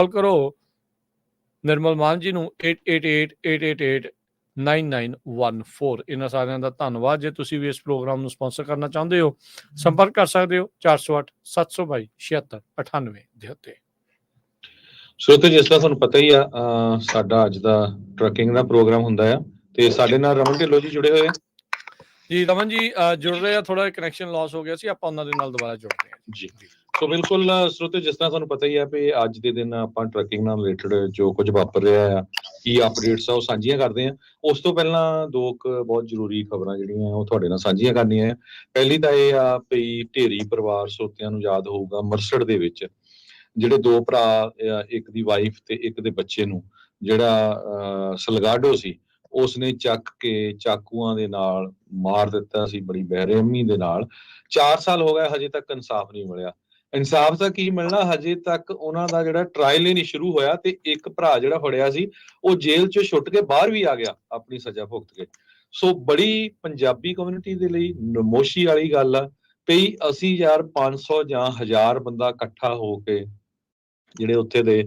ਕਾਲ ਕਰੋ ਨਿਰਮਲ ਮਾਨ ਜੀ ਨੂੰ 8888889914। ਇਹਨਾਂ ਸਾਰਿਆਂ ਦਾ ਧੰਨਵਾਦ। ਜੇ ਤੁਸੀਂ ਵੀ ਇਸ ਪ੍ਰੋਗਰਾਮ ਨੂੰ ਸਪਾਂਸਰ ਕਰਨਾ ਚਾਹੁੰਦੇ ਹੋ, ਸੰਪਰਕ ਕਰ ਸਕਦੇ ਹੋ 408 722 76 98 ਦੇ ਉੱਤੇ। ਸੋ ਤੇ ਜਿਸ ਤਰ੍ਹਾਂ ਤੁਹਾਨੂੰ ਪਤਾ ਹੀ ਆ, ਸਾਡਾ ਅੱਜ ਦਾ ਟਰੱਕਿੰਗ ਦਾ ਪ੍ਰੋਗਰਾਮ ਹੁੰਦਾ ਆ ਤੇ ਸਾਡੇ ਨਾਲ ਰਮਨ ਢਿੱਲੋਂ ਜੀ ਜੁੜੇ ਹੋਏ ਆ। ਜੀ ਰਮਨ ਜੀ ਜੁੜ ਰਹੇ ਆ, ਥੋੜਾ ਕਨੈਕਸ਼ਨ ਲਾਸ ਹੋ ਗਿਆ ਸੀ, ਆਪਾਂ ਉਹਨਾਂ ਦੇ ਨਾਲ ਦੁਬਾਰਾ ਜੁੜਦੇ ਹਾਂ ਜੀ। ਸੋ ਬਿਲਕੁਲ ਸਰੋਤੇ, ਜਿਸ ਤਰ੍ਹਾਂ ਤੁਹਾਨੂੰ ਪਤਾ ਹੀ ਆ ਵੀ ਅੱਜ ਦੇ ਦਿਨ ਆਪਾਂ ਟਰੱਕਿੰਗ ਨਾਲ ਰਿਲੇਟਡ ਜੋ ਕੁਝ ਵਾਪਰ ਰਿਹਾ ਆ, ਕੀ ਅਪਡੇਟਸ ਆ, ਉਹ ਸਾਂਝੀਆਂ ਕਰਦੇ ਆ। ਉਸ ਤੋਂ ਪਹਿਲਾਂ ਦੋ ਬਹੁਤ ਜ਼ਰੂਰੀ ਖਬਰਾਂ ਜਿਹੜੀਆਂ ਉਹ ਤੁਹਾਡੇ ਨਾਲ ਸਾਂਝੀਆਂ ਕਰਨੀਆਂ ਆ। ਪਹਿਲੀ ਤਾਂ ਇਹ ਆ ਵੀ ਢੇਰੀ ਪਰਿਵਾਰ ਸਰੋਤਿਆਂ ਨੂੰ ਯਾਦ ਹੋਊਗਾ, ਮਰਸੜ ਦੇ ਵਿੱਚ ਜਿਹੜੇ ਦੋ ਭਰਾ, ਇੱਕ ਦੀ ਵਾਈਫ ਤੇ ਇੱਕ ਦੇ ਬੱਚੇ ਨੂੰ ਜਿਹੜਾ ਸਲਗਾਡੋ ਸੀ, ਉਸਨੇ ਚੱਕ ਕੇ ਚਾਕੂਆਂ ਦੇ ਨਾਲ ਮਾਰ ਦਿੱਤਾ ਸੀ ਬੜੀ ਬੇਰਹਿਮੀ ਦੇ ਨਾਲ। 4 ਸਾਲ ਹੋ ਗਏ, ਹਜੇ ਤੱਕ ਇਨਸਾਫ ਨਹੀਂ ਮਿਲਿਆ। ਇਨਸਾਫ ਤਾਂ ਕੀ ਮਿਲਣਾ, ਹਜੇ ਤੱਕ ਉਹਨਾਂ ਦਾ ਜਿਹੜਾ ਟਰਾਇਲ ਹੀ ਨਹੀਂ ਸ਼ੁਰੂ ਹੋਇਆ। ਤੇ ਇੱਕ ਭਰਾ ਜਿਹੜਾ ਫੜਿਆ ਸੀ ਉਹ ਜੇਲ੍ਹ ਚੋਂ ਛੁੱਟ ਕੇ ਬਾਹਰ ਵੀ ਆ ਗਿਆ ਆਪਣੀ ਸਜ਼ਾ ਭੁਗਤ ਕੇ। ਸੋ ਬੜੀ ਪੰਜਾਬੀ ਕਮਿਊਨਿਟੀ ਦੇ ਲਈ ਨਮੋਸ਼ੀ ਵਾਲੀ ਗੱਲ ਆ ਵੀ ਅਸੀਂ ਯਾਰ 500 ਜਾਂ 1000 ਬੰਦਾ ਇਕੱਠਾ ਹੋ ਕੇ, ਜਿਹੜੇ ਉੱਥੇ ਦੇ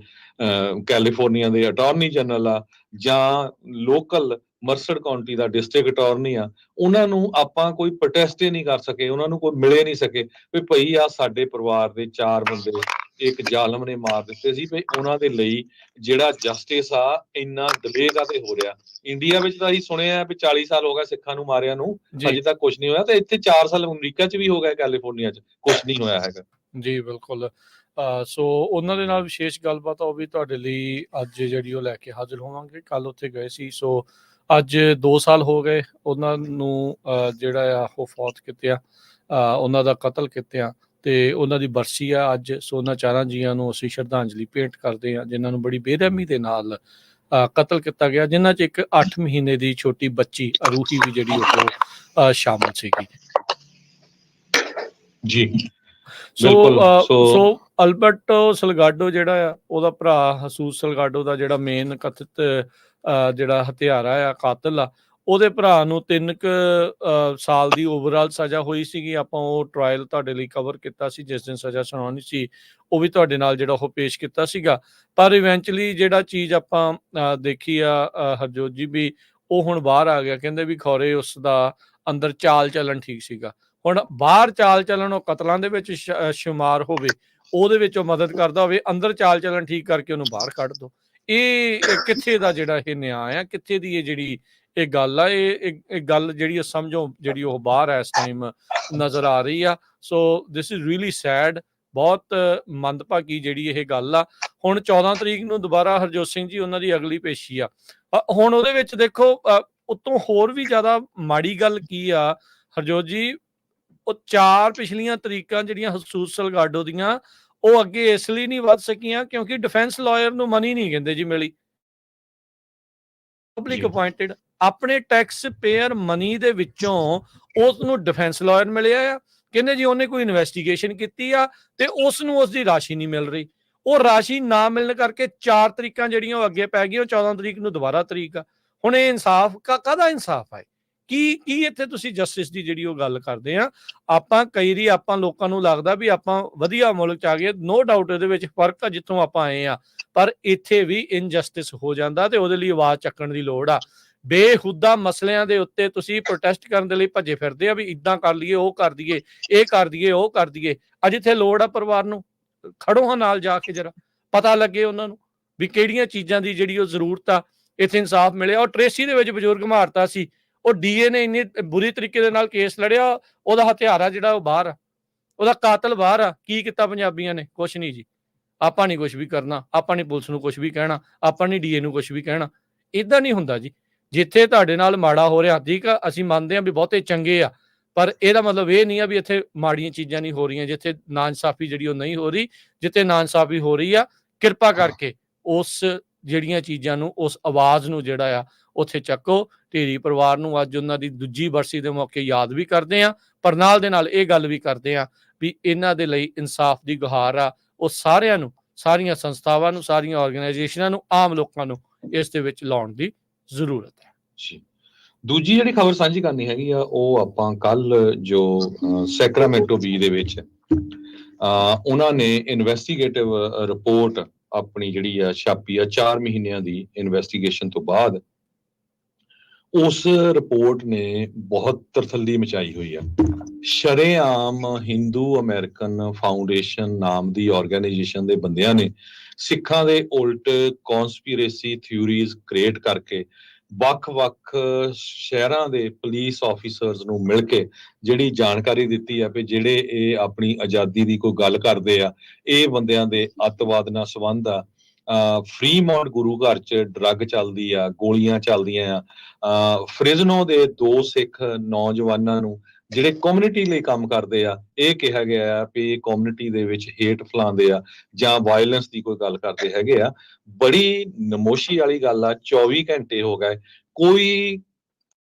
ਕੈਲੀਫੋਰਨੀਆ ਦੇ ਅਟਾਰਨੀ ਜਨਰਲ ਆ ਜਾਂ ਲੋਕਲ ਮਰਸਡ ਕਾਉਂਟੀ ਦਾ ਡਿਸਟ੍ਰਿਕਟ ਅਟਾਰਨੀ ਆ, ਉਹਨਾਂ ਨੂੰ ਆਪਾਂ ਕੋਈ ਪ੍ਰੋਟੈਸਟ ਹੀ ਨਹੀਂ ਕਰ ਸਕੇ, ਉਹਨਾਂ ਨੂੰ ਕੋਈ ਮਿਲੇ ਨਹੀਂ ਸਕੇ ਵੀ ਭਈ ਆ ਸਾਡੇ ਪਰਿਵਾਰ ਦੇ 4 ਬੰਦੇ ਇੱਕ ਜ਼ਾਲਮ ਨੇ ਮਾਰ ਦਿੱਤੇ ਸੀ, ਵੀ ਉਹਨਾਂ ਦੇ ਲਈ ਜਿਹੜਾ ਜਸਟਿਸ ਆ ਇੰਨਾ ਡਿਲੇ ਕਾਤੇ ਹੋ ਰਿਹਾ। ਇੰਡੀਆ ਵਿੱਚ ਤਾਂ ਅਸੀਂ ਸੁਣਿਆ ਵੀ 40 ਸਾਲ ਹੋ ਗਏ ਸਿੱਖਾਂ ਨੂੰ ਮਾਰਿਆ ਨੂੰ, ਅਜੇ ਤੱਕ ਕੁਝ ਨਹੀਂ ਹੋਇਆ। ਤੇ ਇੱਥੇ 4 ਸਾਲ ਅਮਰੀਕਾ 'ਚ ਵੀ ਹੋ ਗਿਆ, ਕੈਲੀਫੋਰਨੀਆ 'ਚ ਕੁਝ ਨਹੀਂ ਹੋਇਆ ਹੈਗਾ। ਜੀ ਬਿਲਕੁਲ। ਸੋ ਉਹਨਾਂ ਦੇ ਨਾਲ ਵਿਸ਼ੇਸ਼ ਗੱਲਬਾਤ ਉਹ ਵੀ ਤੁਹਾਡੇ ਲਈ ਅੱਜ ਜਿਹੜੀ ਉਹ ਲੈ ਕੇ ਹਾਜ਼ਰ ਹੋਵਾਂਗੇ। ਕੱਲ ਉੱਥੇ ਗਏ ਸੀ, ਸੋ ਅੱਜ 2 ਸਾਲ ਹੋ ਗਏ ਉਹਨਾਂ ਨੂੰ ਜਿਹੜਾ ਆ ਉਹ ਫੌਤ ਕੀਤਿਆ, ਉਹਨਾਂ ਦਾ ਕਤਲ ਕੀਤਿਆ, ਤੇ ਉਹਨਾਂ ਦੀ ਬਰਸੀ ਆ ਅੱਜ। ਸੋ ਉਹਨਾਂ 4 ਜੀਆਂ ਨੂੰ ਅਸੀਂ ਸ਼ਰਧਾਂਜਲੀ ਭੇਂਟ ਕਰਦੇ ਹਾਂ, ਜਿਨ੍ਹਾਂ ਨੂੰ ਬੜੀ ਬੇਰਹਿਮੀ ਦੇ ਨਾਲ ਕਤਲ ਕੀਤਾ ਗਿਆ, ਜਿਨ੍ਹਾਂ 'ਚ ਇੱਕ 8 ਮਹੀਨੇ ਦੀ ਛੋਟੀ ਬੱਚੀ ਅਰੂਹੀ ਵੀ ਜਿਹੜੀ ਉਹ ਸ਼ਾਮਲ ਸੀਗੀ। ਜੀ ਸੋ ਅਲਬਰਟੋ ਸਲਗਾਡੋ ਜਿਹੜਾ ਆ, ਉਹਦਾ ਭਰਾ ਹਸੂਸ ਸਲਗਾਡੋ ਦਾ ਜਿਹੜਾ ਮੇਨ ਕਥਿਤ ਜਿਹੜਾ ਹਥਿਆਰਾ ਆ, ਕਾਤਲ ਆ, ਉਹਦੇ ਭਰਾ ਨੂੰ 3 ਸਾਲ ਦੀ ਓਵਰਆਲ ਸਜ਼ਾ ਹੋਈ ਸੀਗੀ। ਆਪਾਂ ਉਹ ਟਰਾਇਲ ਤੁਹਾਡੇ ਲਈ ਕਵਰ ਕੀਤਾ ਸੀ, ਜਿਸ ਦਿਨ ਸਜ਼ਾ ਸੁਣਾਉਣੀ ਸੀ ਉਹ ਵੀ ਤੁਹਾਡੇ ਨਾਲ ਜਿਹੜਾ ਉਹ ਪੇਸ਼ ਕੀਤਾ ਸੀਗਾ। ਪਰ ਇਵੈਂਚੁਅਲੀ ਜਿਹੜਾ ਚੀਜ਼ ਆਪਾਂ ਦੇਖੀ ਆ ਹਰਜੋਤ ਜੀ, ਵੀ ਉਹ ਹੁਣ ਬਾਹਰ ਆ ਗਿਆ। ਕਹਿੰਦੇ ਵੀ ਖੌਰੇ ਉਸ ਦਾ ਅੰਦਰ ਚਾਲ ਚੱਲਣ ਠੀਕ ਸੀਗਾ। ਹੁਣ ਬਾਹਰ ਚਾਲ ਚੱਲਣ ਉਹ ਕਤਲਾਂ ਦੇ ਵਿੱਚ ਸ਼ੁਮਾਰ ਹੋਵੇ, ਉਹਦੇ ਵਿੱਚ ਉਹ ਮਦਦ ਕਰਦਾ ਹੋਵੇ, ਅੰਦਰ ਚਾਲ ਚੱਲਣ ਠੀਕ ਕਰਕੇ ਉਹਨੂੰ ਬਾਹਰ ਕੱਢ ਦੋ। ਇਹ ਕਿੱਥੇ ਦਾ ਜਿਹੜਾ ਇਹ ਨਿਆਂ ਆ, ਕਿੱਥੇ ਦੀ ਇਹ ਜਿਹੜੀ ਇਹ ਗੱਲ ਆ, ਇਹ ਗੱਲ ਜਿਹੜੀ ਸਮਝੋ ਜਿਹੜੀ ਉਹ ਬਾਹਰ ਇਸ ਟਾਈਮ ਨਜ਼ਰ ਆ ਰਹੀ ਆ। ਸੋ ਦਿਸ ਇਜ਼ ਰੀਅਲੀ ਸੈਡ, ਬਹੁਤ ਮੰਦਭਾਗੀ ਜਿਹੜੀ ਇਹ ਗੱਲ ਆ। ਹੁਣ 14 ਤਰੀਕ ਨੂੰ ਦੁਬਾਰਾ ਹਰਜੋਤ ਸਿੰਘ ਜੀ ਉਹਨਾਂ ਦੀ ਅਗਲੀ ਪੇਸ਼ੀ ਆ। ਹੁਣ ਉਹਦੇ ਵਿੱਚ ਦੇਖੋ ਉਤੋਂ ਹੋਰ ਵੀ ਜ਼ਿਆਦਾ ਮਾੜੀ ਗੱਲ ਕੀ ਆ ਹਰਜੋਤ ਜੀ, ਉਹ 4 ਪਿਛਲੀਆਂ ਤਰੀਕਾਂ ਜਿਹੜੀਆਂ ਹਸੂਸ ਸਲਗਾਡੋ ਦੀਆਂ, ਉਹ ਅੱਗੇ ਇਸ ਲਈ ਨਹੀਂ ਵੱਧ ਸਕੀਆਂ ਕਿਉਂਕਿ ਡਿਫੈਂਸ ਲਾਇਰ ਨੂੰ ਮਨੀ ਨਹੀਂ ਕਹਿੰਦੇ ਜੀ ਮਿਲੀ। ਪਬਲਿਕ ਅਪਾਇੰਟਡ ਆਪਣੇ ਟੈਕਸ ਪੇਅਰ ਮਨੀ ਦੇ ਵਿੱਚੋਂ ਉਸ ਨੂੰ ਡਿਫੈਂਸ ਲਾਇਰ ਮਿਲਿਆ ਆ। ਕਹਿੰਦੇ ਜੀ ਉਹਨੇ ਕੋਈ ਇਨਵੈਸਟੀਗੇਸ਼ਨ ਕੀਤੀ ਆ ਤੇ ਉਸ ਨੂੰ ਉਸ ਦੀ ਰਾਸ਼ੀ ਨਹੀਂ ਮਿਲ ਰਹੀ। ਉਹ ਰਾਸ਼ੀ ਨਾ ਮਿਲਣ ਕਰਕੇ 4 ਤਰੀਕਾਂ ਜਿਹੜੀਆਂ ਉਹ ਅੱਗੇ ਪੈ ਗਈਆਂ। 14 ਤਰੀਕ ਨੂੰ ਦੁਬਾਰਾ ਤਰੀਕ ਆ। ਹੁਣ ਇਹ ਇਨਸਾਫ ਕਾਹਦਾ ਇਨਸਾਫ ਹੈ? ਕੀ ਇੱਥੇ ਤੁਸੀਂ ਜਸਟਿਸ ਦੀ ਜਿਹੜੀ ਉਹ ਗੱਲ ਕਰਦੇ ਆ? ਆਪਾਂ ਕਈ ਵਾਰੀ ਆਪਾਂ ਲੋਕਾਂ ਨੂੰ ਲੱਗਦਾ ਵੀ ਆਪਾਂ ਵਧੀਆ ਮੁਲਕ 'ਚ ਆ ਗਏ, ਨੋ ਡਾਊਟ ਇਹਦੇ ਵਿੱਚ ਫਰਕ ਆ ਜਿੱਥੋਂ ਆਪਾਂ ਆਏ ਆ, ਪਰ ਇੱਥੇ ਵੀ ਇਨਜਸਟਿਸ ਹੋ ਜਾਂਦਾ ਤੇ ਉਹਦੇ ਲਈ ਆਵਾਜ਼ ਚੱਕਣ ਦੀ ਲੋੜ ਆ। ਬੇਹੁਦਾ ਮਸਲਿਆਂ ਦੇ ਉੱਤੇ ਤੁਸੀਂ ਪ੍ਰੋਟੈਸਟ ਕਰਨ ਦੇ ਲਈ ਭੱਜੇ ਫਿਰਦੇ ਆ ਵੀ ਇੱਦਾਂ ਕਰ ਲਈਏ, ਉਹ ਕਰ ਦਈਏ, ਇਹ ਕਰ ਦਈਏ, ਉਹ ਕਰ ਦਈਏ। ਅੱਜ ਇੱਥੇ ਲੋੜ ਆ ਪਰਿਵਾਰ ਨੂੰ, ਖੜੋ ਹਾਂ ਨਾਲ ਜਾ ਕੇ, ਜਰਾ ਪਤਾ ਲੱਗੇ ਉਹਨਾਂ ਨੂੰ ਵੀ ਕਿਹੜੀਆਂ ਚੀਜ਼ਾਂ ਦੀ ਜਿਹੜੀ ਉਹ ਜ਼ਰੂਰਤ ਆ, ਇੱਥੇ ਇਨਸਾਫ ਮਿਲਿਆ। ਉਹ ਟ੍ਰੇਸੀ ਦੇ ਵਿੱਚ ਬਜ਼ੁਰਗ ਮਾਰਤਾ ਸੀ, ਉਹ ਡੀਏ ਨੇ ਇੰਨੀ ਬੁਰੀ ਤਰੀਕੇ ਦੇ ਨਾਲ ਕੇਸ ਲੜਿਆ, ਉਹਦਾ ਹਥਿਆਰਾ ਜਿਹੜਾ ਉਹ ਬਾਹਰ ਆ, ਉਹਦਾ ਕਾਤਲ ਬਾਹਰ ਆ। ਕੀ ਕੀਤਾ ਪੰਜਾਬੀਆਂ ਨੇ? ਕੁਛ ਨਹੀਂ ਜੀ। ਆਪਾਂ ਨਹੀਂ ਕੁਛ ਵੀ ਕਰਨਾ, ਆਪਾਂ ਨਹੀਂ ਪੁਲਿਸ ਨੂੰ ਕੁਛ ਵੀ ਕਹਿਣਾ, ਆਪਾਂ ਨਹੀਂ ਡੀਏ ਨੂੰ ਕੁਛ ਵੀ ਕਹਿਣਾ। ਇੱਦਾਂ ਨਹੀਂ ਹੁੰਦਾ ਜੀ। ਜਿੱਥੇ ਤੁਹਾਡੇ ਨਾਲ ਮਾੜਾ ਹੋ ਰਿਹਾ, ਠੀਕ ਆ, ਅਸੀਂ ਮੰਨਦੇ ਹਾਂ ਵੀ ਬਹੁਤੇ ਚੰਗੇ ਆ, ਪਰ ਇਹਦਾ ਮਤਲਬ ਇਹ ਨਹੀਂ ਆ ਵੀ ਇੱਥੇ ਮਾੜੀਆਂ ਚੀਜ਼ਾਂ ਨਹੀਂ ਹੋ ਰਹੀਆਂ। ਜਿੱਥੇ ਨਾਇਨਸਾਫੀ ਜਿਹੜੀ ਉਹ ਨਹੀਂ ਹੋ ਰਹੀ, ਜਿੱਥੇ ਨਾਇਨਸਾਫੀ ਹੋ ਰਹੀ ਆ, ਕਿਰਪਾ ਕਰਕੇ ਉਸ ਜਿਹੜੀਆਂ ਚੀਜ਼ਾਂ ਨੂੰ, ਉਸ ਆਵਾਜ਼ ਨੂੰ ਜਿਹੜਾ ਆ ਉੱਥੇ ਚੱਕੋ। ਢੇਰੀ ਪਰਿਵਾਰ ਨੂੰ ਅੱਜ ਉਹਨਾਂ ਦੀ ਦੂਜੀ ਬਰਸੀ ਦੇ ਮੌਕੇ ਯਾਦ ਵੀ ਕਰਦੇ ਆ, ਪਰ ਨਾਲ ਦੇ ਨਾਲ ਇਹ ਗੱਲ ਵੀ ਕਰਦੇ ਆ ਵੀ ਇਹਨਾਂ ਦੇ ਲਈ ਇਨਸਾਫ ਦੀ ਗੁਹਾਰ ਆ ਉਹ ਸਾਰਿਆਂ ਨੂੰ, ਸਾਰੀਆਂ ਸੰਸਥਾਵਾਂ ਨੂੰ, ਸਾਰੀਆਂ ਆਰਗੇਨਾਈਜੇਸ਼ਨਾਂ ਨੂੰ, ਆਮ ਲੋਕਾਂ ਨੂੰ ਇਸ ਦੇ ਵਿੱਚ ਲਾਉਣ ਦੀ ਜ਼ਰੂਰਤ ਹੈ। ਦੂਜੀ ਜਿਹੜੀ ਖਬਰ ਸਾਂਝੀ ਕਰਨੀ ਹੈਗੀ ਆ, ਉਹ ਆਪਾਂ ਕੱਲ ਜੋ ਸੈਕਰਾਮੈਂਟੋ ਬੀ ਦੇ ਵਿੱਚ ਉਹਨਾਂ ਨੇ ਇਨਵੈਸਟੀਗੇਟਿਵ ਰਿਪੋਰਟ ਆਪਣੀ ਜਿਹੜੀ ਆ ਛਾਪੀ ਆ 4 ਮਹੀਨਿਆਂ ਦੀ ਇਨਵੈਸਟੀਗੇਸ਼ਨ ਤੋਂ ਬਾਅਦ, ਉਸ ਰਿਪੋਰਟ ਨੇ ਬਹੁਤ ਤਰਥੱਲੀ ਮਚਾਈ ਹੋਈ ਆ। ਸ਼ਰੇਆਮ ਹਿੰਦੂ ਅਮਰੀਕਨ ਫਾਊਂਡੇਸ਼ਨ ਨਾਮ ਦੀ ਆਰਗੇਨਾਈਜੇਸ਼ਨ ਦੇ ਬੰਦਿਆਂ ਨੇ ਸਿੱਖਾਂ ਦੇ ਉਲਟ ਕਨਸਪੀਰੇਸੀ ਥਿਊਰੀਜ਼ ਕ੍ਰੀਏਟ ਕਰਕੇ ਵੱਖ-ਵੱਖ ਸ਼ਹਿਰਾਂ ਦੇ ਪੁਲਿਸ ਆਫੀਸਰਸ ਨੂੰ ਮਿਲ ਕੇ ਜਿਹੜੀ ਜਾਣਕਾਰੀ ਦਿੱਤੀ ਆ ਕਿ ਜਿਹੜੇ ਇਹ ਆਪਣੀ ਆਜ਼ਾਦੀ ਦੀ ਕੋਈ ਗੱਲ ਕਰਦੇ ਆ, ਇਹ ਬੰਦਿਆਂ ਦੇ ਅੱਤਵਾਦ ਨਾਲ ਸੰਬੰਧ ਆ। ਫਰੀਮੌਂਟ ਗੁਰੂ ਘਰ 'ਚ ਡਰੱਗ ਚੱਲਦੀ ਆ, ਗੋਲੀਆਂ ਚੱਲਦੀਆਂ ਆ। ਫ੍ਰਿਜ਼ਨੋ ਦੇ 2 ਸਿੱਖ ਨੌਜਵਾਨਾਂ ਨੂੰ ਜਿਹੜੇ ਕਮਿਊਨਿਟੀ ਲਈ ਕੰਮ ਕਰਦੇ ਆ, ਇਹ ਕਿਹਾ ਗਿਆ ਆ ਵੀ ਇਹ ਕਮਿਊਨਿਟੀ ਦੇ ਵਿੱਚ ਹੇਟ ਫੈਲਾਉਂਦੇ ਆ ਜਾਂ ਵਾਇਲੈਂਸ ਦੀ ਕੋਈ ਗੱਲ ਕਰਦੇ ਹੈਗੇ ਆ। ਬੜੀ ਨਮੋਸ਼ੀ ਵਾਲੀ ਗੱਲ ਆ, 24 ਘੰਟੇ ਹੋ ਗਏ, ਕੋਈ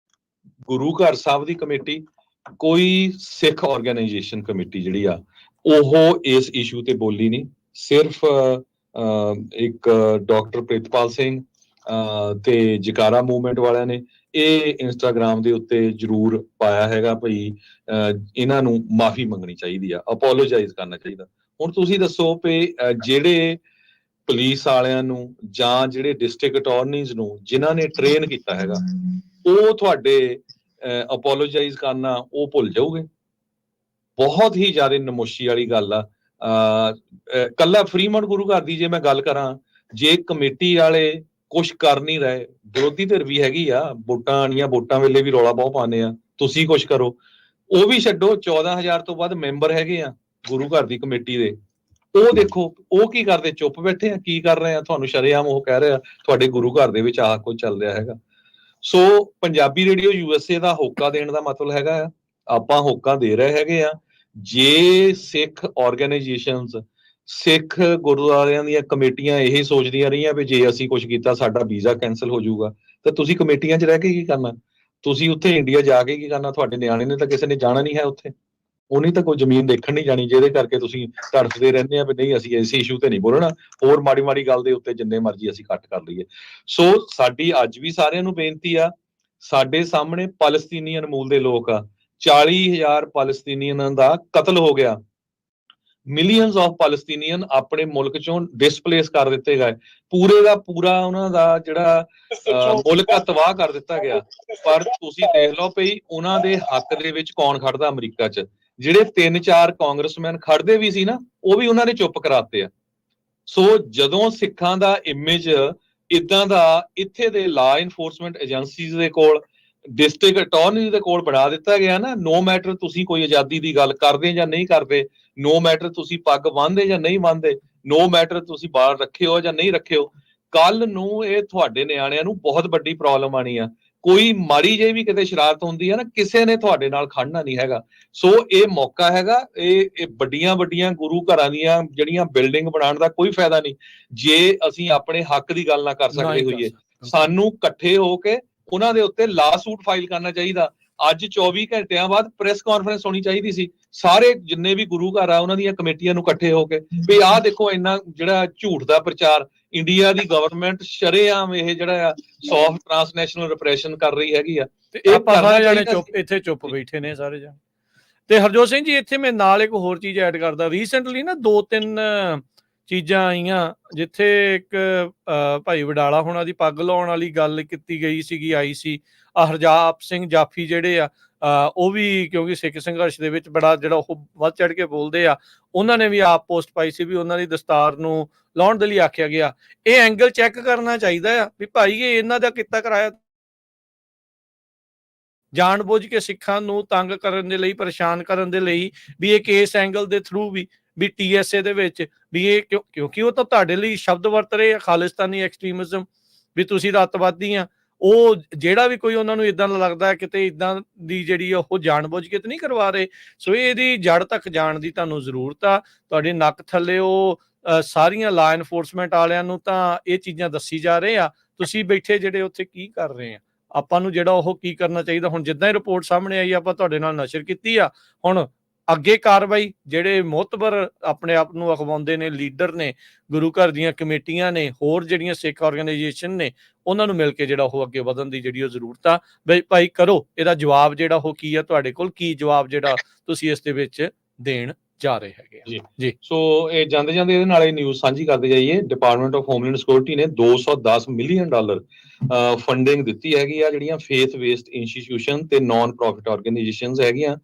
ਗੁਰੂ ਘਰ ਸਾਹਿਬ ਦੀ ਕਮੇਟੀ, ਕੋਈ ਸਿੱਖ ਆਰਗੇਨਾਈਜੇਸ਼ਨ ਕਮੇਟੀ ਜਿਹੜੀ ਆ ਉਹ ਇਸ ਇਸ਼ੂ ਤੇ ਬੋਲੀ ਨਹੀਂ। ਸਿਰਫ ਇੱਕ ਡਾਕਟਰ ਪ੍ਰਿਤਪਾਲ ਸਿੰਘ ਤੇ ਜਕਾਰਾ ਮੂਵਮੈਂਟ ਵਾਲਿਆਂ ਨੇ ਇਹ ਇੰਸਟਾਗ੍ਰਾਮ ਦੇ ਉੱਤੇ ਜ਼ਰੂਰ ਪਾਇਆ ਹੈਗਾ ਭਈ ਇਹਨਾਂ ਨੂੰ ਮਾਫੀ ਮੰਗਣੀ ਚਾਹੀਦੀ ਆ, ਅਪੋਲੋਜਾਈਜ਼ ਕਰਨਾ ਚਾਹੀਦਾ। ਹੁਣ ਤੁਸੀਂ ਦੱਸੋ ਵੀ ਜਿਹੜੇ ਪੁਲਿਸ ਵਾਲਿਆਂ ਨੂੰ ਜਾਂ ਜਿਹੜੇ ਡਿਸਟ੍ਰਿਕਟ ਅਟਾਰਨੀਜ਼ ਨੂੰ ਜਿਨ੍ਹਾਂ ਨੇ ਟ੍ਰੇਨ ਕੀਤਾ ਹੈਗਾ, ਉਹ ਤੁਹਾਡੇ ਅਪੋਲੋਜਾਈਜ਼ ਕਰਨਾ ਉਹ ਭੁੱਲ ਜਾਓਗੇ। ਬਹੁਤ ਹੀ ਜ਼ਿਆਦਾ ਨਮੋਸ਼ੀ ਵਾਲੀ ਗੱਲ ਆ। ਕੱਲਾ ਫਰੀਮੌਂਟ ਗੁਰੂ ਘਰ ਦੀ ਜੇ ਮੈਂ ਗੱਲ ਕਰਾਂ, ਜੇ ਕਮੇਟੀ ਵਾਲੇ ਕੁਛ ਕਰ ਨਹੀਂ ਰਹੇ, ਵਿਰੋਧੀ ਧਿਰ ਵੀ ਹੈਗੀ ਆ, ਵੋਟਾਂ ਆਣੀਆਂ, ਵੋਟਾਂ ਵੇਲੇ ਵੀ ਰੌਲਾ ਬਹੁਤ ਪਾਉਂਦੇ ਆ, ਤੁਸੀਂ ਕੁਛ ਕਰੋ। ਉਹ ਵੀ ਛੱਡੋ, 14,000 ਤੋਂ ਵੱਧ ਮੈਂਬਰ ਹੈਗੇ ਆ ਗੁਰੂ ਘਰ ਦੀ ਕਮੇਟੀ ਦੇ, ਉਹ ਦੇਖੋ ਉਹ ਕੀ ਕਰਦੇ, ਚੁੱਪ ਬੈਠੇ ਆ, ਕੀ ਕਰ ਰਹੇ ਆ? ਤੁਹਾਨੂੰ ਸ਼ਰੇਆਮ ਉਹ ਕਹਿ ਰਿਹਾ ਤੁਹਾਡੇ ਗੁਰੂ ਘਰ ਦੇ ਵਿੱਚ ਆਹ ਕੁਝ ਚੱਲ ਰਿਹਾ ਹੈਗਾ। ਸੋ ਪੰਜਾਬੀ ਰੇਡੀਓ USA ਦਾ ਹੋਕਾ ਦੇਣ ਦਾ ਮਤਲਬ ਹੈਗਾ ਆ, ਆਪਾਂ ਹੋਕਾ ਦੇ ਰਹੇ ਹੈਗੇ ਆ। ਜੇ ਸਿੱਖ ਆਰਗੇਨਾਈਜੇਸ਼ਨਸ, ਸਿੱਖ ਗੁਰਦੁਆਰਿਆਂ ਦੀਆਂ ਕਮੇਟੀਆਂ ਇਹ ਸੋਚਦੀਆਂ ਰਹੀਆਂ ਵੀ ਜੇ ਅਸੀਂ ਕੁਝ ਕੀਤਾ ਸਾਡਾ ਵੀਜ਼ਾ ਕੈਂਸਲ ਹੋ ਜਾਊਗਾ, ਤਾਂ ਤੁਸੀਂ ਕਮੇਟੀਆਂ 'ਚ ਰਹਿ ਕੇ ਕੀ ਕਰਨਾ? ਤੁਸੀਂ ਉੱਥੇ ਇੰਡੀਆ ਜਾ ਕੇ ਕੀ ਕਰਨਾ? ਤੁਹਾਡੇ ਨਿਆਣੇ ਨੇ ਤਾਂ ਕਿਸੇ ਨੇ ਜਾਣਾ ਨਹੀਂ ਹੈ ਉੱਥੇ, ਉਹਨੇ ਤਾਂ ਕੋਈ ਜ਼ਮੀਨ ਦੇਖਣ ਨਹੀਂ ਜਾਣੀ, ਜਿਹਦੇ ਕਰਕੇ ਤੁਸੀਂ ਤੜਫਦੇ ਰਹਿੰਦੇ ਆ ਵੀ ਨਹੀਂ ਅਸੀਂ ਇਸ ਇਸ਼ੂ ਤੇ ਨਹੀਂ ਬੋਲਣਾ, ਹੋਰ ਮਾੜੀ ਮਾੜੀ ਗੱਲ ਦੇ ਉੱਤੇ ਜਿੰਨੇ ਮਰਜ਼ੀ ਅਸੀਂ ਕੱਟ ਕਰ ਲਈਏ। ਸੋ ਸਾਡੀ ਅੱਜ ਵੀ ਸਾਰਿਆਂ ਨੂੰ ਬੇਨਤੀ ਆ, ਸਾਡੇ ਸਾਹਮਣੇ ਪੈਲਸਤੀਨੀਅਨ ਮੂਲ ਦੇ ਲੋਕ ਆ, 40,000 ਪੈਲਸਤੀਨੀਅਨਾਂ ਦਾ ਕਤਲ ਹੋ ਗਿਆ, ਮਿਲੀਅਨਸ ਆਫ ਪੈਲਸਤੀਨੀਅਨ ਆਪਣੇ ਮੁਲਕ ਚੋਂ ਡਿਸਪਲੇਸ ਕਰ ਦਿੱਤੇ ਗਏ, ਪੂਰੇ ਦਾ ਪੂਰਾ ਉਹਨਾਂ ਦਾ ਜਿਹੜਾ ਮੁਲਕ ਤਬਾਹ ਕਰ ਦਿੱਤਾ ਗਿਆ। ਪਰ ਤੁਸੀਂ ਦੇਖ ਲਓ ਭਈ ਉਹਨਾਂ ਦੇ ਹੱਕ ਦੇ ਵਿੱਚ ਕੌਣ ਖੜਦਾ ਅਮਰੀਕਾ 'ਚ? ਜਿਹੜੇ 3-4 ਕਾਂਗਰਸਮੈਨ ਖੜਦੇ ਵੀ ਸੀ ਨਾ, ਉਹ ਵੀ ਉਹਨਾਂ ਨੇ ਚੁੱਪ ਕਰਾਤੇ ਆ। ਸੋ ਜਦੋਂ ਸਿੱਖਾਂ ਦਾ ਇਮੇਜ ਇਦਾਂ ਦਾ ਇੱਥੇ ਦੇ ਲਾ ਇਨਫੋਰਸਮੈਂਟ ਏਜੰਸੀਜ਼ ਦੇ ਕੋਲ, ਡਿਸਟ੍ਰਿਕਟ ਅਟਾਰਨੀ ਦੇ ਕੋਲ ਬਣਾ ਦਿੱਤਾ ਗਿਆ ਨਾ, ਨੋ ਮੈਟਰ ਤੁਸੀਂ ਕੋਈ ਆਜ਼ਾਦੀ ਦੀ ਗੱਲ ਕਰਦੇ ਜਾਂ ਨਹੀਂ ਕਰਦੇ, ਨੋ ਮੈਟਰ ਤੁਸੀਂ ਪੱਗ ਬੰਨ੍ਹਦੇ ਜਾਂ ਨਹੀਂ ਬੰਨ੍ਹਦੇ, ਨੋ ਮੈਟਰ ਤੁਸੀਂ ਬਾਲ ਰੱਖੇ ਹੋ ਜਾਂ ਨਹੀਂ ਰੱਖੇ ਹੋ, ਕੱਲ ਨੂੰ ਇਹ ਤੁਹਾਡੇ ਨਿਆਣਿਆਂ ਨੂੰ ਬਹੁਤ ਵੱਡੀ ਪ੍ਰੋਬਲਮ ਆਣੀ ਆ। ਕੋਈ ਮਾੜੀ ਜਿਹੀ ਵੀ ਕਿਤੇ ਸ਼ਰਾਰਤ ਹੁੰਦੀ ਹੈ ਨਾ, ਕਿਸੇ ਨੇ ਤੁਹਾਡੇ ਨਾਲ ਖੜਨਾ ਨਹੀਂ ਹੈਗਾ। ਸੋ ਇਹ ਮੌਕਾ ਹੈਗਾ, ਇਹ ਵੱਡੀਆਂ ਵੱਡੀਆਂ ਗੁਰੂ ਘਰਾਂ ਦੀਆਂ ਜਿਹੜੀਆਂ ਬਿਲਡਿੰਗ ਬਣਾਉਣ ਦਾ ਕੋਈ ਫਾਇਦਾ ਨਹੀਂ ਜੇ ਅਸੀਂ ਆਪਣੇ ਹੱਕ ਦੀ ਗੱਲ ਨਾ ਕਰ ਸਕਦੇ ਹੋਈਏ। ਸਾਨੂੰ ਇਕੱਠੇ ਹੋ ਕੇ ਉਹਨਾਂ ਦੇ ਉੱਤੇ ਲਾ ਸੂਟ ਫਾਈਲ ਕਰਨਾ ਚਾਹੀਦਾ। ਅੱਜ 24 ਘੰਟਿਆਂ ਬਾਅਦ ਪ੍ਰੈਸ ਕਾਨਫਰੰਸ ਹੋਣੀ ਚਾਹੀਦੀ ਸੀ, ਸਾਰੇ ਜਿੰਨੇ ਵੀ ਗੁਰੂ ਘਰ ਆ ਉਹਨਾਂ ਦੀਆਂ ਕਮੇਟੀਆਂ ਨੂੰ ਇਕੱਠੇ ਹੋ ਕੇ ਵੀ ਆਹ ਦੇਖੋ ਇੰਨਾ ਜਿਹੜਾ ਝੂਠ ਦਾ ਪ੍ਰਚਾਰ ਇੰਡੀਆ ਦੀ ਗਵਰਨਮੈਂਟ ਸ਼ਰੇਆਮ ਇਹ ਜਿਹੜਾ ਆ ਸੌਫਟ ਟ੍ਰਾਂਸਨੈਸ਼ਨਲ ਰਿਪਰੈਸ਼ਨ ਕਰ ਰਹੀ ਹੈਗੀ ਆ। ਇਹ ਸਾਰੇ ਜਾਣੇ ਚੁੱਪ ਇੱਥੇ ਚੁੱਪ ਬੈਠੇ ਨੇ ਸਾਰੇ ਜਾਣੇ। ਤੇ ਹਰਜੋਤ ਸਿੰਘ ਜੀ, ਇੱਥੇ ਮੈਂ ਨਾਲ ਇੱਕ ਹੋਰ ਚੀਜ਼ ਐਡ ਕਰਦਾ, ਰੀਸੈਂਟਲੀ ਨਾ 2-3 ਚੀਜ਼ਾਂ ਆਈਆਂ ਜਿੱਥੇ ਇੱਕ ਭਾਈ ਵਡਾਲਾ ਹੋਣਾ ਦੀ ਪੱਗ ਲਾਉਣ ਵਾਲੀ ਗੱਲ ਕੀਤੀ ਗਈ ਸੀਗੀ, ਆਈ ਸੀ। ਹਰਜਾਪ ਸਿੰਘ ਜਾਫੀ ਜਿਹੜੇ ਆ ਉਹ ਵੀ, ਕਿਉਂਕਿ ਸਿੱਖ ਸੰਘਰਸ਼ ਦੇ ਵਿੱਚ ਬੜਾ ਜਿਹੜਾ ਉਹ ਵੱਧ ਚੜ ਕੇ ਬੋਲਦੇ ਆ, ਉਹਨਾਂ ਨੇ ਵੀ ਆਪ ਪੋਸਟ ਪਾਈ ਸੀ ਵੀ ਉਹਨਾਂ ਦੀ ਦਸਤਾਰ ਨੂੰ ਲਾਉਣ ਦੇ ਲਈ ਆਖਿਆ ਗਿਆ। ਇਹ ਐਂਗਲ ਚੈੱਕ ਕਰਨਾ ਚਾਹੀਦਾ ਆ ਵੀ ਭਾਈ ਇਹ ਇਹਨਾਂ ਦਾ ਕੀਤਾ ਕਰਾਇਆ ਜਾਣ ਬੁੱਝ ਕੇ ਸਿੱਖਾਂ ਨੂੰ ਤੰਗ ਕਰਨ ਦੇ ਲਈ, ਪਰੇਸ਼ਾਨ ਕਰਨ ਦੇ ਲਈ, ਵੀ ਇਹ ਕੇਸ ਐਂਗਲ ਦੇ ਥਰੂ ਵੀ TSA ਦੇ ਵਿੱਚ ਵੀ ਇਹ ਕਿਉਂਕਿ ਉਹ ਤਾਂ ਤੁਹਾਡੇ ਲਈ ਸ਼ਬਦ ਵਰਤ ਰਹੇ ਆ, ਖਾਲਿਸਤਾਨੀ ਐਕਸਟ੍ਰੀਮਿਜ਼ਮ, ਵੀ ਤੁਸੀਂ ਤਾਂ ਅੱਤਵਾਦੀ ਆ। ਉਹ ਜਿਹੜਾ ਵੀ ਕੋਈ ਉਹਨਾਂ ਨੂੰ ਇਦਾਂ ਲੱਗਦਾ ਕਿਤੇ ਇਦਾਂ ਦੀ ਜਿਹੜੀ ਉਹ ਜਾਣ ਬੁੱਝ ਕੇ ਤਾਂ ਨਹੀਂ ਕਰਵਾ ਰਹੇ। ਸੋ ਇਹਦੀ ਜੜ ਤੱਕ ਜਾਣ ਦੀ ਤੁਹਾਨੂੰ ਜ਼ਰੂਰਤ ਆ। ਤੁਹਾਡੇ ਨੱਕ ਥੱਲੇ ਉਹ ਸਾਰੀਆਂ ਲਾ ਇਨਫੋਰਸਮੈਂਟ ਵਾਲਿਆਂ ਨੂੰ ਤਾਂ ਇਹ ਚੀਜ਼ਾਂ ਦੱਸੀ ਜਾ ਰਹੇ ਆ, ਤੁਸੀਂ ਬੈਠੇ ਜਿਹੜੇ ਉੱਥੇ ਕੀ ਕਰ ਰਹੇ ਆ? ਆਪਾਂ ਨੂੰ ਜਿਹੜਾ ਉਹ ਕੀ ਕਰਨਾ ਚਾਹੀਦਾ? ਹੁਣ ਜਿੱਦਾਂ ਹੀ ਰਿਪੋਰਟ ਸਾਹਮਣੇ ਆਈ ਆਪਾਂ ਤੁਹਾਡੇ ਨਾਲ ਨਸ਼ਰ ਕੀਤੀ ਆ, ਹੁਣ ਅੱਗੇ ਕਾਰਵਾਈ ਜਿਹੜੇ ਮੁਅਤਬਰ ਆਪਣੇ ਆਪ ਨੂੰ ਅਖਵਾਉਂਦੇ ਨੇ, ਲੀਡਰ ਨੇ, ਗੁਰੂ ਘਰ ਦੀਆਂ ਕਮੇਟੀਆਂ ਨੇ, ਹੋਰ ਜਿਹੜੀਆਂ ਸਿੱਖ ਆਰਗੇਨਾਈਜੇਸ਼ਨ ਨੇ, ਉਹਨਾਂ ਨੂੰ ਮਿਲ ਕੇ ਜਿਹੜਾ ਉਹ ਅੱਗੇ ਵਧਣ ਦੀ ਜਿਹੜੀ ਉਹ ਜ਼ਰੂਰਤ ਆ। ਬਈ ਭਾਈ ਕਰੋ, ਇਹਦਾ ਜਵਾਬ ਜਿਹੜਾ ਉਹ ਕੀ ਆ ਤੁਹਾਡੇ ਕੋਲ, ਕੀ ਜਵਾਬ ਜਿਹੜਾ ਤੁਸੀਂ ਇਸ ਦੇ ਵਿੱਚ ਦੇਣ ਜਾ ਰਹੇ ਹੈਗੇ ਆ ਜੀ। ਸੋ ਇਹ ਜਾਂਦੇ ਜਾਂਦੇ ਇਹਦੇ ਨਾਲ ਇਹ ਨਿਊਜ਼ ਸਾਂਝੀ ਕਰਦੇ ਜਾਈਏ। ਡਿਪਾਰਟਮੈਂਟ ਆਫ ਹੋਮਲੈਂਡ ਸਿਕਿਉਰਿਟੀ ਨੇ $210 ਮਿਲੀਅਨ ਫੰਡਿੰਗ ਦਿੱਤੀ ਹੈਗੀ ਆ ਜਿਹੜੀਆਂ ਫੇਥ ਬੇਸਡ ਇੰਸਟੀਟਿਊਸ਼ਨ ਤੇ ਨਾਨ ਪ੍ਰੋਫਿਟ ਆਰਗੇਨਾਈਜੇਸ਼ਨਸ ਹੈਗੀਆਂ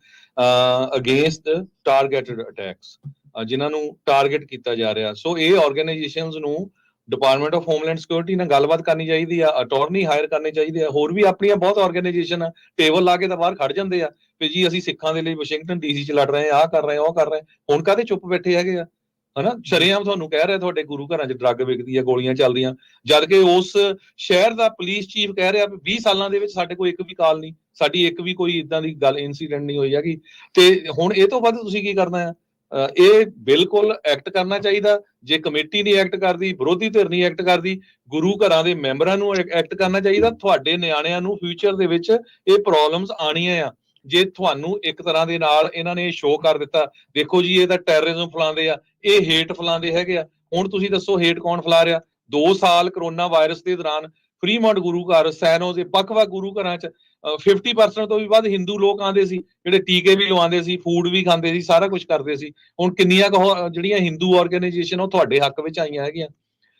ਅਗੇਂਸਟ ਟਾਰਗੇਟਡ ਅਟੈਕਸ, ਜਿਨ੍ਹਾਂ ਨੂੰ ਟਾਰਗੇਟ ਕੀਤਾ ਜਾ ਰਿਹਾ। ਸੋ ਇਹ ਆਰਗੇਨਾਈਜੇਸ਼ਨਸ ਨੂੰ ਡਿਪਾਰਟਮੈਂਟ ਆਫ ਹੋਮਲੈਂਡ ਸਿਕਿਉਰਿਟੀ ਨਾਲ ਗੱਲਬਾਤ ਕਰਨੀ ਚਾਹੀਦੀ ਆ, ਅਟਾਰਨੀ ਹਾਇਰ ਕਰਨੇ ਚਾਹੀਦੇ ਆ। ਹੋਰ ਵੀ ਆਪਣੀਆਂ ਬਹੁਤ ਆਰਗੇਨਾਈਜੇਸ਼ਨ ਆ, ਟੇਬਲ ਲਾ ਕੇ ਤਾਂ ਬਾਹਰ ਖੜ ਜਾਂਦੇ ਆ ਵੀ ਜੀ ਅਸੀਂ ਸਿੱਖਾਂ ਦੇ ਲਈ ਵਾਸ਼ਿੰਗਟਨ DC 'ਚ ਲੜ ਰਹੇ ਆ, ਆਹ ਕਰ ਰਹੇ ਆ, ਉਹ ਕਰ ਰਹੇ ਆ। ਹੁਣ ਕਾਹਦੇ ਚੁੱਪ ਬੈਠੇ ਹੈਗੇ ਆ, ਹਨਾ? ਸ਼ਰੇਆਮ ਤੁਹਾਨੂੰ ਕਹਿ ਰਿਹਾ ਤੁਹਾਡੇ ਗੁਰੂ ਘਰਾਂ 'ਚ ਡਰੱਗ ਵਿਕਦੀ ਆ, ਗੋਲੀਆਂ ਚੱਲਦੀਆਂ, ਜਦ ਕਿ ਉਸ ਸ਼ਹਿਰ ਦਾ ਪੁਲਿਸ ਚੀਫ ਕਹਿ ਰਿਹਾ ਵੀ 20 ਸਾਲਾਂ ਦੇ ਵਿੱਚ ਸਾਡੇ ਕੋਲ ਇੱਕ ਵੀ ਕਾਲ ਨਹੀਂ, ਸਾਡੀ ਇੱਕ ਵੀ ਕੋਈ ਇਦਾਂ ਦੀ ਗੱਲ ਇਨਸੀਡੈਂਟ ਨਹੀਂ ਹੋਈ ਹੈਗੀ। ਤੇ ਹੁਣ ਇਹ ਤੋਂ ਵੱਧ ਤੁਸੀਂ ਕੀ ਕਰਨਾ ਆ? ਇਹ ਬਿਲਕੁਲ ਐਕਟ ਕਰਨਾ ਚਾਹੀਦਾ। ਜੇ ਕਮੇਟੀ ਨਹੀਂ ਐਕਟ ਕਰਦੀ, ਵਿਰੋਧੀ ਧਿਰ ਨਹੀਂ ਐਕਟ ਕਰਦੀ, ਗੁਰੂ ਘਰਾਂ ਦੇ ਮੈਂਬਰਾਂ ਨੂੰ ਐਕਟ ਕਰਨਾ ਚਾਹੀਦਾ। ਤੁਹਾਡੇ ਨਿਆਣਿਆਂ ਨੂੰ ਫਿਊਚਰ ਦੇ ਵਿੱਚ ਇਹ ਪ੍ਰੋਬਲਮਸ ਆਣੀਆਂ ਆ। ਜੇ ਤੁਹਾਨੂੰ ਇੱਕ ਤਰ੍ਹਾਂ ਦੇ ਨਾਲ ਇਹਨਾਂ ਨੇ ਸ਼ੋਅ ਕਰ ਦਿੱਤਾ, ਦੇਖੋ ਜੀ ਇਹ ਤਾਂ ਟੈਰਰਿਜ਼ਮ ਫੈਲਾਉਂਦੇ ਆ, ਇਹ ਹੇਟ ਫੈਲਾਉਂਦੇ ਹੈਗੇ ਆ। ਹੁਣ ਤੁਸੀਂ ਦੱਸੋ ਹੇਟ ਕੌਣ ਫੈਲਾ ਰਿਹਾ? 2 ਸਾਲ ਕਰੋਨਾ ਵਾਇਰਸ ਦੇ ਦੌਰਾਨ ਫਰੀਮੌਂਟ ਗੁਰੂ ਘਰ, ਸੈਨੋ ਦੇ ਵੱਖ-ਵੱਖ ਗੁਰੂ ਘਰਾਂ 'ਚ 50% ਤੋਂ ਵੀ ਵੱਧ ਹਿੰਦੂ ਲੋਕ ਆਉਂਦੇ ਸੀ, ਜਿਹੜੇ ਟੀਕੇ ਵੀ ਲਵਾਉਂਦੇ ਸੀ, ਫੂਡ ਵੀ ਖਾਂਦੇ ਸੀ, ਸਾਰਾ ਕੁਝ ਕਰਦੇ ਸੀ। ਹੁਣ ਕਿੰਨੀਆਂ ਜਿਹੜੀਆਂ ਹਿੰਦੂ ਆਰਗੇਨਾਈਜੇਸ਼ਨ ਉਹ ਤੁਹਾਡੇ ਹੱਕ ਵਿੱਚ ਆਈਆਂ ਹੈਗੀਆਂ।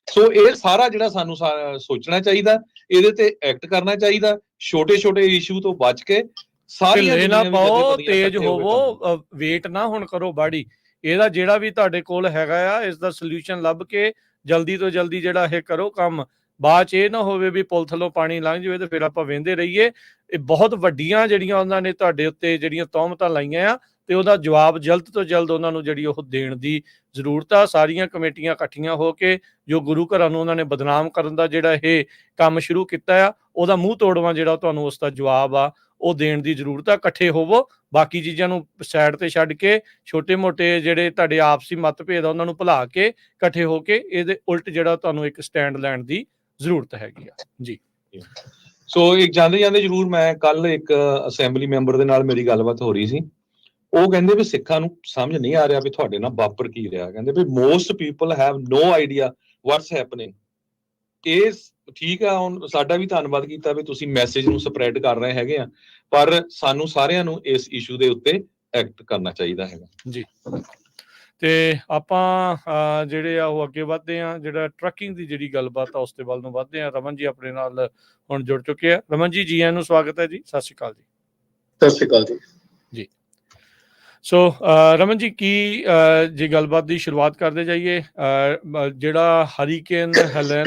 ਸੋ ਇਹ ਸਾਰਾ ਜਿਹੜਾ ਸਾਨੂੰ ਸੋਚਣਾ ਚਾਹੀਦਾ, ਇਹਦੇ ਤੇ ਐਕਟ ਕਰਨਾ ਚਾਹੀਦਾ। ਛੋਟੇ-ਛੋਟੇ ਇਸ਼ੂ ਤੋਂ ਬਚ ਕੇ ਸਾਰੀਆਂ ਢਿੱਲੇ ਨਾ ਪਾਓ, ਤੇਜ਼ ਹੋਵੋ, ਵੇਟ ਨਾ ਹੁਣ ਕਰੋ ਬਾੜੀ। ਇਹਦਾ ਜਿਹੜਾ ਵੀ ਤੁਹਾਡੇ ਕੋਲ ਹੈਗਾ ਆ, ਇਸ ਦਾ ਸੋਲੂਸ਼ਨ ਲੱਭ ਕੇ ਜਲਦੀ ਤੋਂ ਜਲਦੀ ਜਿਹੜਾ ਇਹ ਕਰੋ ਕੰਮ। ਬਾਅਦ 'ਚ ਇਹ ਨਾ ਹੋਵੇ ਵੀ ਪੁਲ ਥੱਲੋਂ ਪਾਣੀ ਲੰਘ ਜਾਵੇ ਤੇ ਫਿਰ ਆਪਾਂ ਵਹਿੰਦੇ ਰਹੀਏ। ਇਹ ਬਹੁਤ ਵੱਡੀਆਂ ਜਿਹੜੀਆਂ ਉਹਨਾਂ ਨੇ ਤੁਹਾਡੇ ਉੱਤੇ ਜਿਹੜੀਆਂ ਤੌਹਮਤਾਂ ਲਾਈਆਂ ਆ, ਤੇ ਉਹਦਾ ਜਵਾਬ ਜਲਦ ਤੋਂ ਜਲਦ ਉਹਨਾਂ ਨੂੰ ਜਿਹੜੀ ਉਹ ਦੇਣ ਦੀ ਜ਼ਰੂਰਤ ਆ। ਸਾਰੀਆਂ ਕਮੇਟੀਆਂ ਇਕੱਠੀਆਂ ਹੋ ਕੇ ਜੋ ਗੁਰੂ ਘਰਾਂ ਨੂੰ ਉਹਨਾਂ ਨੇ ਬਦਨਾਮ ਕਰਨ ਦਾ ਜਿਹੜਾ ਇਹ ਕੰਮ ਸ਼ੁਰੂ ਕੀਤਾ ਆ, ਉਹਦਾ ਮੂੰਹ ਤੋੜਵਾਂ ਜਿਹੜਾ ਤੁਹਾਨੂੰ ਉਸ ਦਾ ਜਵਾਬ ਆ ਉਹ ਦੇਣ ਦੀ ਜ਼ਰੂਰਤ ਆ। ਇਕੱਠੇ ਹੋਵੋ, ਬਾਕੀ ਚੀਜ਼ਾਂ ਨੂੰ ਸਾਈਡ ਤੇ ਛੱਡ ਕੇ, ਛੋਟੇ-ਮੋਟੇ ਜਿਹੜੇ ਤੁਹਾਡੇ ਆਪਸੀ ਮਤਭੇਦ ਆ ਉਹਨਾਂ ਨੂੰ ਭੁਲਾ ਕੇ ਇਕੱਠੇ ਹੋ ਕੇ ਇਹਦੇ ਉਲਟ ਜਿਹੜਾ ਤੁਹਾਨੂੰ ਇੱਕ ਸਟੈਂਡ ਲੈਣ ਦੀ ਜ਼ਰੂਰਤ ਹੈਗੀ ਆ ਜੀ। ਸੋ ਇੱਕ ਜਾਂਦੇ ਜਾਂਦੇ ਜ਼ਰੂਰ, ਮੈਂ ਕੱਲ ਇੱਕ ਅਸੈਂਬਲੀ ਮੈਂਬਰ ਦੇ ਨਾਲ ਮੇਰੀ ਗੱਲਬਾਤ ਹੋ ਰਹੀ ਸੀ। ਉਹ ਕਹਿੰਦੇ ਵੀ ਸਿੱਖਾਂ ਨੂੰ ਸਮਝ ਨਹੀਂ ਆ ਰਿਹਾ ਵੀ ਤੁਹਾਡੇ ਨਾਲ ਵਾਪਰ ਕੀ ਰਿਹਾ। ਕਹਿੰਦੇ ਵੀ most people have no idea what's happening. ਇਹ ਠੀਕ ਆ, ਹੁਣ ਸਾਡਾ ਵੀ ਧੰਨਵਾਦ ਕੀਤਾ ਵੀ ਤੁਸੀਂ ਮੈਸੇਜ ਨੂੰ ਸਪਰੈਡ ਕਰ ਰਹੇ ਹੈਗੇ ਆ, ਪਰ ਸਾਨੂੰ ਸਾਰਿਆਂ ਨੂੰ ਇਸ ਇਸ਼ੂ ਦੇ ਉੱਤੇ ਐਕਟ ਕਰਨਾ ਚਾਹੀਦਾ ਹੈਗਾ ਜੀ। ਤੇ ਆਪਾਂ ਜਿਹੜੇ ਆ ਉਹ ਅੱਗੇ ਵਧਦੇ ਆ। ਜਿਹੜਾ ਟਰੱਕਿੰਗ ਦੀ ਜਿਹੜੀ ਗੱਲਬਾਤ ਆ ਉਸ ਦੇ ਵੱਲ ਨੂੰ ਵਧਦੇ ਆ। ਰਮਨ ਜੀ ਆਪਣੇ ਨਾਲ ਹੁਣ ਜੁੜ ਚੁੱਕੇ ਆ। ਰਮਨ ਜੀ, ਜੀ ਆਇਆਂ ਨੂੰ ਸਵਾਗਤ ਹੈ ਜੀ। ਸਤਿ ਸ਼੍ਰੀ ਅਕਾਲ ਜੀ। ਸਤਿ ਸ਼੍ਰੀ ਅਕਾਲ ਜੀ। ਜੀ। ਸੋ ਰਮਨ ਜੀ, ਕੀ ਜੇ ਗੱਲਬਾਤ ਦੀ ਸ਼ੁਰੂਆਤ ਕਰਦੇ ਜਾਈਏ, ਜਿਹੜਾ ਹਰੀਕੇਨ ਹੈਲਨ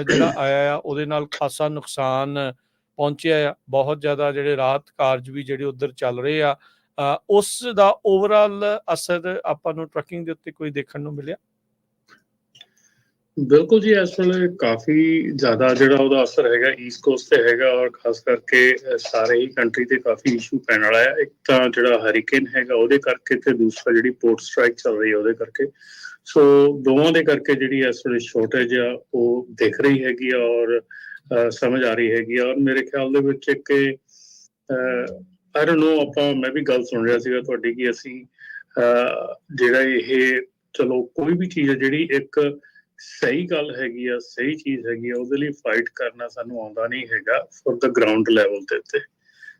ਜਿਹੜਾ ਆਇਆ ਆ ਉਹਦੇ ਨਾਲ ਖਾਸਾ ਨੁਕਸਾਨ ਪਹੁੰਚਿਆ ਆ। ਬਹੁਤ ਜ਼ਿਆਦਾ ਜਿਹੜੇ ਰਾਹਤ ਕਾਰਜ ਵੀ ਜਿਹੜੇ ਉੱਧਰ ਚੱਲ ਰਹੇ ਆ, ਉਸ ਦਾ ਓਵਰਆਲ ਅਸਰ ਆਪਾਂ ਨੂੰ ਟਰੱਕਿੰਗ ਦੇ ਉੱਤੇ ਕੋਈ ਦੇਖਣ ਨੂੰ ਮਿਲਿਆ? ਬਿਲਕੁਲ ਜੀ, ਇਸ ਵੇਲੇ ਕਾਫੀ ਜ਼ਿਆਦਾ ਜਿਹੜਾ ਉਹਦਾ ਅਸਰ ਹੈਗਾ ਈਸਟ ਕੋਸਟ ਤੇ ਹੈਗਾ, ਔਰ ਖਾਸ ਕਰਕੇ ਸਾਰੇ ਹੀ ਕੰਟਰੀ ਤੇ ਕਾਫੀ ਇਸ਼ੂ ਪੈਣ ਵਾਲਾ ਹੈ। ਇੱਕ ਤਾਂ ਜਿਹੜਾ ਹਰੀਕੇਨ ਹੈਗਾ ਉਹਦੇ ਕਰਕੇ, ਤੇ ਦੂਸਰਾ ਜਿਹੜੀ ਪੋਰਟ ਸਟ੍ਰਾਈਕ ਚੱਲ ਰਹੀ ਹੈ ਉਹਦੇ ਕਰਕੇ। ਸੋ ਦੋਵਾਂ ਦੇ ਕਰਕੇ ਜਿਹੜੀ ਇਸ ਵੇਲੇ ਸ਼ੋਰਟੇਜ ਆ ਉਹ ਦਿਖ ਰਹੀ ਹੈਗੀ ਆ, ਔਰ ਸਮਝ ਆ ਰਹੀ ਹੈਗੀ ਆ। ਔਰ ਮੇਰੇ ਖਿਆਲ ਦੇ ਵਿੱਚ ਇੱਕ ਆਈ ਡੋਨਟ ਨੋ, ਮੈਂ ਵੀ ਗੱਲ ਸੁਣ ਰਿਹਾ ਸੀਗਾ ਤੁਹਾਡੀ ਕਿ ਅਸੀਂ ਜਿਹੜਾ ਇਹ, ਚਲੋ ਕੋਈ ਵੀ ਚੀਜ਼ ਹੈ ਜਿਹੜੀ ਇੱਕ ਸਹੀ ਗੱਲ ਹੈਗੀ ਆ, ਸਹੀ ਚੀਜ਼ ਹੈਗੀ ਆ, ਉਹਦੇ ਲਈ ਫਾਈਟ ਕਰਨਾ ਸਾਨੂੰ ਆਉਂਦਾ ਨਹੀਂ ਹੈਗਾ ਫॉर द ਗਰਾਊਂਡ ਲੈਵਲ ਦੇ ਉੱਤੇ।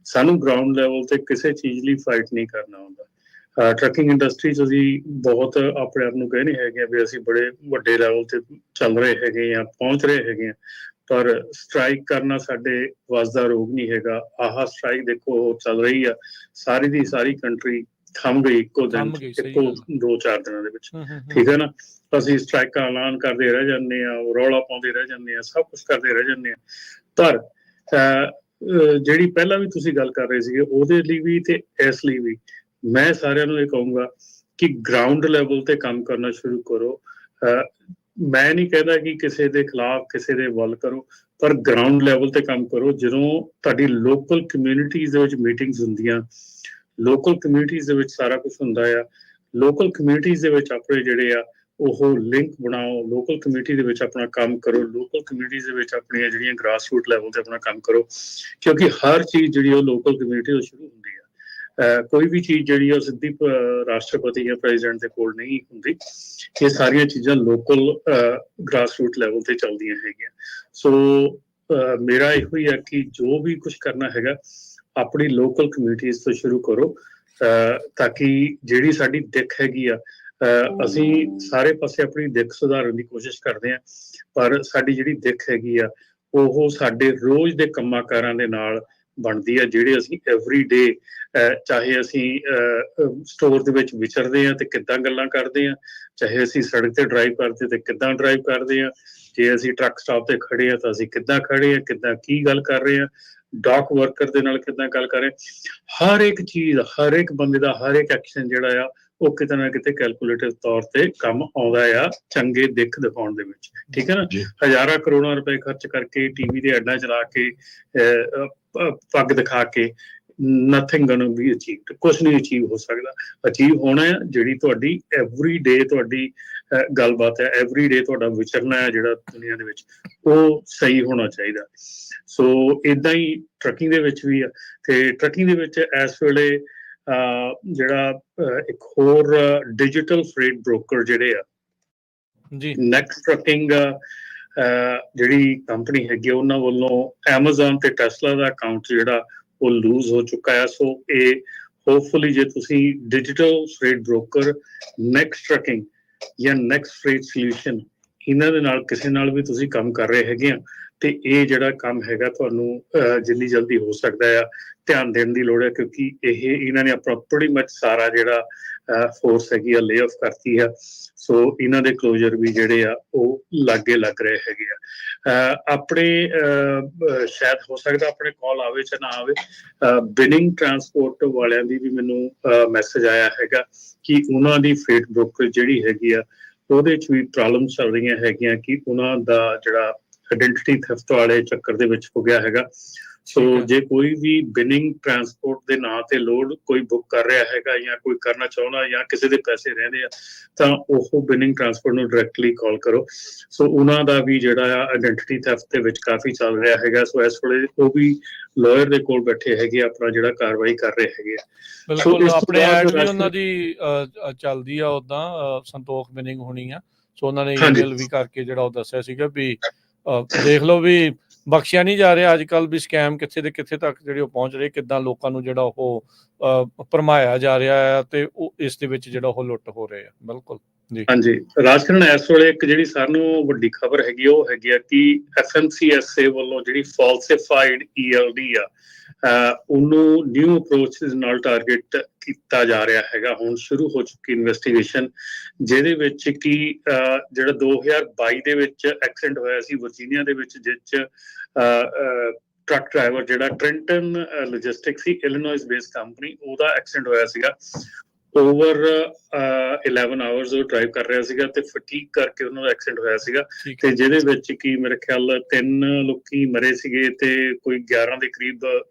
ਸਾਨੂੰ ਗਰਾਊਂਡ ਲੈਵਲ ਤੇ ਕਿਸੇ ਚੀਜ਼ ਲਈ ਫਾਈਟ ਨਹੀਂ ਕਰਨਾ ਆਉਂਦਾ। ਟਰੱਕਿੰਗ ਇੰਡਸਟਰੀ 'ਚ ਅਸੀਂ ਬਹੁਤ ਆਪਣੇ ਆਪ ਨੂੰ ਕਹਿੰਦੇ ਹੈਗੇ ਵੀ ਅਸੀਂ ਬੜੇ ਵੱਡੇ ਲੈਵਲ ਤੇ ਚੱਲ ਰਹੇ ਹੈਗੇ ਆ, ਪਹੁੰਚ ਰਹੇ ਹੈਗੇ ਆ, ਪਰ ਸਟ੍ਰਾਈਕ ਕਰਨਾ ਸਾਡੇ ਵੱਸ ਦਾ ਰੋਗ ਨਹੀਂ ਹੈਗਾ। ਆਹ ਸਟ੍ਰਾਈਕ ਦੇਖੋ ਚੱਲ ਰਹੀ ਆ, ਸਾਰੀ ਦੀ ਸਾਰੀ ਕੰਟਰੀ ਥੰਮ ਗਈ ਇੱਕੋ ਦਿਨ, ਇੱਕੋ 2-4 ਦਿਨਾਂ ਦੇ ਵਿੱਚ, ਠੀਕ ਹੈ ਨਾ। ਅਸੀਂ ਸਟ੍ਰਾਈਕ ਦਾ ਐਲਾਨ ਕਰਦੇ ਰਹਿ ਜਾਂਦੇ ਆ, ਰੌਲਾ ਪਾਉਂਦੇ ਰਹਿ ਜਾਂਦੇ ਆ, ਸਭ ਕੁਛ ਕਰਦੇ ਰਹਿ ਜਾਂਦੇ ਆ। ਪਰ ਜਿਹੜੀ ਪਹਿਲਾਂ ਵੀ ਤੁਸੀਂ ਗੱਲ ਕਰ ਰਹੇ ਸੀਗੇ ਉਹਦੇ ਲਈ ਵੀ ਤੇ ਇਸ ਲਈ ਵੀ ਮੈਂ ਸਾਰਿਆਂ ਨੂੰ ਇਹ ਕਹੂੰਗਾ ਕਿ ਗਰਾਊਂਡ ਲੈਵਲ ਤੇ ਕੰਮ ਕਰਨਾ ਸ਼ੁਰੂ ਕਰੋ। ਮੈਂ ਨਹੀਂ ਕਹਿੰਦਾ ਕਿ ਕਿਸੇ ਦੇ ਖਿਲਾਫ, ਕਿਸੇ ਦੇ ਵੱਲ ਕਰੋ, ਪਰ ਗਰਾਊਂਡ ਲੈਵਲ ਤੇ ਕੰਮ ਕਰੋ। ਜਦੋਂ ਤੁਹਾਡੀ ਲੋਕਲ ਕਮਿਊਨਿਟੀਜ਼ ਦੇ ਵਿੱਚ ਮੀਟਿੰਗਸ ਹੁੰਦੀਆਂ, ਲੋਕਲ ਕਮਿਊਨਿਟੀਜ਼ ਦੇ ਵਿੱਚ ਸਾਰਾ ਕੁਛ ਹੁੰਦਾ ਆ, ਲੋਕਲ ਕਮਿਊਨਿਟੀਜ਼ ਦੇ ਵਿੱਚ ਆਪਣੇ ਜਿਹੜੇ ਆ ਉਹ ਲਿੰਕ ਬਣਾਓ, ਲੋਕਲ ਕਮਿਊਨਿਟੀ ਦੇ ਵਿੱਚ ਆਪਣਾ ਕੰਮ ਕਰੋ, ਲੋਕਲ ਕਮਿਊਨਿਟੀਜ਼ ਦੇ ਵਿੱਚ ਆਪਣੀਆਂ ਜਿਹੜੀਆਂ ਗ੍ਰਾਸ ਰੂਟ ਲੈਵਲ ਤੇ ਆਪਣਾ ਕੰਮ ਕਰੋ, ਕਿਉਂਕਿ ਹਰ ਚੀਜ਼ ਜਿਹੜੀ ਉਹ ਲੋਕਲ ਕਮਿਊਨਿਟੀ ਤੋਂ ਸ਼ੁਰੂ ਹੁੰਦੀ ਆ। ਕੋਈ ਵੀ ਚੀਜ਼ ਜਿਹੜੀ ਉਹ ਸਿੱਧੀ ਰਾਸ਼ਟਰਪਤੀ ਜਾਂ ਪ੍ਰੈਜ਼ੀਡੈਂਟ ਦੇ ਕੋਲ ਨਹੀਂ ਹੁੰਦੀ। ਇਹ ਸਾਰੀਆਂ ਚੀਜ਼ਾਂ ਲੋਕਲ ਗ੍ਰਾਸ ਰੂਟ ਲੈਵਲ ਤੇ ਚੱਲਦੀਆਂ ਹੈਗੀਆਂ। ਸੋ ਮੇਰਾ ਇਹੋ ਹੀ ਆ ਕਿ ਜੋ ਵੀ ਕੁਛ ਕਰਨਾ ਹੈਗਾ ਆਪਣੀ ਲੋਕਲ ਕਮਿਊਨਿਟੀਜ਼ ਤੋਂ ਸ਼ੁਰੂ ਕਰੋ। ਤਾਂ ਕਿ ਜਿਹੜੀ ਸਾਡੀ ਦਿੱਖ ਹੈਗੀ ਆ, ਅਸੀਂ ਸਾਰੇ ਪਾਸੇ ਆਪਣੀ ਦਿੱਖ ਸੁਧਾਰਨ ਦੀ ਕੋਸ਼ਿਸ਼ ਕਰਦੇ ਹਾਂ, ਪਰ ਸਾਡੀ ਜਿਹੜੀ ਦਿੱਖ ਹੈਗੀ ਆ ਉਹ ਸਾਡੇ ਰੋਜ਼ ਦੇ ਕੰਮਾਂ ਕਾਰਾਂ ਦੇ ਨਾਲ ਬਣਦੀ ਆ, ਜਿਹੜੇ ਅਸੀਂ ਐਵਰੀ ਡੇ, ਚਾਹੇ ਅਸੀਂ ਸਟੋਰ ਦੇ ਵਿੱਚ ਵਿਚਰਦੇ ਹਾਂ ਤੇ ਕਿੱਦਾਂ ਗੱਲਾਂ ਕਰਦੇ ਹਾਂ, ਚਾਹੇ ਅਸੀਂ ਸੜਕ ਤੇ ਡਰਾਈਵ ਕਰਦੇ ਤੇ ਕਿੱਦਾਂ ਡਰਾਈਵ ਕਰਦੇ ਹਾਂ, ਜੇ ਅਸੀਂ ਟਰੱਕ ਸਟਾਪ ਤੇ ਖੜੇ ਹਾਂ ਤਾਂ ਅਸੀਂ ਕਿੱਦਾਂ ਖੜੇ ਹਾਂ, ਕਿੱਦਾਂ ਕੀ ਗੱਲ ਕਰ ਰਹੇ ਹਾਂ, ਡਾਕ ਵਰਕਰ ਦੇ ਨਾਲ ਕਿੱਦਾਂ ਗੱਲ ਕਰ ਰਹੇ, ਹਰ ਇੱਕ ਚੀਜ਼, ਹਰ ਇੱਕ ਬੰਦੇ ਦਾ ਹਰ ਇੱਕ ਐਕਸ਼ਨ ਜਿਹੜਾ ਆ ਉਹ ਕਿਤੇ ਨਾ ਕਿਤੇ ਕੈਲਕੂਲੇਟਿਵ ਤੌਰ ਤੇ ਕੰਮ ਆਉਂਦਾ ਆ ਚੰਗੇ ਦਿੱਖ ਦਿਖਾਉਣ ਦੇ ਵਿੱਚ। ਠੀਕ ਹੈ ਨਾ, ਹਜ਼ਾਰਾਂ ਕਰੋੜਾਂ ਰੁਪਏ ਖਰਚ ਕਰਕੇ ਟੀਵੀ ਦੇ ਐਡਾਂ ਚਲਾ ਕੇ ਪੱਗ ਦਿਖਾ ਕੇ ਨਥਿੰਗ ਗੋਣਾ ਬੀ ਅਚੀਵਡ, ਕੁਛ ਨਹੀਂ ਅਚੀਵ ਹੋ ਸਕਦਾ। ਅਚੀਵ ਹੋਣਾ ਹੈ ਜਿਹੜੀ ਤੁਹਾਡੀ ਐਵਰੀ ਡੇ ਤੁਹਾਡੀ ਗੱਲਬਾਤ ਹੈ, ਐਵਰੀ ਡੇ ਤੁਹਾਡਾ ਵਿਚਰਨਾ ਹੈ ਜਿਹੜਾ ਦੁਨੀਆ ਦੇ ਵਿੱਚ, ਉਹ ਸਹੀ ਹੋਣਾ ਚਾਹੀਦਾ। ਸੋ ਇਦਾਂ ਹੀ ਟਰੱਕਿੰਗ ਦੇ ਵਿੱਚ ਵੀ ਆ, ਤੇ ਟਰੱਕਿੰਗ ਦੇ ਵਿੱਚ ਇਸ ਵੇਲੇ ਜਿਹੜਾ ਇੱਕ ਹੋਰ ਡਿਜੀਟਲ ਫਰੇਟ ਬ੍ਰੋਕਰ ਜਿਹੜੇ ਆ ਜੀ, ਨੈਕਸਟ ਟਰੱਕਿੰਗ ਜਿਹੜੀ ਕੰਪਨੀ ਹੈਗੀ ਉਹਨਾਂ ਵੱਲੋਂ ਐਮਾਜ਼ਨ ਤੇ ਟੈਸਲਾ ਦਾ ਅਕਾਊਂਟ ਜਿਹੜਾ ਉਹ ਲੂਜ਼ ਹੋ ਚੁੱਕਾ ਹੈ। ਸੋ ਇਹ ਹੋਪਫੁਲੀ ਜੇ ਤੁਸੀਂ digital fret broker, next trucking ਜਾਂ ਨੈਕਸਟ ਫਰੇਟ ਸੋਲਿਊਸ਼ਨ, ਇਹਨਾਂ ਦੇ ਨਾਲ ਕਿਸੇ ਨਾਲ ਵੀ ਤੁਸੀਂ ਕੰਮ ਕਰ ਰਹੇ ਹੈਗੇ ਆ, ਤੇ ਇਹ ਜਿਹੜਾ ਕੰਮ ਹੈਗਾ ਤੁਹਾਨੂੰ ਜਿੰਨੀ ਜਲਦੀ ਹੋ ਸਕਦਾ ਆ ਧਿਆਨ ਦੇਣ ਦੀ ਲੋੜ ਹੈ, ਕਿਉਂਕਿ ਇਹਨਾਂ ਨੇ ਆਪਣਾ ਬੜੀ ਮੱਚ ਸਾਰਾ ਜਿਹੜਾ ਫੋਰਸ ਹੈਗੀ ਆ ਲੇ ਆਫ ਕਰਤੀ ਆ। ਸੋ ਇਹਨਾਂ ਦੇ ਕਲੋਜ਼ਰ ਵੀ ਜਿਹੜੇ ਆ ਉਹ ਲਾਗੇ ਲੱਗ ਰਹੇ ਹੈਗੇ ਆ। ਆਪਣੇ ਸ਼ਾਇਦ ਹੋ ਸਕਦਾ ਆਪਣੇ ਕਾਲ ਆਵੇ ਜਾਂ ਨਾ ਆਵੇ, ਬਿਨਿੰਗ ਟਰਾਂਸਪੋਰਟ ਵਾਲਿਆਂ ਦੀ ਵੀ ਮੈਨੂੰ ਮੈਸੇਜ ਆਇਆ ਹੈਗਾ ਕਿ ਉਹਨਾਂ ਦੀ ਫਰੇਟ ਬ੍ਰੋਕਰ ਜਿਹੜੀ ਹੈਗੀ ਆ ਉਹਦੇ 'ਚ ਵੀ ਪ੍ਰੋਬਲਮ ਚੱਲ ਰਹੀਆਂ ਹੈਗੀਆਂ ਕਿ ਉਹਨਾਂ ਦਾ ਜਿਹੜਾ ਆਇਡੈਂਟੀਟੀ ਥੈਫਟ ਵਾਲੇ ਚੱਕਰ ਦੇ ਵਿੱਚ ਹੋ ਗਿਆ ਹੈਗਾ। ਸੋ ਜੇ ਕੋਈ ਵੀ ਬਿਨਿੰਗ ਟਰਾਂਸਪੋਰਟ ਦੇ ਨਾਂ ਤੇ ਲੋਡ ਕੋਈ ਬੁੱਕ ਕਰ ਰਿਹਾ ਹੈਗਾ ਜਾਂ ਕੋਈ ਕਰਨਾ ਚਾਹੁੰਦਾ ਜਾਂ ਕਿਸੇ ਦੇ ਪੈਸੇ ਰਹਿੰਦੇ ਆ, ਤਾਂ ਉਹ ਬਿਨਿੰਗ ਟਰਾਂਸਪੋਰਟ ਨੂੰ ਡਾਇਰੈਕਟਲੀ ਕਾਲ ਕਰੋ। ਸੋ ਉਹਨਾਂ ਦਾ ਵੀ ਜਿਹੜਾ ਆ ਆਇਡੈਂਟੀਟੀ ਥੈਫਟ ਦੇ ਵਿੱਚ ਕਾਫੀ ਚੱਲ ਰਿਹਾ ਹੈਗਾ। ਸੋ ਇਸ ਵੇਲੇ ਉਹ ਵੀ ਲਾਇਰ ਦੇ ਕੋਲ ਬੈਠੇ ਹੈਗੇ, ਆਪਣਾ ਜਿਹੜਾ ਕਾਰਵਾਈ ਕਰ ਰਹੇ ਹੈਗੇ। ਬਿਲਕੁਲ, ਆਪਣੇ ਐਡ ਵੀ ਉਹਨਾਂ ਦੀ ਚੱਲਦੀ ਆ, ਉਦਾਂ ਸੰਤੋਖ ਬਿਨਿੰਗ ਹੋਣੀ ਆ। ਸੋ ਉਹਨਾਂ ਨੇ ਈਮੇਲ ਵੀ ਕਰਕੇ ਜਿਹੜਾ ਉਹ ਦੱਸਿਆ ਸੀਗਾ ਵੀ ਦੇਖ ਲਓ ਵੀ ਬਖਸ਼ਿਆ ਨਹੀਂ ਜਾ ਰਿਹਾ ਅੱਜ ਕੱਲ੍ਹ, ਵੀ ਸਕੈਮ ਕਿੱਥੇ ਦੇ ਕਿੱਥੇ ਤੱਕ ਜਿਹੜੇ ਉਹ ਪਹੁੰਚ ਰਹੇ, ਕਿੱਦਾਂ ਲੋਕਾਂ ਨੂੰ ਜਿਹੜਾ ਉਹ ਭਰਮਾਇਆ ਜਾ ਰਿਹਾ ਹੈ ਤੇ ਉਹ ਇਸ ਦੇ ਵਿੱਚ ਜਿਹੜਾ ਉਹ ਲੁੱਟ ਹੋ ਰਹੇ ਆ। ਬਿਲਕੁਲ ਜੀ, ਹਾਂਜੀ। ਰਾਜਕਰਨ, ਇਸ ਵੇਲੇ ਇੱਕ ਜਿਹੜੀ ਸਾਨੂੰ ਵੱਡੀ ਖਬਰ ਹੈਗੀ ਉਹ ਹੈਗੀ ਆ ਕਿ FMCSA ਵੱਲੋਂ ਜਿਹੜੀ ਫਾਲਸੀਫਾਈਡ ELD ਆ ਉਹਨੂੰ ਨਿਊ ਅਪਰੋਚ ਨਾਲ ਟਾਰਗੇਟ ਕੀਤਾ ਜਾ ਰਿਹਾ ਹੈਗਾ। ਹੁਣ ਸ਼ੁਰੂ ਹੋ ਚੁੱਕੀ ਇਨਵੈਸਟੀਗੇਸ਼ਨ, ਜਿਹਦੇ ਵਿੱਚ ਕਿ ਜਿਹੜਾ 2022 ਦੇ ਵਿੱਚ ਐਕਸੀਡੈਂਟ ਹੋਇਆ ਸੀ ਵਰਜੀਨੀਆ ਦੇ ਵਿੱਚ, ਜਿਸ 'ਚ ਟਰੱਕ ਡਰਾਈਵਰ ਜਿਹੜਾ ਟ੍ਰੈਂਟਨ ਲੌਜਿਸਟਿਕਸ ਸੀ, ਇਲੀਨੋਇਸ ਬੇਸਡ ਕੰਪਨੀ, ਉਹਦਾ ਐਕਸੀਡੈਂਟ ਹੋਇਆ ਸੀਗਾ। ਓਵਰ 11 ਆਵਰਸ ਉਹ ਡਰਾਈਵ ਕਰ ਰਿਹਾ ਸੀਗਾ ਤੇ ਫਟੀਕ ਕਰਕੇ ਉਹਨਾਂ ਦਾ ਐਕਸੀਡੈਂਟ ਹੋਇਆ ਸੀਗਾ, ਤੇ ਜਿਹਦੇ ਵਿੱਚ ਕਿ ਮੇਰੇ ਖਿਆਲ 3 ਲੋਕੀ ਮਰੇ ਸੀਗੇ ਤੇ ਕੋਈ 11 ਦੇ ਕਰੀਬ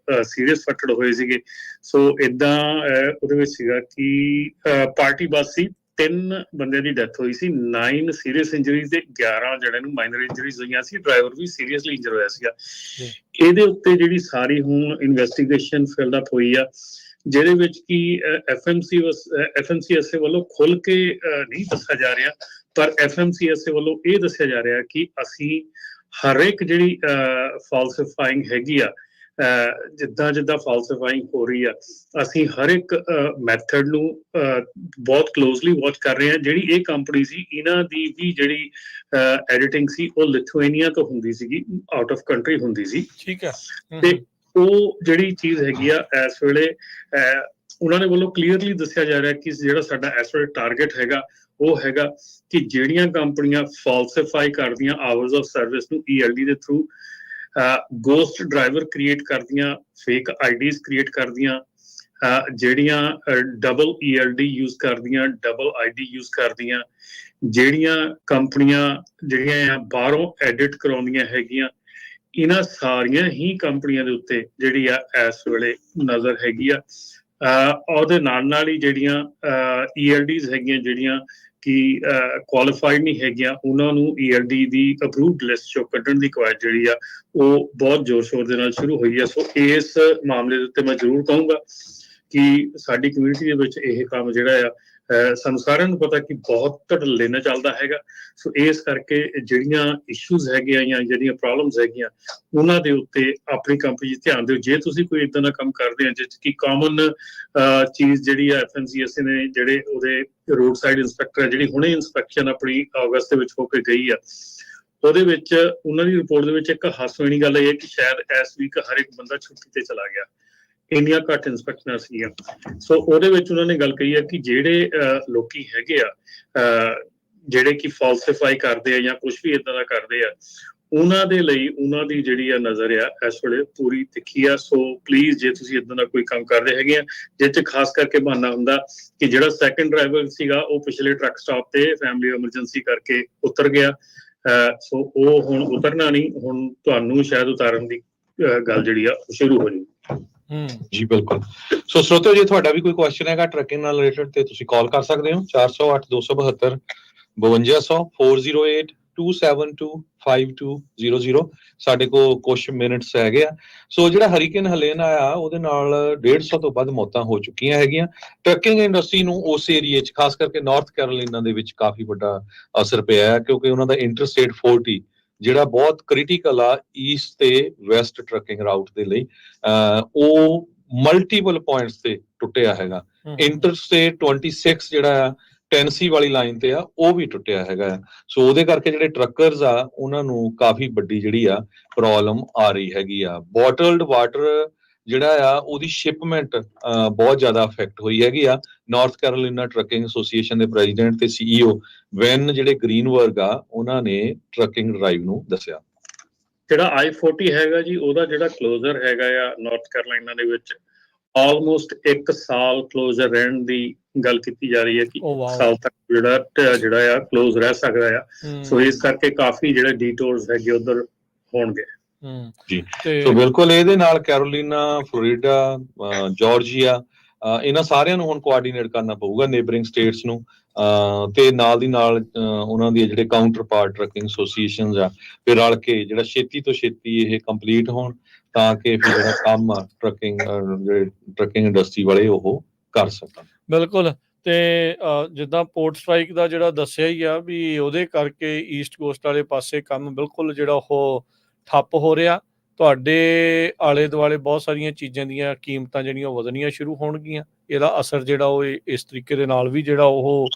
ਸੀਰੀਅਸ ਫੱਟੜ ਹੋਏ ਸੀਗੇ। ਸੋ ਏਦਾਂ ਉਹਦੇ ਵਿੱਚ ਸੀਗਾ ਕਿ ਪਾਰਟੀ ਬੱਸ ਸੀ, 3 ਬੰਦਿਆਂ ਦੀ ਡੈਥ ਹੋਈ ਸੀ, 9 ਸੀਰੀਅਸ ਇੰਜਰੀਜ਼ ਤੇ 11 ਜਿਹੜੇ ਨੂੰ ਮਾਈਨਰ ਇੰਜਰੀਜ਼ ਹੋਈਆਂ ਸੀ। ਡਰਾਈਵਰ ਵੀ ਸੀਰੀਅਸਲੀ ਇੰਜਰ ਹੋਇਆ ਸੀਗਾ। ਇਹਦੇ ਉੱਤੇ ਜਿਹੜੀ ਸਾਰੀ ਹੁਣ ਇਨਵੈਸਟੀਗੇਸ਼ਨ ਫਿਲਡ ਅਪ ਹੋਈ ਆ, ਜਿਹਦੇ ਵਿੱਚ ਕਿ FMCSA ਵੱਲੋਂ ਖੁੱਲ ਕੇ ਨਹੀਂ ਦੱਸਿਆ ਜਾ ਰਿਹਾ, ਪਰ FMCSA ਵੱਲੋਂ ਇਹ ਦੱਸਿਆ ਜਾ ਰਿਹਾ ਕਿ ਅਸੀਂ ਹਰ ਇੱਕ ਜਿਹੜੀ ਫਾਲਸੀਫਾਈਂਗ ਹੈਗੀ ਆ, ਜਿੱਦਾਂ ਫਾਲਸੀਫਾਈਂਗ ਹੋ ਰਹੀ ਆ, ਅਸੀਂ ਹਰ ਇੱਕ ਮੈਥਡ ਨੂੰ ਬਹੁਤ ਕਲੋਜ਼ਲੀ ਵਾਚ ਕਰ ਰਹੇ ਹਾਂ। ਜਿਹੜੀ ਇਹ ਕੰਪਨੀ ਸੀ, ਇਹਨਾਂ ਦੀ ਵੀ ਜਿਹੜੀ ਐਡੀਟਿੰਗ ਸੀ ਉਹ ਲਿਥੁਏਨੀਆ ਤੋਂ ਹੁੰਦੀ ਸੀਗੀ, ਆਊਟ ਆਫ ਕੰਟਰੀ ਹੁੰਦੀ ਸੀ। ਠੀਕ ਹੈ, ਤੇ ਉਹ ਜਿਹੜੀ ਚੀਜ਼ ਹੈਗੀ ਆ ਇਸ ਵੇਲੇ ਉਹਨਾਂ ਨੇ ਵੱਲੋਂ ਕਲੀਅਰਲੀ ਦੱਸਿਆ ਜਾ ਰਿਹਾ ਕਿ ਜਿਹੜਾ ਸਾਡਾ ਇਸ ਵੇਲੇ ਟਾਰਗੇਟ ਹੈਗਾ ਉਹ ਹੈਗਾ ਕਿ ਜਿਹੜੀਆਂ ਕੰਪਨੀਆਂ ਫਾਲਸੀਫਾਈ ਕਰਦੀਆਂ ਆਵਰਸ ਆਫ ਸਰਵਿਸ ਨੂੰ ELD ਦੇ ਥਰੂ, ਗੋਸਟ ਡਰਾਈਵਰ ਕ੍ਰੀਏਟ ਕਰਦੀਆਂ, ਫੇਕ IDs ਕ੍ਰੀਏਟ ਕਰਦੀਆਂ, ਜਿਹੜੀਆਂ ਡਬਲ ELD ਯੂਜ਼ ਕਰਦੀਆਂ, ਡਬਲ ID ਯੂਜ਼ ਕਰਦੀਆਂ, ਜਿਹੜੀਆਂ ਕੰਪਨੀਆਂ ਜਿਹੜੀਆਂ ਬਾਹਰੋਂ ਐਡਿਟ ਕਰਾਉਂਦੀਆਂ ਹੈਗੀਆਂ, ਇਹਨਾਂ ਸਾਰੀਆਂ ਹੀ ਕੰਪਨੀਆਂ ਦੇ ਉੱਤੇ ਜਿਹੜੀ ਆ ਇਸ ਵੇਲੇ ਨਜ਼ਰ ਹੈਗੀ ਆ। ਉਹਦੇ ਨਾਲ ਹੀ ਜਿਹੜੀਆਂ ELDs ਹੈਗੀਆਂ ਜਿਹੜੀਆਂ ਕਿ ਕੁਆਲੀਫਾਈਡ ਨਹੀਂ ਹੈਗੀਆਂ, ਉਹਨਾਂ ਨੂੰ ELD ਦੀ ਅਪਰੂਵਡ ਲਿਸਟ ਚੋਂ ਕੱਢਣ ਦੀ ਕਵਾਇਦ ਜਿਹੜੀ ਆ ਉਹ ਬਹੁਤ ਜ਼ੋਰ ਸ਼ੋਰ ਦੇ ਨਾਲ ਸ਼ੁਰੂ ਹੋਈ ਆ। ਸੋ ਇਸ ਮਾਮਲੇ ਦੇ ਉੱਤੇ ਮੈਂ ਜ਼ਰੂਰ ਕਹੂੰਗਾ ਕਿ ਸਾਡੀ ਕਮਿਊਨਿਟੀ ਦੇ ਵਿੱਚ ਇਹ ਕੰਮ ਜਿਹੜਾ ਆ ਸਾਨੂੰ ਸਾਰਿਆਂ ਨੂੰ ਪਤਾ ਕਿ ਬਹੁਤ ਢਿੱਲੇ ਨਾਲ ਚੱਲਦਾ ਹੈਗਾ। ਸੋ ਇਸ ਕਰਕੇ ਜਿਹੜੀਆਂ ਇਸ਼ੂਜ਼ ਹੈਗੀਆਂ ਜਾਂ ਜਿਹੜੀਆਂ ਪ੍ਰੋਬਲਮਸ ਹੈਗੀਆਂ ਉਹਨਾਂ ਦੇ ਉੱਤੇ ਆਪਣੀ ਕੰਪਨੀ 'ਚ ਧਿਆਨ ਦਿਓ। ਜੇ ਤੁਸੀਂ ਕੋਈ ਇੱਦਾਂ ਦਾ ਕੰਮ ਕਰਦੇ ਆ ਜਿਸ ਕਿ ਕਾਮਨ ਚੀਜ਼ ਜਿਹੜੀ ਆ FNCSA ਨੇ ਜਿਹੜੇ ਉਹਦੇ ਰੋਡ ਸਾਈਡ ਇੰਸਪੈਕਟਰ ਜਿਹੜੀ ਹੁਣੇ ਇੰਸਪੈਕਸ਼ਨ ਆਪਣੀ ਅਗਸਤ ਦੇ ਵਿੱਚ ਹੋ ਕੇ ਗਈ ਆ, ਉਹਦੇ ਵਿੱਚ ਉਹਨਾਂ ਦੀ ਰਿਪੋਰਟ ਦੇ ਵਿੱਚ ਇੱਕ ਹਾਸੋਹੀਣੀ ਗੱਲ ਇਹ ਹੈ ਕਿ ਸ਼ਾਇਦ ਇਸ ਵੀਕ ਹਰ ਇੱਕ ਬੰਦਾ ਛੁੱਟੀ ਤੇ ਚਲਾ ਗਿਆ, ਇੰਨੀਆਂ ਘੱਟ ਇੰਸਪੈਕਸ਼ਨਾਂ ਸੀਗੀਆਂ। ਸੋ ਉਹਦੇ ਵਿੱਚ ਉਹਨਾਂ ਨੇ ਗੱਲ ਕਹੀ ਹੈ ਕਿ ਜਿਹੜੇ ਲੋਕੀ ਹੈਗੇ ਆ ਜਿਹੜੇ ਕਿ ਫਾਲਸੀਫਾਈ ਕਰਦੇ ਆ ਜਾਂ ਕੁਝ ਵੀ ਇਦਾਂ ਦਾ ਕਰਦੇ ਆ, ਉਹਨਾਂ ਦੇ ਲਈ ਉਹਨਾਂ ਦੀ ਜਿਹੜੀ ਆ ਨਜ਼ਰ ਆ ਇਸ ਵੇਲੇ ਪੂਰੀ ਤਿੱਖੀ ਆ। ਸੋ ਪਲੀਜ਼ ਜੇ ਤੁਸੀਂ ਇਦਾਂ ਦਾ ਕੋਈ ਕੰਮ ਕਰਦੇ ਹੈਗੇ ਆ ਜਿਸ 'ਚ ਖਾਸ ਕਰਕੇ ਬਹਾਨਾ ਹੁੰਦਾ ਕਿ ਜਿਹੜਾ ਸੈਕੰਡ ਡਰਾਈਵਰ ਸੀਗਾ ਉਹ ਪਿਛਲੇ ਟਰੱਕ ਸਟਾਪ ਤੇ ਫੈਮਿਲੀ ਐਮਰਜੈਂਸੀ ਕਰਕੇ ਉਤਰ ਗਿਆ, ਸੋ ਉਹ ਹੁਣ ਉਤਰਨਾ ਨਹੀਂ, ਹੁਣ ਤੁਹਾਨੂੰ ਸ਼ਾਇਦ ਉਤਾਰਨ ਦੀ ਗੱਲ ਜਿਹੜੀ ਆ ਸ਼ੁਰੂ ਹੋ ਜਾਊ। ਜੀ ਬਿਲਕੁਲ। ਸੋ ਸਰੋਤਿਓ, ਜੇ ਤੁਹਾਡਾ ਵੀ ਕੋਈ ਕੁਐਸਚਨ ਹੈਗਾ ਟਰੱਕਿੰਗ ਨਾਲ ਰਿਲੇਟਡ ਤੇ ਤੁਸੀਂ ਕਾਲ ਕਰ ਸਕਦੇ ਹੋ 408 272 5200 408 272 5200। ਸਾਡੇ ਕੋਲ ਕੁਝ ਮਿੰਟਸ ਹੈਗੇ ਆ। ਸੋ ਜਿਹੜਾ ਹਰੀਕੇਨ ਹਲੇਨ ਆਇਆ ਉਹਦੇ ਨਾਲ 150 ਤੋਂ ਵੱਧ ਮੌਤਾਂ ਹੋ ਚੁੱਕੀਆਂ ਹੈਗੀਆਂ। ਟਰੱਕਿੰਗ ਇੰਡਸਟਰੀ ਨੂੰ ਉਸ ਏਰੀਏ 'ਚ ਖਾਸ ਕਰਕੇ ਨਾਰਥ ਕੈਰੋਲੀਨਾ ਦੇ ਵਿੱਚ ਕਾਫੀ ਵੱਡਾ ਅਸਰ ਪਿਆ ਹੈ, ਕਿਉਂਕਿ ਉਹਨਾਂ ਦਾ ਇੰਟਰਸਟੇਟ 40 ਜਿਹੜਾ ਬਹੁਤ ਕ੍ਰਿਟੀਕਲ ਆ ਈਸਟ ਤੇ ਵੈਸਟ ਟਰੱਕਿੰਗ ਰਾਊਟ ਦੇ ਲਈ, ਉਹ ਮਲਟੀਪਲ ਪੁਆਇੰਟਸ ਤੇ ਟੁੱਟਿਆ ਹੈਗਾ। ਇੰਟਰਸਟੇਟ 26 ਜਿਹੜਾ ਆ ਟੈਨਸੀ ਵਾਲੀ ਲਾਈਨ ਤੇ ਆ ਉਹ ਵੀ ਟੁੱਟਿਆ ਹੈਗਾ। ਸੋ ਉਹਦੇ ਕਰਕੇ ਜਿਹੜੇ ਟਰੱਕਰਸ ਆ ਉਹਨਾਂ ਨੂੰ ਕਾਫੀ ਵੱਡੀ ਜਿਹੜੀ ਆ ਪ੍ਰੋਬਲਮ ਆ ਰਹੀ ਹੈਗੀ ਆ। ਬੋਟਲਡ ਵਾਟਰ ਜਿਹੜਾ ਆ ਉਹਦੀ ਸ਼ਿਪਮੈਂਟ ਬਹੁਤ ਜ਼ਿਆਦਾ ਅਫੈਕਟ ਹੋਈ ਹੈਗੀ ਆ। ਨਾਰਥ ਕੈਰੋਲੀਨਾ ਟਰੱਕਿੰਗ ਐਸੋਸੀਏਸ਼ਨ ਦੇ ਪ੍ਰੈਜ਼ੀਡੈਂਟ ਤੇ CEO ਵੈਨ ਜਿਹੜੇ ਗ੍ਰੀਨਬਰਗ ਆ ਉਹਨਾਂ ਨੇ ਟਰੱਕਿੰਗ ਡਰਾਈਵ ਨੂੰ ਦੱਸਿਆ। ਜਿਹੜਾ I-40 ਹੈਗਾ ਜੀ ਉਹਦਾ ਜਿਹੜਾ ਕਲੋਜ਼ਰ ਹੈਗਾ ਆ ਨਾਰਥ ਕੈਰੋਲਾਈਨਾ ਦੇ ਵਿੱਚ ਆਲਮੋਸਟ 1 ਸਾਲ ਕਲੋਜ਼ਰ ਰਹਿਣ ਦੀ ਗੱਲ ਕੀਤੀ ਜਾ ਰਹੀ ਹੈ ਕਿ 1 ਸਾਲ ਤੱਕ ਜਿਹੜਾ ਆ ਕਲੋਜ਼ ਰਹਿ ਸਕਦਾ ਆ। ਸੋ ਇਸ ਕਰਕੇ ਕਾਫੀ ਜਿਹੜੇ ਡੀਟੋਰਸ ਹੈਗੇ ਉਧਰ ਹੋਣਗੇ। ਜੀ ਸੋ ਬਿਲਕੁਲ ਇਹਦੇ ਨਾਲ ਕੈਰੋਲੀਨਾ, ਫਲੋਰੀਡਾ, ਜਾਰਜੀਆ ਇਹਨਾਂ ਸਾਰਿਆਂ ਨੂੰ ਹੁਣ ਕੋਆਰਡੀਨੇਟ ਕਰਨਾ ਪਊਗਾ ਨੇਬਰਿੰਗ ਸਟੇਟਸ ਨੂੰ, ਤੇ ਨਾਲ ਦੀ ਨਾਲ ਉਹਨਾਂ ਦੇ ਜਿਹੜੇ ਕਾਊਂਟਰ ਪਾਰਟ ਟਰੱਕਿੰਗ ਐਸੋਸੀਏਸ਼ਨਸ ਆ ਫਿਰ ਰਲ ਕੇ ਜਿਹੜਾ ਛੇਤੀ ਤੋਂ ਛੇਤੀ ਇਹ ਕੰਪਲੀਟ ਹੋਣ ਤਾਂ ਕਿ ਫਿਰ ਜਿਹੜਾ ਕੰਮ ਆ ਟਰੱਕਿੰਗ ਇੰਡਸਟਰੀ ਵਾਲੇ ਉਹ ਕਰ ਸਕਣ। ਬਿਲਕੁਲ। ਤੇ ਜਿੱਦਾਂ ਪੋਰਟ ਸਟ੍ਰਾਈਕ ਦਾ ਜਿਹੜਾ ਦੱਸਿਆ ਹੀ ਆ ਵੀ ਉਹਦੇ ਕਰਕੇ ਈਸਟ ਕੋਸਟ ਵਾਲੇ ਪਾਸੇ ਕੰਮ ਬਿਲਕੁਲ ਜਿਹੜਾ ਉਹ ਠੱਪ ਹੋ ਰਿਹਾ। ਤੁਹਾਡੇ ਆਲੇ ਦੁਆਲੇ ਬਹੁਤ ਸਾਰੀਆਂ ਚੀਜ਼ਾਂ ਦੀਆਂ ਕੀਮਤਾਂ ਜਿਹੜੀਆਂ ਵਧਣੀਆਂ ਸ਼ੁਰੂ ਹੋਣਗੀਆਂ। ਇਹਦਾ ਅਸਰ ਜਿਹੜਾ ਉਹ ਇਸ ਤਰੀਕੇ ਦੇ ਨਾਲ ਵੀ ਜਿਹੜਾ ਉਹ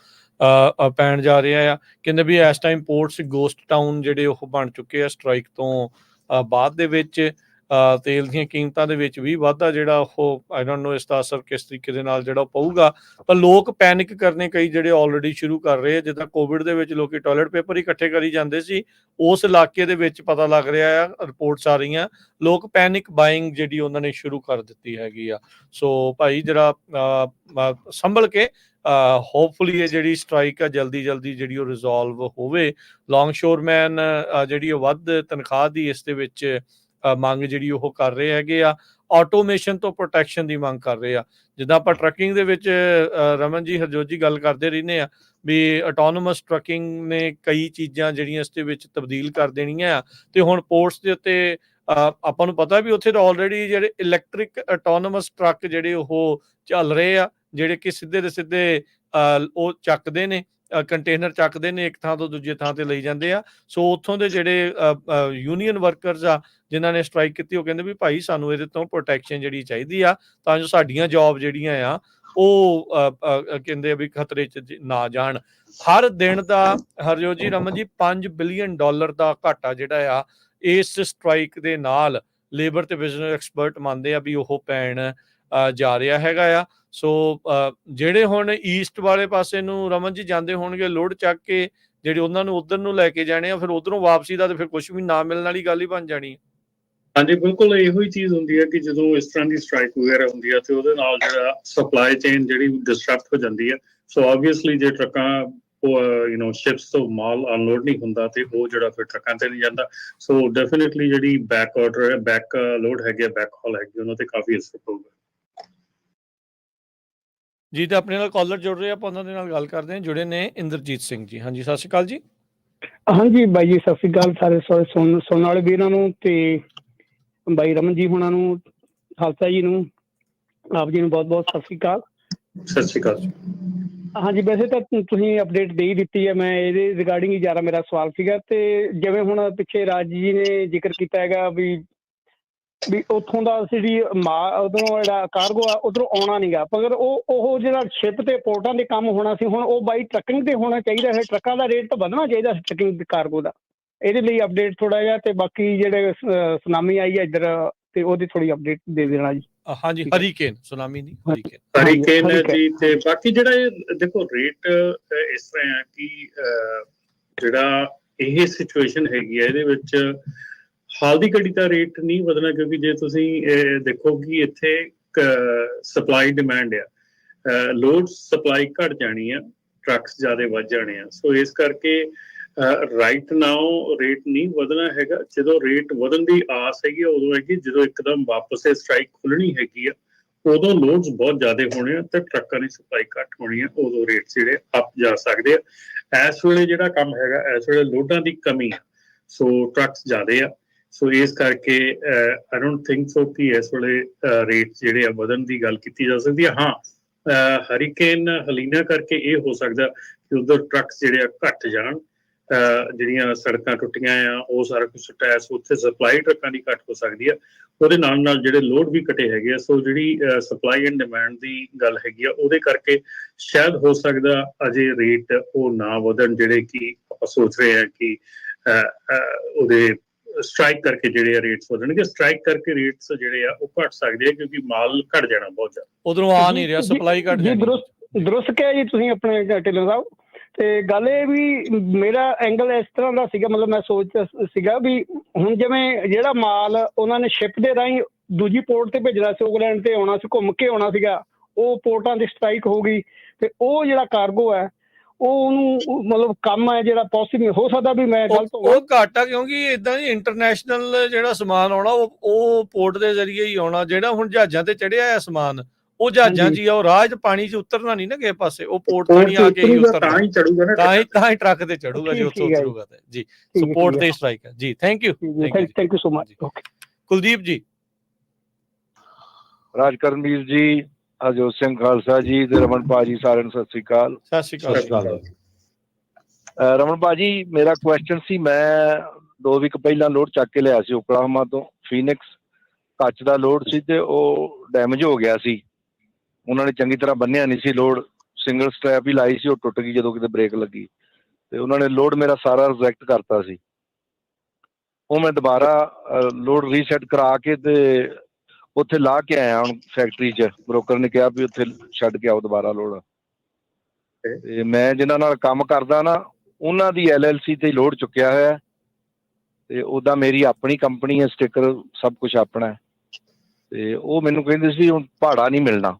ਪੈਣ ਜਾ ਰਿਹਾ ਆ। ਕਹਿੰਦੇ ਵੀ ਇਸ ਟਾਈਮ ਪੋਰਟਸ ਗੋਸਟ ਟਾਊਨ ਜਿਹੜੇ ਉਹ ਬਣ ਚੁੱਕੇ ਆ ਸਟ੍ਰਾਈਕ ਤੋਂ ਬਾਅਦ ਦੇ ਵਿੱਚ। ਤੇਲ ਦੀਆਂ ਕੀਮਤਾਂ ਦੇ ਵਿੱਚ ਵੀ ਵਾਧਾ ਜਿਹੜਾ ਉਹ ਆਈ ਡੋਂਟ ਨੋ ਇਸ ਦਾ ਅਸਰ ਕਿਸ ਤਰੀਕੇ ਦੇ ਨਾਲ ਜਿਹੜਾ ਪਊਗਾ, ਪਰ ਲੋਕ ਪੈਨਿਕ ਕਰਨੇ ਕਈ ਜਿਹੜੇ ਆਲਰੇਡੀ ਸ਼ੁਰੂ ਕਰ ਰਹੇ ਆ। ਜਿੱਦਾਂ ਕੋਵਿਡ ਦੇ ਵਿੱਚ ਲੋਕੀ ਟਾਇਲਟ ਪੇਪਰ ਹੀ ਇਕੱਠੇ ਕਰੀ ਜਾਂਦੇ ਸੀ, ਉਸ ਇਲਾਕੇ ਦੇ ਵਿੱਚ ਪਤਾ ਲੱਗ ਰਿਹਾ ਆ, ਰਿਪੋਰਟਸ ਆ ਰਹੀਆਂ, ਲੋਕ ਪੈਨਿਕ ਬਾਇੰਗ ਜਿਹੜੀ ਉਹਨਾਂ ਨੇ ਸ਼ੁਰੂ ਕਰ ਦਿੱਤੀ ਹੈਗੀ ਆ। ਸੋ ਭਾਈ ਜਿਹੜਾ ਸੰਭਲ ਕੇ ਹੋਪਫੁਲੀ ਇਹ ਜਿਹੜੀ ਸਟ੍ਰਾਈਕ ਆ ਜਲਦੀ ਜਿਹੜੀ ਉਹ ਰਿਜ਼ੋਲਵ ਹੋਵੇ। ਲੌਂਗ ਸ਼ੋਰਮੈਨ ਜਿਹੜੀ ਉਹ ਵੱਧ ਤਨਖਾਹ ਦੀ ਇਸ ਦੇ ਵਿੱਚ ਮੰਗ ਜਿਹੜੀ ਉਹ ਕਰ ਰਹੇ ਹੈਗੇ ਆ। ਆਟੋਮੇਸ਼ਨ ਤੋਂ ਪ੍ਰੋਟੈਕਸ਼ਨ ਦੀ ਮੰਗ ਕਰ ਰਹੇ ਆ। ਜਿੱਦਾਂ ਆਪਾਂ ਟਰੱਕਿੰਗ ਦੇ ਵਿੱਚ ਰਮਨ ਜੀ, ਹਰਜੋਤ ਜੀ ਗੱਲ ਕਰਦੇ ਰਹਿੰਦੇ ਆ ਵੀ ਆਟੋਨੋਮਸ ਟਰੱਕਿੰਗ ਨੇ ਕਈ ਚੀਜ਼ਾਂ ਜਿਹੜੀਆਂ ਇਸ ਦੇ ਵਿੱਚ ਤਬਦੀਲ ਕਰ ਦੇਣੀਆਂ ਆ। ਤੇ ਹੁਣ ਪੋਰਟਸ ਦੇ ਉੱਤੇ ਆਪਾਂ ਨੂੰ ਪਤਾ ਵੀ ਉੱਥੇ ਤਾਂ ਆਲਰੇਡੀ ਜਿਹੜੇ ਇਲੈਕਟ੍ਰਿਕ ਆਟੋਨੋਮਸ ਟਰੱਕ ਜਿਹੜੇ ਉਹ ਚੱਲ ਰਹੇ ਆ, ਜਿਹੜੇ ਕਿ ਸਿੱਧੇ ਦੇ ਸਿੱਧੇ ਉਹ ਚੱਕਦੇ ਨੇ, ਕੰਟੇਨਰ ਚੱਕਦੇ ਨੇ, ਇੱਕ ਥਾਂ ਤੋਂ ਦੂਜੇ ਥਾਂ ਤੇ ਲਈ ਜਾਂਦੇ ਆ। ਸੋ ਉੱਥੋਂ ਦੇ ਜਿਹੜੇ ਯੂਨੀਅਨ ਵਰਕਰਸ ਆ ਜਿਨ੍ਹਾਂ ਨੇ ਸਟ੍ਰਾਈਕ ਕੀਤੀ, ਉਹ ਕਹਿੰਦੇ ਵੀ ਭਾਈ ਸਾਨੂੰ ਇਹਦੇ ਤੋਂ ਪ੍ਰੋਟੈਕਸ਼ਨ ਜਿਹੜੀ ਚਾਹੀਦੀ ਆ ਤਾਂ ਜੋ ਸਾਡੀਆਂ ਜੌਬ ਜਿਹੜੀਆਂ ਆ ਉਹ ਕਹਿੰਦੇ ਵੀ ਖਤਰੇ 'ਚ ਨਾ ਜਾਣ। ਹਰ ਦਿਨ ਦਾ ਹਰਜੋਤ ਜੀ, ਰਮਨ ਜੀ, $5 ਬਿਲੀਅਨ ਦਾ ਘਾਟਾ ਜਿਹੜਾ ਆ ਇਸ ਸਟ੍ਰਾਈਕ ਦੇ ਨਾਲ ਲੇਬਰ ਤੇ ਬਿਜ਼ਨਸ ਐਕਸਪਰਟ ਮੰਨਦੇ ਆ ਵੀ ਉਹ ਪੈਣ ਜਾ ਰਿਹਾ ਹੈਗਾ ਆ। ਸੋ ਜਿਹੜੇ ਹੁਣ ਈਸਟ ਵਾਲੇ ਪਾਸੇ ਨੂੰ ਰਮਨ ਜੀ ਜਾਂਦੇ ਹੋਣਗੇ ਲੋਡ ਚੱਕ ਕੇ, ਜਿਹੜੇ ਉਹਨਾਂ ਨੂੰ ਉਧਰ ਨੂੰ ਲੈ ਕੇ ਜਾਣੇ ਆ, ਫਿਰ ਉਧਰੋਂ ਵਾਪਸੀ ਦਾ ਤੇ ਫਿਰ ਕੁਝ ਵੀ ਨਾ ਮਿਲਣ ਵਾਲੀ ਗੱਲ ਹੀ ਬਣ ਜਾਣੀ ਹੈ। ਹਾਂਜੀ ਬਿਲਕੁਲ ਇਹੋ ਹੀ ਚੀਜ਼ ਹੁੰਦੀ ਹੈ ਕਿ ਜਦੋਂ ਇਸ ਤਰ੍ਹਾਂ ਦੀ ਸਟ੍ਰਾਈਕ ਵਗੈਰਾ ਹੁੰਦੀ ਹੈ ਤੇ ਉਹਦੇ ਨਾਲ ਜਿਹੜਾ ਸਪਲਾਈ ਚੇਨ ਜਿਹੜੀ ਡਿਸਟਰਬਟ ਹੋ ਜਾਂਦੀ ਹੈ। ਸੋ ਆਬਵੀਅਸਲੀ ਜੇ ਟਰੱਕਾਂ ਸ਼ਿਪਸ ਤੋਂ ਮਾਲ ਅਨਲੋਡ ਨਹੀਂ ਹੁੰਦਾ ਤੇ ਉਹ ਜਿਹੜਾ ਫਿਰ ਟਰੱਕਾਂ ਤੇ ਨਹੀਂ ਜਾਂਦਾ। ਸੋ ਡੈਫੀਨਿਟਲੀ ਜਿਹੜੀ ਬੈਕ ਲੋਡ ਹੈਗੀ, ਬੈਕ ਹਾਲ ਹੈਗੀ, ਉਹਨਾਂ ਤੇ ਕਾਫੀ ਅਸਰ ਪਊਗਾ ਜੀ। ਤੇ ਆਪਣੇ ਨਾਲ ਕਾਲਰ ਜੁੜ ਰਹੇ ਆਪਾਂ ਉਹਨਾਂ ਦੇ ਨਾਲ ਗੱਲ ਕਰਦੇ ਹਾਂ। ਜੁੜੇ ਨੇ ਇੰਦਰਜੀਤ ਸਿੰਘ ਜੀ। ਹਾਂਜੀ, ਸਤਿ ਸ਼੍ਰੀ ਅਕਾਲ ਜੀ। ਹਾਂਜੀ ਬਾਈ ਜੀ, ਸਤਿ ਸ਼੍ਰੀ ਅਕਾਲ ਸਾਰੇ ਸੁਣਨ ਵਾਲੇ ਵੀਰਾਂ ਨੂੰ ਤੇ ਬਾਈ ਰਮਨ ਜੀ ਹੁਣਾਂ ਨੂੰ, ਖਾਲਸਾ ਜੀ ਨੂੰ, ਆਪ ਜੀ ਨੂੰ ਬਹੁਤ ਬਹੁਤ ਸਤਿ ਸ਼੍ਰੀ ਅਕਾਲ। ਸਤਿ ਸ਼੍ਰੀ ਅਕਾਲ। ਹਾਂਜੀ, ਵੈਸੇ ਤਾਂ ਤੁਸੀਂ ਅਪਡੇਟ ਦੇ ਹੀ ਦਿੱਤੀ ਹੈ। ਮੈਂ ਇਹਦੇ ਰਿਗਾਰਡਿੰਗ ਹੀ ਜ਼ਿਆਦਾ ਮੇਰਾ ਸਵਾਲ ਸੀਗਾ। ਤੇ ਜਿਵੇਂ ਹੁਣ ਪਿੱਛੇ ਰਾਜ ਜੀ ਨੇ ਜ਼ਿਕਰ ਕੀਤਾ ਹੈਗਾ ਵੀ ਉੱਥੋਂ ਦਾ ਜਿਹੜੀ ਉਧਰੋਂ ਜਿਹੜਾ ਕਾਰਗੋ ਆ ਉਧਰੋਂ ਆਉਣਾ ਨੀਗਾ, ਮਗਰ ਉਹ ਜਿਹੜਾ ਸ਼ਿਪ ਤੇ ਪੋਰਟਾਂ ਦੇ ਕੰਮ ਹੋਣਾ ਸੀ, ਹੁਣ ਉਹ ਬਾਈ ਟਰੱਕਿੰਗ ਤੇ ਹੋਣਾ ਚਾਹੀਦਾ ਹੈ। ਟਰੱਕਾਂ ਦਾ ਰੇਟ ਤਾਂ ਵਧਣਾ ਚਾਹੀਦਾ ਸੀ ਟਰੱਕਿੰਗ ਕਾਰਗੋ ਦਾ। ਇਹਦੇ ਲਈ ਅਪਡੇਟ ਥੋੜਾ ਜਿਹਾ, ਤੇ ਬਾਕੀ ਜਿਹੜੇ ਸੁਨਾਮੀ ਆਈ ਹੈ ਇੱਧਰ, ਤੇ ਉਹਦੀ ਥੋੜੀ ਅਪਡੇਟ ਦੇ ਦੇਣਾ ਜੀ। ਹਾਂਜੀ, ਹਰੀਕੇਨ, ਸੁਨਾਮੀ ਨਹੀਂ, ਹਰੀਕੇਨ। ਹਰੀਕੇਨ ਹੈ ਜੀ। ਤੇ ਬਾਕੀ ਜਿਹੜਾ ਇਹ ਦੇਖੋ ਰੇਟ ਇਸ ਤਰ੍ਹਾਂ ਹੈ ਕਿ ਜਿਹੜਾ ਇਹ ਸਿਚੁਏਸ਼ਨ ਹੈਗੀ ਹੈ ਇਹਦੇ ਵਿੱਚ ਹਾਲ ਦੀ ਘੜੀ ਦਾ ਰੇਟ ਨਹੀਂ ਵਧਣਾ, ਕਿਉਂਕਿ ਜੇ ਤੁਸੀਂ ਦੇਖੋ ਕਿ ਇੱਥੇ ਸਪਲਾਈ ਡਿਮਾਂਡ ਆ, ਲੋਡ ਸਪਲਾਈ ਘਟ ਜਾਣੀ ਆ, ਟਰੱਕਸ ਜ਼ਿਆਦਾ ਵੱਧ ਜਾਣੇ ਆ। ਸੋ ਇਸ ਕਰਕੇ ਰਾਈਟ ਨਾਓ ਰੇਟ ਨਹੀਂ ਵਧਣਾ ਹੈਗਾ। ਜਦੋਂ ਰੇਟ ਵਧਣ ਦੀ ਆਸ ਹੈਗੀ ਉਦੋਂ ਹੈਗੀ ਜਦੋਂ ਇੱਕਦਮ ਵਾਪਸ ਇਹ ਸਟ੍ਰਾਈਕ ਖੁੱਲਣੀ ਹੈਗੀ ਆ, ਉਦੋਂ ਲੋਡਸ ਬਹੁਤ ਜ਼ਿਆਦਾ ਹੋਣੇ ਆ ਤੇ ਟਰੱਕਾਂ ਦੀ ਸਪਲਾਈ ਘੱਟ ਹੋਣੀ ਆ, ਉਦੋਂ ਰੇਟ ਜਿਹੜੇ ਅਪ ਜਾ ਸਕਦੇ ਆ। ਇਸ ਵੇਲੇ ਜਿਹੜਾ ਕੰਮ ਹੈਗਾ, ਇਸ ਵੇਲੇ ਲੋਡਾਂ ਦੀ ਕਮੀ ਆ, ਸੋ ਟਰੱਕਸ ਜ਼ਿਆਦੇ ਆ। ਸੋ ਇਸ ਕਰਕੇ ਆਈ ਡੋਂਟ ਥਿੰਕ ਸੋ ਕਿ ਇਸ ਵੇਲੇ ਰੇਟ ਜਿਹੜੇ ਆ ਵਧਣ ਦੀ ਗੱਲ ਕੀਤੀ ਜਾ ਸਕਦੀ ਹੈ। ਹਾਂ, ਹਰੀਕੇਨ ਹਲੀਨਾ ਕਰਕੇ ਇਹ ਹੋ ਸਕਦਾ ਕਿ ਉਧਰ ਟਰੱਕਸ ਜਿਹੜੇ ਆ ਘੱਟ ਜਾਣ, ਜਿਹੜੀਆਂ ਸੜਕਾਂ ਟੁੱਟੀਆਂ ਆ ਉਹ ਸਾਰਾ ਕੁਛ ਟੈਸ, ਉੱਥੇ ਸਪਲਾਈ ਟਰੱਕਾਂ ਦੀ ਘੱਟ ਹੋ ਸਕਦੀ ਆ। ਉਹਦੇ ਨਾਲ ਨਾਲ ਜਿਹੜੇ ਲੋਡ ਵੀ ਘਟੇ ਹੈਗੇ ਆ। ਸੋ ਜਿਹੜੀ ਸਪਲਾਈ ਐਂਡ ਡਿਮਾਂਡ ਦੀ ਗੱਲ ਹੈਗੀ ਆ, ਉਹਦੇ ਕਰਕੇ ਸ਼ਾਇਦ ਹੋ ਸਕਦਾ ਅਜੇ ਰੇਟ ਉਹ ਨਾ ਵਧਣ, ਜਿਹੜੇ ਕਿ ਆਪਾਂ ਸੋਚ ਰਹੇ ਹਾਂ ਕਿ ਉਹਦੇ ਸਟ੍ਰਾਈਕ ਕਰਕੇ ਜਿਹੜੇ ਆ ਰੇਟਸ ਵਧਣਗੇ। ਸਟ੍ਰਾਈਕ ਕਰਕੇ ਰੇਟਸ ਜਿਹੜੇ ਆ ਉਹ ਘਟ ਸਕਦੇ ਆ, ਕਿਉਂਕਿ ਮਾਲ ਘਟ ਜਾਣਾ ਬਹੁਤ ਜ਼ਿਆਦਾ, ਉਧਰੋਂ ਆ ਨਹੀਂ ਰਿਹਾ, ਸਪਲਾਈ ਘਟ ਜਾਣੀ। ਦਰੁਸਤ ਕਿਹਾ ਜੀ ਤੁਸੀਂ ਆਪਣੇ ਢਿੱਲੋਂ ਸਾਹਿਬ। ਤੇ ਗੱਲ ਇਹ ਵੀ ਮੇਰਾ ਐਂਗਲ ਇਸ ਤਰ੍ਹਾਂ ਦਾ ਸੀਗਾ, ਮਤਲਬ ਮੈਂ ਸੋਚ ਸੀਗਾ ਵੀ ਹੁਣ ਜਿਵੇਂ ਜਿਹੜਾ ਮਾਲ ਉਹਨਾਂ ਨੇ ਸ਼ਿਪ ਦੇ ਰਾਹੀਂ ਦੂਜੀ ਪੋਰਟ ਤੇ ਭੇਜਣਾ ਸੀ, ਆਕਲੈਂਡ ਤੇ ਆਉਣਾ ਸੀ, ਘੁੰਮ ਕੇ ਆਉਣਾ ਸੀਗਾ, ਉਹ ਪੋਰਟਾਂ ਦੀ ਸਟ੍ਰਾਈਕ ਹੋ ਗਈ, ਤੇ ਉਹ ਜਿਹੜਾ ਕਾਰਗੋ ਹੈ ਉਹਨੂੰ ਮਤਲਬ ਕੰਮ ਹੈ ਜਿਹੜਾ ਪੋਸੀਬਲ ਹੋ ਸਕਦਾ ਵੀ ਮੈਂ ਗਲਤ ਹੋਵਾਂ, ਉਹ ਘੱਟ ਆ, ਕਿਉਂਕਿ ਇਦਾਂ ਹੀ ਇੰਟਰਨੈਸ਼ਨਲ ਜਿਹੜਾ ਸਮਾਨ ਆਉਣਾ ਉਹ ਪੋਰਟ ਦੇ ਜ਼ਰੀਏ ਹੀ ਆਉਣਾ। ਜਿਹੜਾ ਹੁਣ ਜਹਾਜ਼ਾਂ ਤੇ ਚੜਿਆ ਹੈ ਸਮਾਨ, ਉਹ ਜਹਾਜ਼ਾਂ 'ਚ ਹੀ ਆ, ਉਹ ਰਾਹ 'ਚ ਪਾਣੀ 'ਚ ਉਤਰਨਾ ਨਹੀਂ ਨਾ ਕਿਸੇ ਪਾਸੇ, ਉਹ ਪੋਰਟ ਥਾਣੀ ਆ ਕੇ ਹੀ ਉਤਰਨਾ, ਤਾਂ ਹੀ ਚੜੂਗਾ ਨਾ, ਤਾਂ ਹੀ ਟਰੱਕ ਤੇ ਚੜੂਗਾ ਜੇ ਉੱਥੋਂ ਉਤਰੂਗਾ ਤੇ ਜੀ। ਸਪੋਰਟ ਤੇ ਸਟ੍ਰਾਈਕ ਹੈ ਜੀ। Thank you so much. Kuldeep ਜੀ। ਰਾਜਕਰਨਵੀਰ ਜੀ, ਹਰਜੋਤ ਸਿੰਘ ਖਾਲਸਾ ਜੀ ਤੇ ਰਮਨ ਭਾਜੀ, ਸਾਰਿਆਂ ਨੂੰ ਸਤਿ ਸ੍ਰੀ ਅਕਾਲ। ਸਤਿ ਸ਼੍ਰੀ ਅਕਾਲ। ਰਮਨ ਭਾਜੀ, ਮੇਰਾ ਕੁਐਸਚਨ ਸੀ, ਮੈਂ 2 ਵੀਕ ਪਹਿਲਾਂ ਲੋਡ ਚੱਕ ਕੇ ਲਿਆ ਸੀ ਓਕਲਾਹੋਮਾ ਤੋਂ ਫੀਨਿਕਸ। ਕੱਚ ਦਾ ਲੋਡ ਸੀ ਤੇ ਉਹ ਡੈਮੇਜ ਹੋ ਗਿਆ ਸੀ, ਉਹਨਾਂ ਨੇ ਚੰਗੀ ਤਰ੍ਹਾਂ ਬੰਨਿਆ ਨਹੀਂ ਸੀ ਲੋਡ, ਸਿੰਗਲ ਸਟ੍ਰੈਪ ਹੀ ਲਾਈ ਸੀ, ਉਹ ਟੁੱਟ ਗਈ ਜਦੋਂ ਕਿਤੇ ਬ੍ਰੇਕ ਲੱਗੀ, ਤੇ ਉਹਨਾਂ ਨੇ ਲੋਡ ਮੇਰਾ ਸਾਰਾ ਰਿਜੈਕਟ ਕਰਤਾ ਸੀ। ਉਹ ਮੈਂ ਦੁਬਾਰਾ ਲੋਡ ਰੀਸੈਟ ਕਰਾ ਕੇ ਤੇ ਉੱਥੇ ਲਾ ਕੇ ਆਇਆ ਹੁਣ ਫੈਕਟਰੀ 'ਚ। ਬ੍ਰੋਕਰ ਨੇ ਕਿਹਾ ਵੀ ਉੱਥੇ ਛੱਡ ਕੇ ਆਓ ਦੁਬਾਰਾ ਲੋਡ। ਤੇ ਮੈਂ ਜਿਨ੍ਹਾਂ ਨਾਲ ਕੰਮ ਕਰਦਾ ਨਾ, ਉਹਨਾਂ ਦੀ LLC ਤੇ ਲੋਡ ਚੁੱਕਿਆ ਹੋਇਆ, ਤੇ ਉਹਦਾ ਮੇਰੀ ਆਪਣੀ ਕੰਪਨੀ ਹੈ, ਸਟਿੱਕਰ ਸਭ ਕੁਛ ਆਪਣਾ। ਤੇ ਉਹ ਮੈਨੂੰ ਕਹਿੰਦੇ ਸੀ ਹੁਣ ਭਾੜਾ ਨਹੀਂ ਮਿਲਣਾ,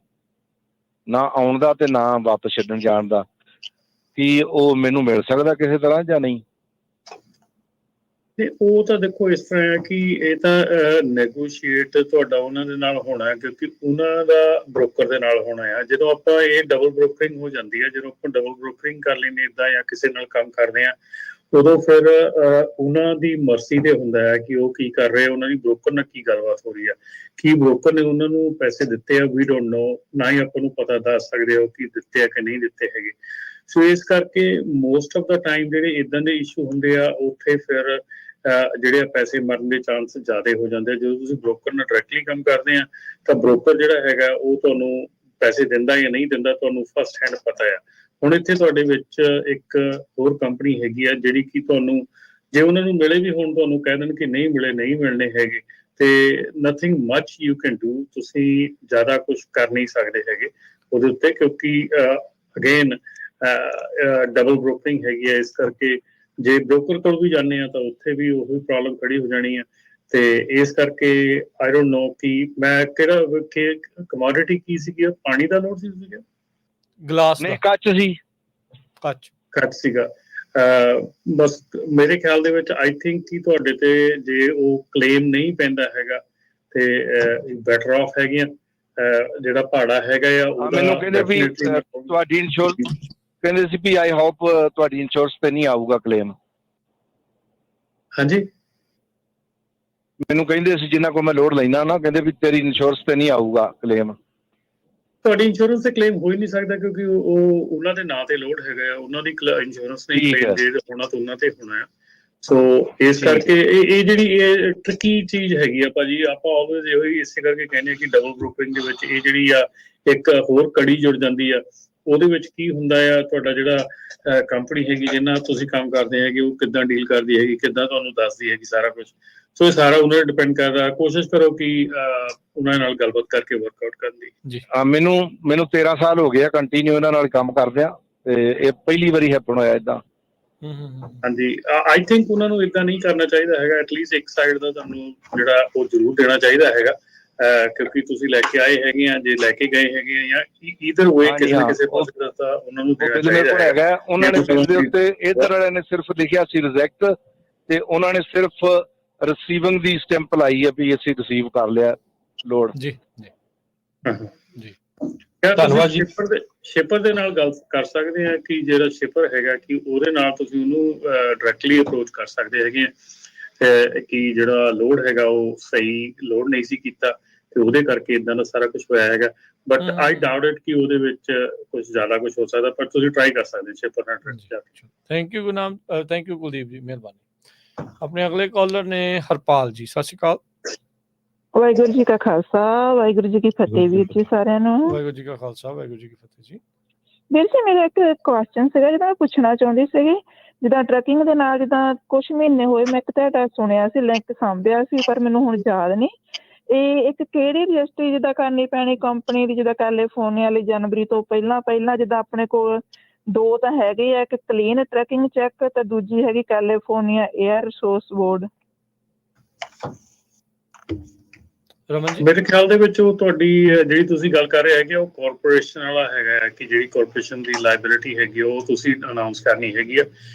ਨਾ ਆਉਣ ਦਾ ਤੇ ਨਾ ਵਾਪਸ ਛੱਡਣ ਜਾਣ ਦਾ, ਕੀ ਉਹ ਮੈਨੂੰ ਮਿਲ ਸਕਦਾ ਕਿਸੇ ਤਰ੍ਹਾਂ ਜਾਂ ਨਹੀਂ? ਤੇ ਉਹ ਤਾਂ ਦੇਖੋ ਇਸ ਤਰ੍ਹਾਂ ਹੈ ਕਿ ਇਹ ਤਾਂ ਨੈਗੋਸ਼ੀਏਟ ਤੁਹਾਡਾ ਉਹਨਾਂ ਦੇ ਨਾਲ ਹੋਣਾ, ਕਿਉਂਕਿ ਉਹਨਾਂ ਦਾ ਬ੍ਰੋਕਰ ਦੇ ਨਾਲ ਹੋਣਾ ਆ। ਜਦੋਂ ਆਪਾਂ ਇਹ ਡਬਲ ਬ੍ਰੋਕਰਿੰਗ ਹੋ ਜਾਂਦੀ ਹੈ, ਜਦੋਂ ਆਪਾਂ ਡਬਲ ਬ੍ਰੋਕਰਿੰਗ ਕਰ ਲੈਂਦੇ ਇੱਦਾਂ ਜਾਂ ਕਿਸੇ ਨਾਲ ਕੰਮ ਕਰਦੇ ਹਾਂ, ਉਦੋਂ ਫਿਰ ਉਹਨਾਂ ਦੀ ਮਰਜ਼ੀ ਤੇ ਹੁੰਦਾ ਹੈ ਕਿ ਉਹ ਕੀ ਕਰ ਰਹੇ, ਉਹਨਾਂ ਦੀ ਬ੍ਰੋਕਰ ਨਾਲ ਕੀ ਗੱਲਬਾਤ ਹੋ ਰਹੀ ਹੈ, ਕੀ ਬ੍ਰੋਕਰ ਨੇ ਉਹਨਾਂ ਨੂੰ ਪੈਸੇ ਦਿੱਤੇ ਆ, ਵੀ ਡੋਂਟ ਨੋ, ਨਾ ਹੀ ਆਪਾਂ ਨੂੰ ਪਤਾ ਦੱਸ ਸਕਦੇ ਹੋ ਕਿ ਦਿੱਤੇ ਆ ਕਿ ਨਹੀਂ ਦਿੱਤੇ ਹੈਗੇ। ਸੋ ਇਸ ਕਰਕੇ ਮੋਸਟ ਆਫ ਦਾ ਟਾਈਮ ਜਿਹੜੇ ਇਦਾਂ ਦੇ ਇਸ਼ੂ ਹੁੰਦੇ ਆ, ਉੱਥੇ ਫਿਰ ਜਿਹੜੇ ਪੈਸੇ ਮਰਨ ਦੇ ਚਾਂਸ ਜ਼ਿਆਦਾ ਹੋ ਜਾਂਦੇ ਆ। ਜਦੋਂ ਤੁਸੀਂ ਬ੍ਰੋਕਰ ਨਾਲ ਡਾਇਰੈਕਟਲੀ ਕੰਮ ਕਰਦੇ ਆ ਤਾਂ ਬ੍ਰੋਕਰ ਜਿਹੜਾ ਹੈਗਾ ਉਹ ਤੁਹਾਨੂੰ ਪੈਸੇ ਦਿੰਦਾ ਜਾਂ ਨਹੀਂ ਦਿੰਦਾ ਤੁਹਾਨੂੰ ਫਸਟ ਹੈਂਡ ਪਤਾ ਆ। ਹੁਣ ਇੱਥੇ ਤੁਹਾਡੇ ਵਿੱਚ ਇੱਕ ਹੋਰ ਕੰਪਨੀ ਹੈਗੀ ਆ ਜਿਹੜੀ ਕਿ ਤੁਹਾਨੂੰ ਜੇ ਉਹਨਾਂ ਨੂੰ ਮਿਲੇ ਵੀ ਹੁਣ ਤੁਹਾਨੂੰ ਕਹਿ ਦੇਣ ਕਿ ਨਹੀਂ ਮਿਲੇ, ਨਹੀਂ ਮਿਲਣੇ ਹੈਗੇ, ਤੇ nothing much you can do, ਤੁਸੀਂ ਜ਼ਿਆਦਾ ਕੁਝ ਕਰ ਨਹੀਂ ਸਕਦੇ ਹੈਗੇ ਉਹਦੇ ਉੱਤੇ, ਕਿਉਂਕਿ ਅਗੇਨ ਡਬਲ ਬ੍ਰੋਕਰਿੰਗ ਹੈਗੀ ਹੈ। ਇਸ ਕਰਕੇ ਜੇ ਬ੍ਰੋਕਰ ਕੋਲ ਵੀ ਜਾਂਦੇ ਆ ਤਾਂ ਉੱਥੇ ਵੀ ਉਹੀ ਪ੍ਰੋਬਲਮ ਖੜੀ ਹੋ ਜਾਣੀ ਆ। ਤੇ ਇਸ ਕਰਕੇ ਆਈ ਡੋਂਟ ਨੋ ਕਿ ਮੈਂ ਕਿਹੜਾ ਕਮੋਡਿਟੀ ਕੀ ਸੀਗੀ, ਪਾਣੀ ਦਾ ਲੋਡ ਸੀਗਾ, ਗਲਾਸ ਨਹੀਂ ਕੱਚ ਸੀ, ਕੱਚ ਸੀਗਾ। ਬਸ ਮੇਰੇ ਖਿਆਲ ਦੇ ਵਿੱਚ ਆਈ ਥਿੰਕ ਕਿ ਤੁਹਾਡੇ ਤੇ ਜੇ ਉਹ ਕਲੇਮ ਨਹੀਂ ਪੈਂਦਾ ਹੈਗਾ ਤੇ ਬੈਟਰ ਆਫ ਹੈਗੀਆਂ। ਜਿਹੜਾ ਭਾੜਾ ਹੈਗਾ ਆ ਉਹਦਾ ਮੈਨੂੰ ਕਹਿੰਦੇ ਵੀ ਤੁਹਾਡੀ ਇੰਸ਼ੋਰੈਂਸ, ਕਹਿੰਦੇ ਸੀ ਵੀ ਆਈ ਹੋਪ ਤੁਹਾਡੀ ਇੰਸ਼ੋਰੈਂਸ ਤੇ ਨਹੀਂ ਆਊਗਾ ਕਲੇਮ। ਹਾਂਜੀ, ਮੈਨੂੰ ਕਹਿੰਦੇ ਸੀ ਜਿਨ੍ਹਾਂ ਕੋਲ ਮੈਂ ਲੋਡ ਲੈਣਾ ਨਾ, ਕਹਿੰਦੇ ਵੀ ਤੇਰੀ ਇੰਸ਼ੋਰੈਂਸ ਤੇ ਨਹੀਂ ਆਊਗਾ ਕਲੇਮ। ਤੁਹਾਡੀ ਇੰਸ਼ੋਰੈਂਸ ਤੇ ਕਲੇਮ ਹੋ ਹੀ ਨਹੀਂ ਸਕਦਾ ਕਿਉਂਕਿ ਉਹ ਉਹਨਾਂ ਦੇ ਨਾਂ ਤੇ ਲੋਡ ਹੈਗਾ ਆ, ਉਹਨਾਂ ਦੀ ਇੰਸ਼ੋਰੈਂਸ ਨੇ ਕਲੇਮ ਜੇ ਹੋਣਾ ਤਾਂ ਉਹਨਾਂ ਤੇ ਹੋਣਾ ਆ। ਸੋ ਇਸ ਕਰਕੇ ਇਹ ਜਿਹੜੀ ਇਹ ਟ੍ਰਿਕੀ ਚੀਜ਼ ਹੈਗੀ ਆ ਭਾਜੀ, ਆਪਾਂ ਆਲਵੇਜ਼ ਇਹੋ ਹੀ ਇਸੇ ਕਰਕੇ ਕਹਿੰਦੇ ਆ ਕਿ ਡਬਲ ਬ੍ਰੋਕਰਿੰਗ ਦੇ ਵਿੱਚ ਇਹ ਜਿਹੜੀ ਆ ਇੱਕ ਹੋਰ ਕੜੀ ਜੁੜ ਜਾਂਦੀ ਆ। ਉਹਦੇ ਵਿੱਚ ਕੀ ਹੁੰਦਾ ਆ, ਤੁਹਾਡਾ ਜਿਹੜਾ ਕੰਪਨੀ ਹੈਗੀ ਜਿਹਨਾਂ ਤੁਸੀਂ ਕੰਮ ਕਰਦੇ ਹੈਗੇ ਉਹ ਕਿੱਦਾਂ ਡੀਲ ਕਰਦੀ ਹੈਗੀ, ਕਿੱਦਾਂ ਤੁਹਾਨੂੰ ਦੱਸਦੀ ਹੈਗੀ ਸਾਰਾ ਕੁਝ। ਸੋ ਇਹ ਸਾਰਾ ਉਹਨਾਂ 'ਤੇ ਡਿਪੈਂਡ ਕਰਦਾ। ਕੋਸ਼ਿਸ਼ ਕਰੋ ਕਿ ਉਹਨਾਂ ਨਾਲ ਗੱਲਬਾਤ ਕਰਕੇ ਵਰਕਆਊਟ ਕਰਨ ਦੀ। ਜੀ ਮੈਨੂੰ 13 ਸਾਲ ਹੋ ਗਏ ਆ ਕੰਟੀਨਿਊ ਇਹਨਾਂ ਨਾਲ ਕੰਮ ਕਰਦਿਆਂ, ਤੇ ਇਹ ਪਹਿਲੀ ਵਾਰੀ ਹੈਪਨ ਹੋਇਆ ਏਦਾਂ। ਹਾਂਜੀ, ਆਈ ਥਿੰਕ ਉਹਨਾਂ ਨੂੰ ਏਦਾਂ ਨਹੀਂ ਕਰਨਾ ਚਾਹੀਦਾ ਹੈਗਾ। ਐਟਲੀਸਟ ਇੱਕ ਸਾਈਡ ਦਾ ਤੁਹਾਨੂੰ ਜਿਹੜਾ ਉਹ ਜ਼ਰੂਰ ਦੇਣਾ ਚਾਹੀਦਾ ਹੈਗਾ, ਕਿਉਂਕਿ ਤੁਸੀਂ ਲੈ ਕੇ ਆਏ ਹੈਗੇ ਆ, ਜੇ ਲੈ ਕੇ ਗਏ ਹੈਗੇ ਆ ਜਾਂ ਈਦਰ ਵੇ ਕਿਸੇ ਨਾ ਕਿਸੇ ਪਾਸੇ ਦਾ ਤਾਂ ਉਹਨਾਂ ਨੂੰ ਦੇਣਾ ਚਾਹੀਦਾ ਹੈਗਾ। ਉਹਨਾਂ ਨੇ ਬਿੱਲ ਦੇ ਉੱਤੇ ਇਧਰ ਵਾਲਿਆਂ ਨੇ ਸਿਰਫ ਲਿਖਿਆ ਸੀ ਰਿਜੈਕਟ, ਤੇ ਉਹਨਾਂ ਨੇ ਸਿਰਫ ਰਿਸੀਵਿੰਗ ਦੀ ਸਟੈਂਪ ਲਾਈ ਹੈ ਵੀ ਅਸੀਂ ਰਿਸੀਵ ਕਰ ਲਿਆ ਲੋਡ। ਜੀ ਜੀ ਧੰਨਵਾਦ ਜੀ। ਸ਼ਿਪਰ ਦੇ ਨਾਲ ਗੱਲ ਕਰ ਸਕਦੇ ਆ ਕਿ ਜਿਹੜਾ ਸ਼ਿਪਰ ਹੈਗਾ ਕਿ ਉਹਦੇ ਨਾਲ ਤੁਸੀਂ ਉਹਨੂੰ ਡਾਇਰੈਕਟਲੀ ਅਪਰੋਚ ਕਰ ਸਕਦੇ ਹੈਗੇ ਆ ਕਿ ਜਿਹੜਾ ਲੋਡ ਹੈਗਾ ਉਹ ਸਹੀ ਲੋਡ ਨਹੀਂ ਸੀ ਕੀਤਾ ਤੇ ਉਹਦੇ ਕਰਕੇ ਇਦਾਂ ਦਾ ਸਾਰਾ ਕੁਝ ਹੋਇਆ ਹੈਗਾ। ਬਟ ਆਈ ਡਾਊਟ ਇਟ ਕਿ ਉਹਦੇ ਵਿੱਚ ਕੁਝ ਜ਼ਿਆਦਾ ਕੁਝ ਹੋ ਸਕਦਾ, ਪਰ ਤੁਸੀਂ ਟਰਾਈ ਕਰ ਸਕਦੇ ਸ਼ਿਪਰ ਨਾਲ ਡਾਇਰੈਕਟ ਜਾ ਕੇ। Thank you Gurnam, thank you Kuldeep ji, ਮਿਹਰਬਾਨੀ। ਆਪਣੇ ਅਗਲੇ ਕਾਲਰ ਨੇ ਹਰਪਾਲ ਜੀ, ਸਤਿ ਸ਼੍ਰੀ ਅਕਾਲ। ਵਾਹਿਗੁਰੂ ਜੀ ਕਾ ਖਾਲਸਾ, ਵਾਹਿਗੁਰੂ ਜੀ ਕੀ ਫਤਿਹ। ਵੀਰ ਜੀ ਸਾਰਿਆਂ ਨੂੰ ਵਾਹਿਗੁਰੂ ਜੀ ਕਾ ਖਾਲਸਾ, ਵਾਹਿਗੁਰੂ ਜੀ ਕੀ ਫਤਿਹ ਜੀ। ਵੀਰ ਜੀ ਮੇਰਾ ਇੱਕ ਕੁਐਸਚਨ ਸੀਗਾ ਜਿਹੜਾ ਮੈਂ ਪੁੱਛਣਾ ਚਾਹੁੰਦੀ ਸੀਗੀ। ਜਿੱਦਾਂ ਟਰੱਕਿੰਗ ਦੇ ਨਾਲ ਜਿੱਦਾਂ ਕੁਛ ਮਹੀਨੇ ਹੋਏ ਮੈਂ ਇੱਕ ਤੁਹਾਡਾ ਸੁਣਿਆ ਸੀ, ਲਿੰਕ ਸਾਂਭਿਆ ਸੀ, ਪਰ ਮੈਨੂੰ ਹੁਣ ਯਾਦ ਨਹੀਂ। ਇਹ ਇੱਕ ਕਿਹੜੀ ਰਜਿਸਟਰੀ ਜਿੱਦਾਂ ਕਰਨੀ ਪੈਣੀ ਕੰਪਨੀ ਦੀ, ਜਿੱਦਾਂ ਕੈਲੀਫੋਰਨੀਆ ਵਾਲੀ ਜਨਵਰੀ ਤੋਂ ਪਹਿਲਾਂ ਜਿੱਦਾਂ ਆਪਣੇ ਕੋਲ ਦੋ ਤਾਂ ਹੈਗੇ ਆ, ਇੱਕ ਕਲੀਨ ਟਰੱਕਿੰਗ ਚੈੱਕ ਤੇ ਦੂਜੀ ਹੈਗੀ California air resource board. Raman ji, ਮੇਰੇ ਖਿਆਲ ਦੇ ਵਿੱਚ ਉਹ ਤੁਹਾਡੀ ਜਿਹੜੀ ਤੁਸੀਂ ਗੱਲ ਕਰ ਰਹੇ ਹੈਗੇ ਉਹ ਕਾਰਪੋਰੇਸ਼ਨ ਵਾਲਾ ਹੈਗਾ ਕਿ ਜਿਹੜੀ ਕਾਰਪੋਰੇਸ਼ਨ ਦੀ ਲਾਇਬਿਲਿਟੀ ਹੈਗੀ ਉਹ ਤੁਸੀਂ ਅਨਾਉਂਸ ਕਰਨੀ ਹੈਗੀ ਆ।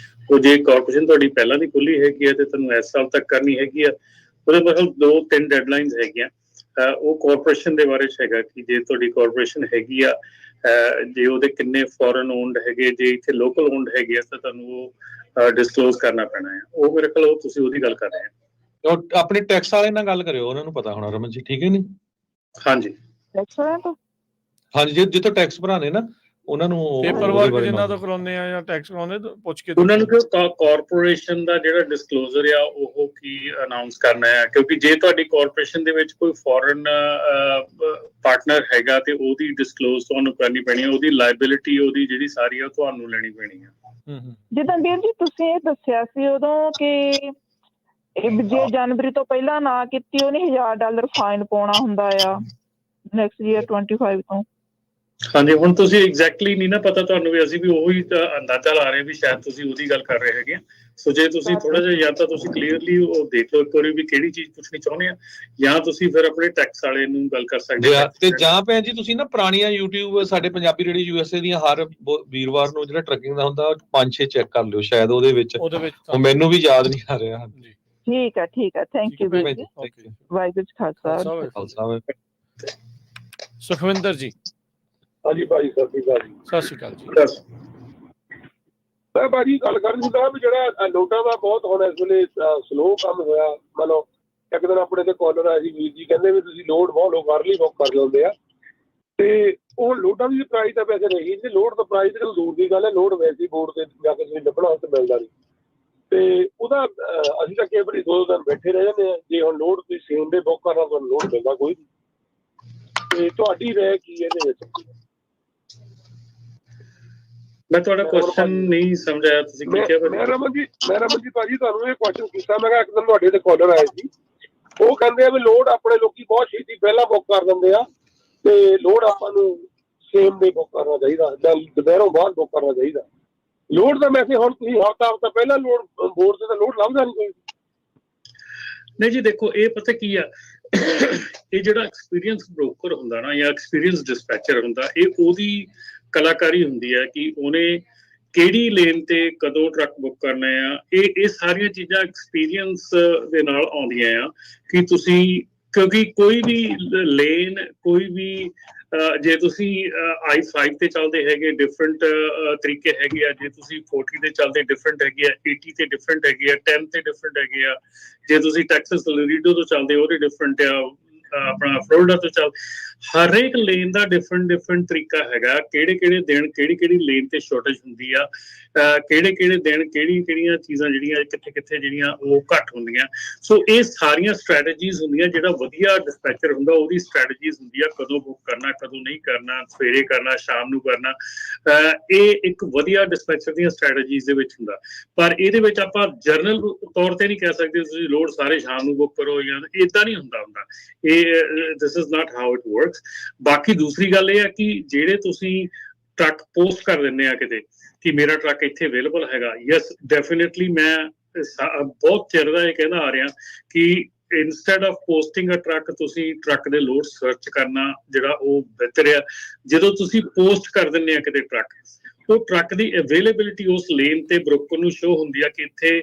ਉਹ ਜੇ ਕਾਰਪੋਰੇਸ਼ਨ ਤੁਹਾਡੀ ਪਹਿਲਾਂ ਦੀ ਖੁੱਲੀ ਹੈਗੀ ਹੈ ਤੇ ਤੁਹਾਨੂੰ ਇਸ ਸਾਲ ਤੱਕ ਕਰਨੀ ਹੈਗੀ ਆ, ਉਹਦੇ ਮਤਲਬ 2-3 ਡੈਡਲਾਈਨਸ ਹੈਗੀਆਂ। ਉਹ ਕਾਰਪੋਰੇਸ਼ਨ ਦੇ ਬਾਰੇ 'ਚ ਹੈਗਾ ਕਿ ਜੇ ਤੁਹਾਡੀ ਕਾਰਪੋਰੇਸ਼ਨ ਹੈਗੀ ਆ, ਜੇ ਉਹਦੇ ਕਿੰਨੇ ਫੋਰਨ ਓਨਡ ਹੈਗੇ, ਜੇ ਇੱਥੇ ਲੋਕਲ ਓਨਡ ਹੈਗੇ ਆ ਤਾਂ ਤੁਹਾਨੂੰ ਉਹ ਡਿਸਕਲੋਜ਼ ਕਰਨਾ ਪੈਣਾ ਹੈ। ਉਹ ਮੇਰੇ ਖਿਆਲ ਤੁਸੀਂ ਉਹਦੀ ਗੱਲ ਕਰ ਰਹੇ ਹੋ। ਆਪਣੇ ਟੈਕਸ ਵਾਲੇ ਨਾਲ ਗੱਲ ਕਰਿਓ, ਉਹਨਾਂ ਨੂੰ ਪਤਾ ਹੋਣਾ ਰਮਨ ਜੀ, ਠੀਕ ਹੈ ਨੀ? ਹਾਂਜੀ ਹਾਂਜੀ, ਜਿੱਥੋਂ ਟੈਕਸ ਭਰਾਣੇ ਨਾ ਉਹਨਾਂ ਨੂੰ ਪੇਪਰ ਵਰਕ ਜਿੰਨਾ ਤੋਂ ਕਰਾਉਂਦੇ ਆ ਜਾਂ ਟੈਕਸ ਕਰਾਉਂਦੇ ਪੁੱਛ ਕੇ ਉਹਨਾਂ ਨੂੰ ਕਾਰਪੋਰੇਸ਼ਨ ਦਾ ਜਿਹੜਾ ਡਿਸਕਲੋਜ਼ਰ ਆ ਉਹ ਕੀ ਅਨਾਉਂਸ ਕਰਨਾ ਹੈ, ਕਿਉਂਕਿ ਜੇ ਤੁਹਾਡੀ ਕਾਰਪੋਰੇਸ਼ਨ ਦੇ ਵਿੱਚ ਕੋਈ ਫੋਰਨ ਪਾਰਟਨਰ ਹੈਗਾ ਤੇ ਉਹਦੀ ਡਿਸਕਲੋਜ਼ ਤੁਹਾਨੂੰ ਕਰਨੀ ਪੈਣੀ ਹੈ। ਉਹਦੀ ਲਾਇਬਿਲਿਟੀ ਉਹਦੀ ਜਿਹੜੀ ਸਾਰੀ ਆ ਤੁਹਾਨੂੰ ਲੈਣੀ ਪੈਣੀ ਹੈ। ਜਿੱਦਾਂ ਵੀਰ ਜੀ ਤੁਸੀਂ ਇਹ ਦੱਸਿਆ ਸੀ ਉਦੋਂ ਕਿ ਜੇ ਜਨਵਰੀ ਤੋਂ ਪਹਿਲਾਂ ਨਾ ਕੀਤੀ ਉਹਨੇ $1000 ਫਾਈਨ ਪਾਉਣਾ ਹੁੰਦਾ ਆ ਨੈਕਸਟ ਈਅਰ 25 ਤੋਂ। ਹਾਂਜੀ, ਹੁਣ ਤੁਸੀਂ ਐਗਜ਼ੈਕਟਲੀ ਨਹੀਂ ਨਾ ਪਤਾ ਤੁਹਾਨੂੰ, ਵੀ ਅਸੀਂ ਵੀ ਉਹੀ ਅੰਦਾਜ਼ਾ ਲਾ ਰਹੇ ਵੀ ਸ਼ਾਇਦ ਤੁਸੀਂ ਉਹਦੀ ਗੱਲ ਕਰ ਰਹੇ ਹੈਗੇ। ਸੋ ਜੇ ਤੁਸੀਂ ਥੋੜਾ ਜਿਹਾ ਜਾਂ ਤਾਂ ਤੁਸੀਂ ਕਲੀਅਰਲੀ ਉਹ ਦੇਖ ਲਓ ਇੱਕ ਵਾਰੀ ਵੀ ਕਿਹੜੀ ਚੀਜ਼ ਪੁੱਛਣੀ ਚਾਹੁੰਦੇ ਆ, ਜਾਂ ਤੁਸੀਂ ਫਿਰ ਆਪਣੇ ਟੈਕਸ ਵਾਲੇ ਨੂੰ ਗੱਲ ਕਰ ਸਕਦੇ ਆ। ਤੇ ਜਾਂ ਭੈਣ ਜੀ ਤੁਸੀਂ ਨਾ ਪੁਰਾਣੀਆਂ YouTube ਸਾਡੇ ਪੰਜਾਬੀ ਰੇਡੀਓ USA ਦੀਆਂ ਹਰ ਵੀਰਵਾਰ ਨੂੰ ਜਿਹੜਾ ਟਰੱਕਿੰਗ ਦਾ ਹੁੰਦਾ 5-6 ਚੈੱਕ ਕਰ ਲਿਓ, ਸ਼ਾਇਦ ਉਹਦੇ ਵਿੱਚ ਉਹ ਮੈਨੂੰ ਵੀ ਯਾਦ ਨਹੀਂ ਆ ਰਿਹਾ। ਠੀਕ ਹੈ, ਥੈਂਕ ਯੂ ਵੀਰ ਜੀ। ਵਾਹਿਗੁਰੂ ਜੀ ਖਾਲਸਾ। ਸੁਖਵਿੰਦਰ ਜੀ। ਹਾਂਜੀ ਭਾਜੀ, ਸਤਿ ਸ਼੍ਰੀ ਅਕਾਲ ਜੀ। ਮੈਂ ਭਾਜੀ ਗੱਲ ਕਰਨ ਸੀਗਾ ਵੀ ਜਿਹੜਾ ਲੋਟਾਂ ਦਾ ਬਹੁਤ ਹੁਣ ਇਸ ਵੇਲੇ ਸਲੋ ਕੰਮ ਹੋਇਆ। ਮਤਲਬ ਇੱਕ ਦਿਨ ਆਪਣੇ ਤੇ ਕਾਲਰ ਆਇਆ ਸੀ ਵੀਰ ਜੀ, ਕਹਿੰਦੇ ਵੀ ਤੁਸੀਂ ਲੋਡ ਬਹੁਤ ਲੋਕ ਅਰਲੀ ਬੁੱਕ ਕਰ ਲੈਂਦੇ ਆ, ਤੇ ਉਹ ਲੋਡਾਂ ਦੀ ਪ੍ਰਾਈਸ ਤਾਂ ਵੈਸੇ ਨਹੀਂ ਜੀ। ਲੋਡ ਦਾ ਪ੍ਰਾਈਸ ਤਾਂ ਦੂਰ ਦੀ ਗੱਲ ਹੈ, ਲੋਡ ਵੈਸੇ ਬੋਰਡ ਤੇ ਜਾ ਕੇ ਤੁਸੀਂ ਲੱਭਣਾ ਉੱਥੇ ਮਿਲਦਾ ਨਹੀਂ, ਤੇ ਉਹਦਾ ਅਸੀਂ ਤਾਂ ਕਈ ਵਾਰੀ 2 ਦਿਨ ਬੈਠੇ ਰਹਿ ਜਾਂਦੇ ਆ। ਜੇ ਹੁਣ ਲੋਡ ਤੁਸੀਂ ਸੇਮ ਡੇ ਬੁੱਕ ਕਰਨਾ ਤੁਹਾਨੂੰ ਲੋਡ ਮਿਲਦਾ ਕੋਈ ਨਹੀਂ, ਤੇ ਤੁਹਾਡੀ ਰਾਏ ਕੀ ਇਹਦੇ ਵਿੱਚ? ਮੈਂ ਤੁਹਾਡਾ ਕੁਐਸਚਨ ਨਹੀਂ ਸਮਝਿਆ, ਤੁਸੀਂ ਕੀ ਕਿਹਾ? ਮੈਂ ਰਮਨ ਜੀ ਭਾਜੀ ਤੁਹਾਨੂੰ ਇਹ ਕੁਐਸਚਨ ਕੀਤਾ। ਮੈਂ ਕਿਹਾ ਇੱਕ ਦਿਨ ਤੁਹਾਡੇ ਤੇ ਕਾਲਰ ਆਏ ਸੀ, ਉਹ ਕਹਿੰਦੇ ਆ ਵੀ ਲੋਡ ਆਪਣੇ ਲੋਕੀ ਬਹੁਤ ਛੇਤੀ ਪਹਿਲਾਂ ਬੁੱਕ ਕਰ ਦਿੰਦੇ ਆ, ਤੇ ਲੋਡ ਆਪਾਂ ਨੂੰ ਸੇਮ ਡੇ ਬੁੱਕ ਕਰਨਾ ਚਾਹੀਦਾ ਜਾਂ ਦੁਪਹਿਰੋਂ ਬਾਅਦ ਬੁੱਕ ਕਰਨਾ ਚਾਹੀਦਾ। ਲੋਡ ਦਾ ਮੈਸੇਜ ਹੁਣ ਤੁਸੀਂ ਹਫ਼ਤਾ ਪਹਿਲਾਂ ਲੋਡ ਬੋਰਡ ਤੇ ਤਾਂ ਲੋਡ ਲੱਭਦਾ ਨਹੀਂ ਕੋਈ। ਨਹੀਂ ਜੀ, ਦੇਖੋ ਇਹ ਪਤਾ ਕੀ ਆ, ਇਹ ਜਿਹੜਾ ਐਕਸਪੀਰੀਅੰਸ ਬ੍ਰੋਕਰ ਹੁੰਦਾ ਨਾ ਜਾਂ ਐਕਸਪੀਰੀਅੰਸ ਡਿਸਪੈਚਰ ਹੁੰਦਾ, ਇਹ ਉਹਦੀ ਕਲਾਕਾਰੀ ਹੁੰਦੀ ਹੈ ਕਿ ਉਹਨੇ ਕਿਹੜੀ ਲੇਨ ਤੇ ਕਦੋਂ ਟਰੱਕ ਬੁੱਕ ਕਰਨਾ ਆ। ਇਹ ਸਾਰੀਆਂ ਚੀਜ਼ਾਂ ਐਕਸਪੀਰੀਅੰਸ ਦੇ ਨਾਲ ਆਉਂਦੀਆਂ ਆ ਕਿ ਤੁਸੀਂ, ਕਿਉਂਕਿ ਕੋਈ ਵੀ ਲੇਨ, ਕੋਈ ਵੀ ਜੇ ਤੁਸੀਂ I-5 ਤੇ ਚੱਲਦੇ ਹੈਗੇ ਡਿਫਰੈਂਟ ਤਰੀਕੇ ਹੈਗੇ ਆ, ਜੇ ਤੁਸੀਂ 40 ਤੇ ਚੱਲਦੇ ਡਿਫਰੈਂਟ ਹੈਗੇ ਆ, 80 ਤੇ ਡਿਫਰੈਂਟ ਹੈਗੇ ਆ, 10 ਤੇ ਡਿਫਰੈਂਟ ਹੈਗੇ ਆ, ਜੇ ਤੁਸੀਂ ਟੈਕਸਸ ਲਰੀਡੋ ਤੋਂ ਚੱਲਦੇ ਉਹਦੇ ਡਿਫਰੈਂਟ ਆ, ਆਪਣਾ ਫਲੋਰੀਡਾ ਤੋਂ ਚੱਲ, ਹਰੇਕ ਲੇਨ ਦਾ ਡਿਫਰੈਂਟ ਤਰੀਕਾ ਹੈਗਾ। ਕਿਹੜੇ ਦਿਨ ਕਿਹੜੀ ਲੇਨ ਤੇ ਸ਼ਾਰਟੇਜ ਹੁੰਦੀ ਆ, ਕਿਹੜੇ ਦਿਨ ਕਿਹੜੀਆਂ ਚੀਜ਼ਾਂ ਜਿਹੜੀਆਂ ਕਿੱਥੇ ਜਿਹੜੀਆਂ ਉਹ ਘੱਟ ਹੁੰਦੀਆਂ। ਸੋ ਇਹ ਸਾਰੀਆਂ ਸਟ੍ਰੈਟਜੀਜ਼ ਹੁੰਦੀਆਂ। ਜਿਹੜਾ ਵਧੀਆ ਡਿਸਪੈਚਰ ਹੁੰਦਾ ਉਹਦੀ ਸਟ੍ਰੈਟਜੀਜ਼ ਹੁੰਦੀ ਆ, ਕਦੋਂ ਬੁੱਕ ਕਰਨਾ, ਕਦੋਂ ਨਹੀਂ ਕਰਨਾ, ਸਵੇਰੇ ਕਰਨਾ, ਸ਼ਾਮ ਨੂੰ ਕਰਨਾ। ਇਹ ਇੱਕ ਵਧੀਆ ਡਿਸਪੈਚਰ ਦੀਆਂ ਸਟ੍ਰੈਟਜੀਜ਼ ਦੇ ਵਿੱਚ ਹੁੰਦਾ। ਪਰ ਇਹਦੇ ਵਿੱਚ ਆਪਾਂ ਜਰਨਲ ਤੌਰ ਤੇ ਨਹੀਂ ਕਹਿ ਸਕਦੇ ਤੁਸੀਂ ਲੋਡ ਸਾਰੇ ਸ਼ਾਮ ਨੂੰ ਬੁੱਕ ਕਰੋ, ਜਾਂ ਏਦਾਂ ਨਹੀਂ ਹੁੰਦਾ ਇਹ this is not how it works. ਬਾਕੀ ਦੂਸਰੀ ਗੱਲ ਇਹ ਹੈ ਕਿ ਜਿਹੜੇ ਤੁਸੀਂ ਟਰੱਕ ਪੋਸਟ ਕਰ ਦਿੰਦੇ ਆ ਕਿਤੇ ਕਿ ਮੇਰਾ ਟਰੱਕ ਇੱਥੇ ਅਵੇਲੇਬਲ ਹੈਗਾ, ਯੈਸ ਡੈਫੀਨੇਟਲੀ ਮੈਂ ਬਹੁਤ ਚਿਰ ਦਾ ਇਹ ਕਹਿੰਦਾ ਆ ਰਿਹਾ ਕਿ instead of posting a truck ਤੁਸੀਂ ਟਰੱਕ ਦੇ ਲੋਡ ਸਰਚ ਕਰਨਾ ਜਿਹੜਾ ਉਹ ਬਿਹਤਰ ਆ। ਜਦੋਂ ਤੁਸੀਂ ਪੋਸਟ ਕਰ ਦਿੰਦੇ ਆ ਕਿਤੇ ਟਰੱਕ, ਉਹ ਟਰੱਕ ਦੀ ਅਵੇਲੇਬਿਲਿਟੀ ਉਸ ਲੇਨ ਤੇ ਬ੍ਰੋਕਰ ਨੂੰ ਸ਼ੋ ਹੁੰਦੀ ਆ ਕਿ ਇੱਥੇ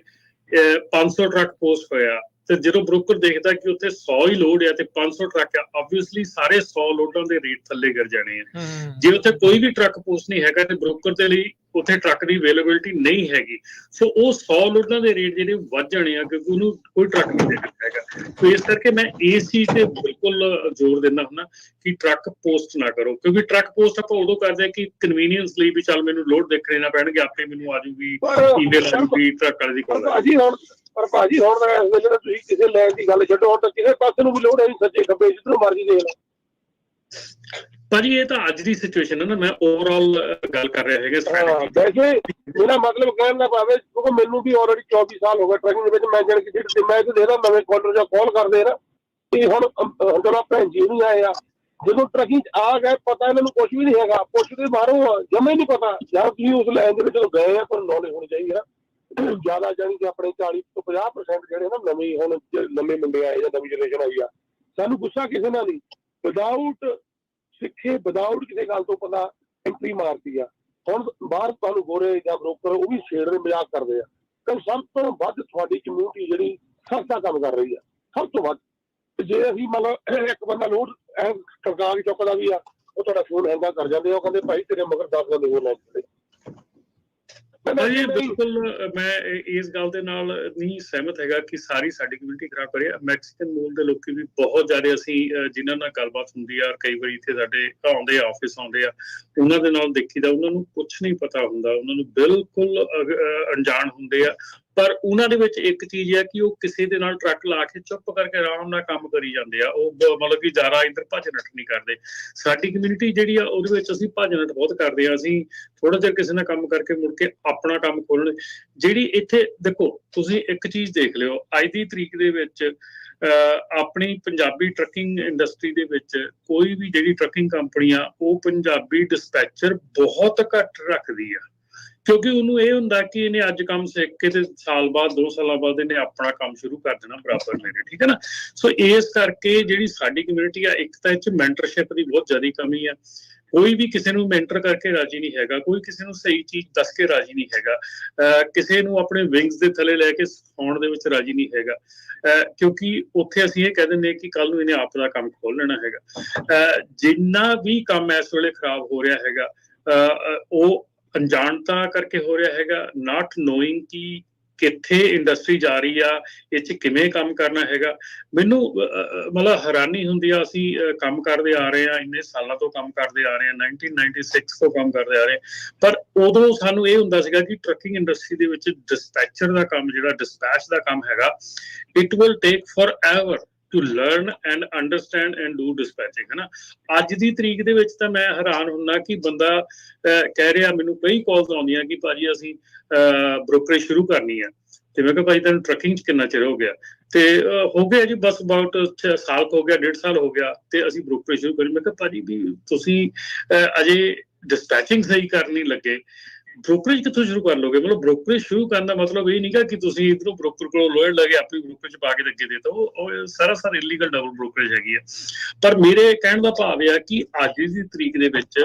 500 ਟਰੱਕ ਪੋਸਟ ਹੋਇਆ। ਤੇ ਜਦੋਂ ਬ੍ਰੋਕਰ ਦੇਖਦਾ ਕਿ ਉੱਥੇ 100 ਹੀ ਲੋਡ ਆ ਤੇ 500 ਟਰੱਕ ਆ, ਆਬਵੀਅਸਲੀ ਸਾਰੇ 100 ਲੋਡਾਂ ਦੇ ਰੇਟ ਥੱਲੇ ਗਿਰ ਜਾਣੇ ਆ। ਜੇ ਉੱਥੇ ਕੋਈ ਵੀ ਟਰੱਕ ਪੋਸਟ ਨਹੀਂ ਹੈਗਾ ਤੇ ਬ੍ਰੋਕਰ ਦੇ ਲਈ ਉੱਥੇ ਟਰੱਕ ਦੀ ਅਵੇਲੇਬਿਲਿਟੀ ਨਹੀਂ ਹੈਗੀ, ਸੋ ਉਹ 100 ਲੋਡਾਂ ਦੇ ਰੇਟ ਜਿਹੜੇ ਵੱਧ ਜਾਣੇ ਆ ਕਿਉਂਕਿ ਉਹਨੂੰ ਕੋਈ ਟਰੱਕ ਨਹੀਂ ਦੇ ਸਕਦਾ ਹੈਗਾ। ਸੋ ਇਸ ਕਰਕੇ ਮੈਂ ਇਸ ਚੀਜ਼ ਤੇ ਬਿਲਕੁਲ ਜ਼ੋਰ ਦਿੰਦਾ ਹੁੰਦਾ ਕਿ ਟਰੱਕ ਪੋਸਟ ਨਾ ਕਰੋ, ਕਿਉਂਕਿ ਟਰੱਕ ਪੋਸਟ ਆਪਾਂ ਉਦੋਂ ਕਰਦੇ ਆ ਕਿ ਕਨਵੀਨੀਅੰਸ ਲਈ ਵੀ ਚੱਲ ਮੈਨੂੰ ਲੋਡ ਦੇਖਣੇ ਨਾ ਪੈਣਗੇ, ਆਪੇ ਮੈਨੂੰ ਆ ਜੂਗੀ ਈਮੇਲ ਆ ਜੂਗੀ ਟਰੱਕ ਵਾਲੇ ਦੀ ਕੋਲ। ਪਰ ਭਾਜੀ ਹੁਣ ਜਿਹੜਾ ਤੁਸੀਂ ਕਿਸੇ ਲੈਣ ਦੀ ਗੱਲ ਛੱਡੋ, ਹੁਣ ਤਾਂ ਕਿਸੇ ਪਾਸੇ ਨੂੰ ਵੀ ਲੋੜ ਹੈ ਨਹੀਂ, ਸੱਜੇ ਖੱਬੇ ਜਿੱਧਰੋਂ ਮਰਜ਼ੀ ਦੇਖ ਲਓ। ਭਾਜੀ ਇਹ ਤਾਂ ਅੱਜ ਦੀ ਸਿਚੁਏਸ਼ਨ ਹੈ ਨਾ, ਮੈਂ ਓਵਰਆਲ ਗੱਲ ਕਰ ਰਿਹਾ ਹੈਗਾ। ਵੈਸੇ ਮੇਰਾ ਮਤਲਬ ਕਹਿਣ ਦਾ ਭਾਵੇਂ ਕਿਉਂਕਿ ਮੈਨੂੰ ਵੀ ਆਲਰੇਡੀ 24 ਸਾਲ ਹੋ ਗਏ ਟਰੈਕਿੰਗ ਦੇ ਵਿੱਚ। ਮੈਂ ਜਾਣ ਕੇ ਮੈਂ ਤਾਂ ਦੇਖਦਾ ਨਵੇਂ ਕਾਲਰ ਜਾਂ ਕਾਲ ਕਰਦੇ ਨਾ, ਤੇ ਹੁਣ ਜਦੋਂ ਭੈਣ ਜੀ ਨਹੀਂ ਆਏ ਆ, ਜਦੋਂ ਟਰੈਕਿੰਗ ਆ ਗਏ ਪਤਾ ਇਹਨਾਂ ਨੂੰ ਕੁਝ ਵੀ ਨਹੀਂ ਹੈਗਾ, ਪੁੱਛਦੇ ਬਾਹਰੋਂ ਜਮਾ ਹੀ ਨਹੀਂ ਪਤਾ। ਜਾਂ ਤੁਸੀਂ ਉਸ ਲਾਈਨ ਦੇ ਵਿੱਚ ਜਦੋਂ ਗਏ ਆ ਤੁਹਾਨੂੰ ਨੌਲੇਜ ਹੋਣੀ ਚਾਹੀਦੀ ਹੈ। ਜ਼ਿਆਦਾ ਜਾਣੀ ਕਿ ਆਪਣੇ 40 ਤੋਂ 50% ਜਿਹੜੇ ਨਾ ਨਵੇਂ ਮੁੰਡੇ ਆਏ ਜਾਂ ਨਵੀਂ ਜਨਰੇਸ਼ਨ ਆਈ ਆ, ਸਾਨੂੰ ਗੁੱਸਾ ਕਿਸੇ ਨਾਲ ਨਹੀਂ, ਵਿਦਾਊਟ ਸਿੱਖੇ ਵਿਦਾਊਟ ਕਿਸੇ ਗੱਲ ਤੋਂ ਪਤਾ ਐਂਟਰੀ ਮਾਰਦੀ ਆ। ਹੁਣ ਬਾਹਰ ਤੁਹਾਨੂੰ ਗੋਰੇ ਜਾਂ ਬ੍ਰੋਕਰ ਉਹ ਵੀ ਛੇੜਦੇ ਮਜ਼ਾਕ ਕਰਦੇ ਆ। ਤਾਂ ਸਭ ਤੋਂ ਵੱਧ ਤੁਹਾਡੀ ਕਮਿਊਨਿਟੀ ਜਿਹੜੀ ਸਸਤਾ ਕੰਮ ਕਰ ਰਹੀ ਆ, ਸਭ ਤੋਂ ਵੱਧ। ਜੇ ਅਸੀਂ ਮਤਲਬ ਇੱਕ ਬੰਦਾ ਲੋਡ ਟਰਕਾ ਕੇ ਚੁੱਕਦਾ ਵੀ ਆ, ਉਹ ਤੁਹਾਡਾ ਫੋਨ ਹੈਂਗਾ ਕਰ ਜਾਂਦੇ ਆ, ਉਹ ਕਹਿੰਦੇ ਭਾਈ ਤੇਰੇ ਮਗਰ 10 ਬੰਦੇ ਹੋਰ ਲੈ ਜਾਂਦੇ। ਬਿਲਕੁਲ ਮੈਂ ਇਸ ਗੱਲ ਦੇ ਨਾਲ ਨਹੀਂ ਸਹਿਮਤ ਹੈਗਾ ਕਿ ਸਾਰੀ ਸਾਡੀ ਕਮਿਊਨਿਟੀ ਖਰਾਬ ਕਰੇ। ਮੈਕਸੀਕਨ ਮੂਲ ਦੇ ਲੋਕੀ ਵੀ ਬਹੁਤ ਜ਼ਿਆਦਾ ਅਸੀਂ ਜਿਨ੍ਹਾਂ ਨਾਲ ਗੱਲਬਾਤ ਹੁੰਦੀ ਆ, ਕਈ ਵਾਰੀ ਇੱਥੇ ਸਾਡੇ ਆਉਂਦੇ ਆ, ਆਫਿਸ ਆਉਂਦੇ ਆ, ਉਹਨਾਂ ਦੇ ਨਾਲ ਦੇਖੀਦਾ, ਉਹਨਾਂ ਨੂੰ ਕੁਛ ਨਹੀਂ ਪਤਾ ਹੁੰਦਾ, ਉਹਨਾਂ ਨੂੰ ਬਿਲਕੁਲ ਅਣਜਾਣ ਹੁੰਦੇ ਆ। ਪਰ ਉਹਨਾਂ ਦੇ ਵਿੱਚ ਇੱਕ ਚੀਜ਼ ਹੈ ਕਿ ਉਹ ਕਿਸੇ ਦੇ ਨਾਲ ਟਰੱਕ ਲਾ ਕੇ ਚੁੱਪ ਕਰਕੇ ਆਰਾਮ ਨਾਲ ਕੰਮ ਕਰੀ ਜਾਂਦੇ ਆ। ਉਹ ਮਤਲਬ ਕਿ ਜ਼ਿਆਦਾ ਇੱਧਰ ਭੱਜ ਨੱਠ ਨਹੀਂ ਕਰਦੇ। ਸਾਡੀ ਕਮਿਊਨਿਟੀ ਜਿਹੜੀ ਆ ਉਹਦੇ ਵਿੱਚ ਅਸੀਂ ਭੱਜ ਨੱਠ ਬਹੁਤ ਕਰਦੇ ਆ। ਅਸੀਂ ਥੋੜਾ ਜਿਹਾ ਕਿਸੇ ਨਾਲ ਕੰਮ ਕਰਕੇ ਮੁੜ ਕੇ ਆਪਣਾ ਕੰਮ ਖੋਲ੍ਹਣ। ਜਿਹੜੀ ਇੱਥੇ ਦੇਖੋ ਤੁਸੀਂ ਇੱਕ ਚੀਜ਼ ਦੇਖ ਲਿਓ, ਅੱਜ ਦੀ ਤਰੀਕ ਦੇ ਵਿੱਚ ਆਪਣੀ ਪੰਜਾਬੀ ਟਰੱਕਿੰਗ ਇੰਡਸਟਰੀ ਦੇ ਵਿੱਚ ਕੋਈ ਵੀ ਜਿਹੜੀ ਟਰੱਕਿੰਗ ਕੰਪਨੀ ਆ ਉਹ ਪੰਜਾਬੀ ਡਿਸਪੈਚਰ ਬਹੁਤ ਘੱਟ ਰੱਖਦੀ ਆ, ਕਿਉਂਕਿ ਉਹਨੂੰ ਇਹ ਹੁੰਦਾ ਕਿ ਇਹਨੇ ਅੱਜ ਕੰਮ ਸਿੱਖ ਕੇ ਤੇ ਸਾਲ ਬਾਅਦ 2 ਸਾਲਾਂ ਬਾਅਦ ਇਹਨੇ ਆਪਣਾ ਕੰਮ ਸ਼ੁਰੂ ਕਰ ਦੇਣਾ ਬਰਾਬਰ ਮੇਰੇ, ਠੀਕ ਹੈ ਨਾ। ਸੋ ਇਸ ਕਰਕੇ ਜਿਹੜੀ ਸਾਡੀ ਕਮਿਊਨਿਟੀ ਆ, ਇੱਕ ਤਾਂ ਇਹ 'ਚ ਮੈਂਟਰਸ਼ਿਪ ਦੀ ਬਹੁਤ ਜ਼ਿਆਦਾ ਕਮੀ ਆ। ਕੋਈ ਵੀ ਕਿਸੇ ਨੂੰ ਮੈਂਟਰ ਕਰਕੇ ਰਾਜੀ ਨਹੀਂ ਹੈਗਾ, ਕੋਈ ਕਿਸੇ ਨੂੰ ਸਹੀ ਚੀਜ਼ ਦੱਸ ਕੇ ਰਾਜੀ ਨਹੀਂ ਹੈਗਾ, ਕਿਸੇ ਨੂੰ ਆਪਣੇ ਵਿੰਗਸ ਦੇ ਥੱਲੇ ਲੈ ਕੇ ਸਿਖਾਉਣ ਦੇ ਵਿੱਚ ਰਾਜੀ ਨਹੀਂ ਹੈਗਾ, ਕਿਉਂਕਿ ਉੱਥੇ ਅਸੀਂ ਇਹ ਕਹਿ ਦਿੰਦੇ ਕਿ ਕੱਲ ਨੂੰ ਇਹਨੇ ਆਪ ਦਾ ਕੰਮ ਖੋਲ ਲੈਣਾ ਹੈਗਾ। ਜਿੰਨਾ ਵੀ ਕੰਮ ਇਸ ਵੇਲੇ ਖਰਾਬ ਹੋ ਰਿਹਾ ਹੈਗਾ ਉਹ ਅਣਜਾਣਤਾ ਕਰਕੇ ਹੋ ਰਿਹਾ ਹੈਗਾ, ਨਾਟ ਨੋਇੰਗ ਕਿ ਕਿੱਥੇ ਇੰਡਸਟਰੀ ਜਾ ਰਹੀ ਆ, ਇਹ 'ਚ ਕਿਵੇਂ ਕੰਮ ਕਰਨਾ ਹੈਗਾ। ਮੈਨੂੰ ਮਤਲਬ ਹੈਰਾਨੀ ਹੁੰਦੀ ਆ, ਅਸੀਂ ਕੰਮ ਕਰਦੇ ਆ ਰਹੇ ਹਾਂ, ਇੰਨੇ ਸਾਲਾਂ ਤੋਂ ਕੰਮ ਕਰਦੇ ਆ ਰਹੇ ਹਾਂ, 1996 ਤੋਂ ਕੰਮ ਕਰਦੇ ਆ ਰਹੇ, ਪਰ ਉਦੋਂ ਸਾਨੂੰ ਇਹ ਹੁੰਦਾ ਸੀਗਾ ਕਿ ਟਰੱਕਿੰਗ ਇੰਡਸਟਰੀ ਦੇ ਵਿੱਚ ਡਿਸਪੈਚਰ ਦਾ ਕੰਮ ਜਿਹੜਾ ਡਿਸਪੈਚ ਦਾ ਕੰਮ ਹੈਗਾ, it will take forever to learn and understand and do dispatching, ਹੈ ਨਾ। ਅੱਜ ਦੀ ਤਰੀਕ ਦੇ ਵਿੱਚ ਤਾਂ ਮੈਂ ਹੈਰਾਨ ਹੁੰਦਾ ਕਿ ਬੰਦਾ ਕਹਿ ਰਿਹਾ, ਮੈਨੂੰ ਕਈ ਕਾਲਸ ਆਉਂਦੀਆਂ ਕਿ ਭਾਜੀ ਅਸੀਂ ਬ੍ਰੋਕਰੇਜ ਸ਼ੁਰੂ ਕਰਨੀ ਆ, ਤੇ ਮੈਂ ਕਿਹਾ ਭਾਜੀ ਤੈਨੂੰ ਟਰੱਕਿੰਗ 'ਚ ਕਿੰਨਾ ਚਿਰ ਹੋ ਗਿਆ? ਤੇ ਹੋ ਗਿਆ ਜੀ ਬਸ ਅਬਾਊਟ ਸਾਲ ਹੋ ਗਿਆ, 1.5 ਸਾਲ ਹੋ ਗਿਆ, ਤੇ ਅਸੀਂ ਬ੍ਰੋਕਰੇਜ ਸ਼ੁਰੂ ਕਰੀ। ਮੈਂ ਕਿਹਾ ਭਾਜੀ ਵੀ ਤੁਸੀਂ ਅਜੇ ਡਿਸਪੈਚਿੰਗ ਸਹੀ ਕਰਨ ਨਹੀਂ ਲੱਗੇ, ਬ੍ਰੋਕਰੇਜ ਕਿੱਥੋਂ ਸ਼ੁਰੂ ਕਰ ਲੋਗੇ? ਮਤਲਬ ਬ੍ਰੋਕਰੇਜ ਸ਼ੁਰੂ ਕਰਨ ਦਾ ਮਤਲਬ ਇਹ ਨਹੀਂਗਾ ਕਿ ਤੁਸੀਂ ਇੱਧਰੋਂ ਬ੍ਰੋਕਰ ਕੋਲੋਂ ਲੋਇਰ ਲੈ ਕੇ ਆਪਣੀ ਬ੍ਰੋਕਰੇਜ ਪਾ ਕੇ ਅੱਗੇ ਦੇ ਦਿੱਤਾ, ਉਹ ਸਰਾਸਰ ਇਲੀਗਲ ਡਬਲ ਬ੍ਰੋਕਰੇਜ ਹੈਗੀ ਆ। ਪਰ ਮੇਰੇ ਕਹਿਣ ਦਾ ਭਾਵ ਇਹ ਆ ਕਿ ਅੱਜ ਦੀ ਤਰੀਕ ਦੇ ਵਿੱਚ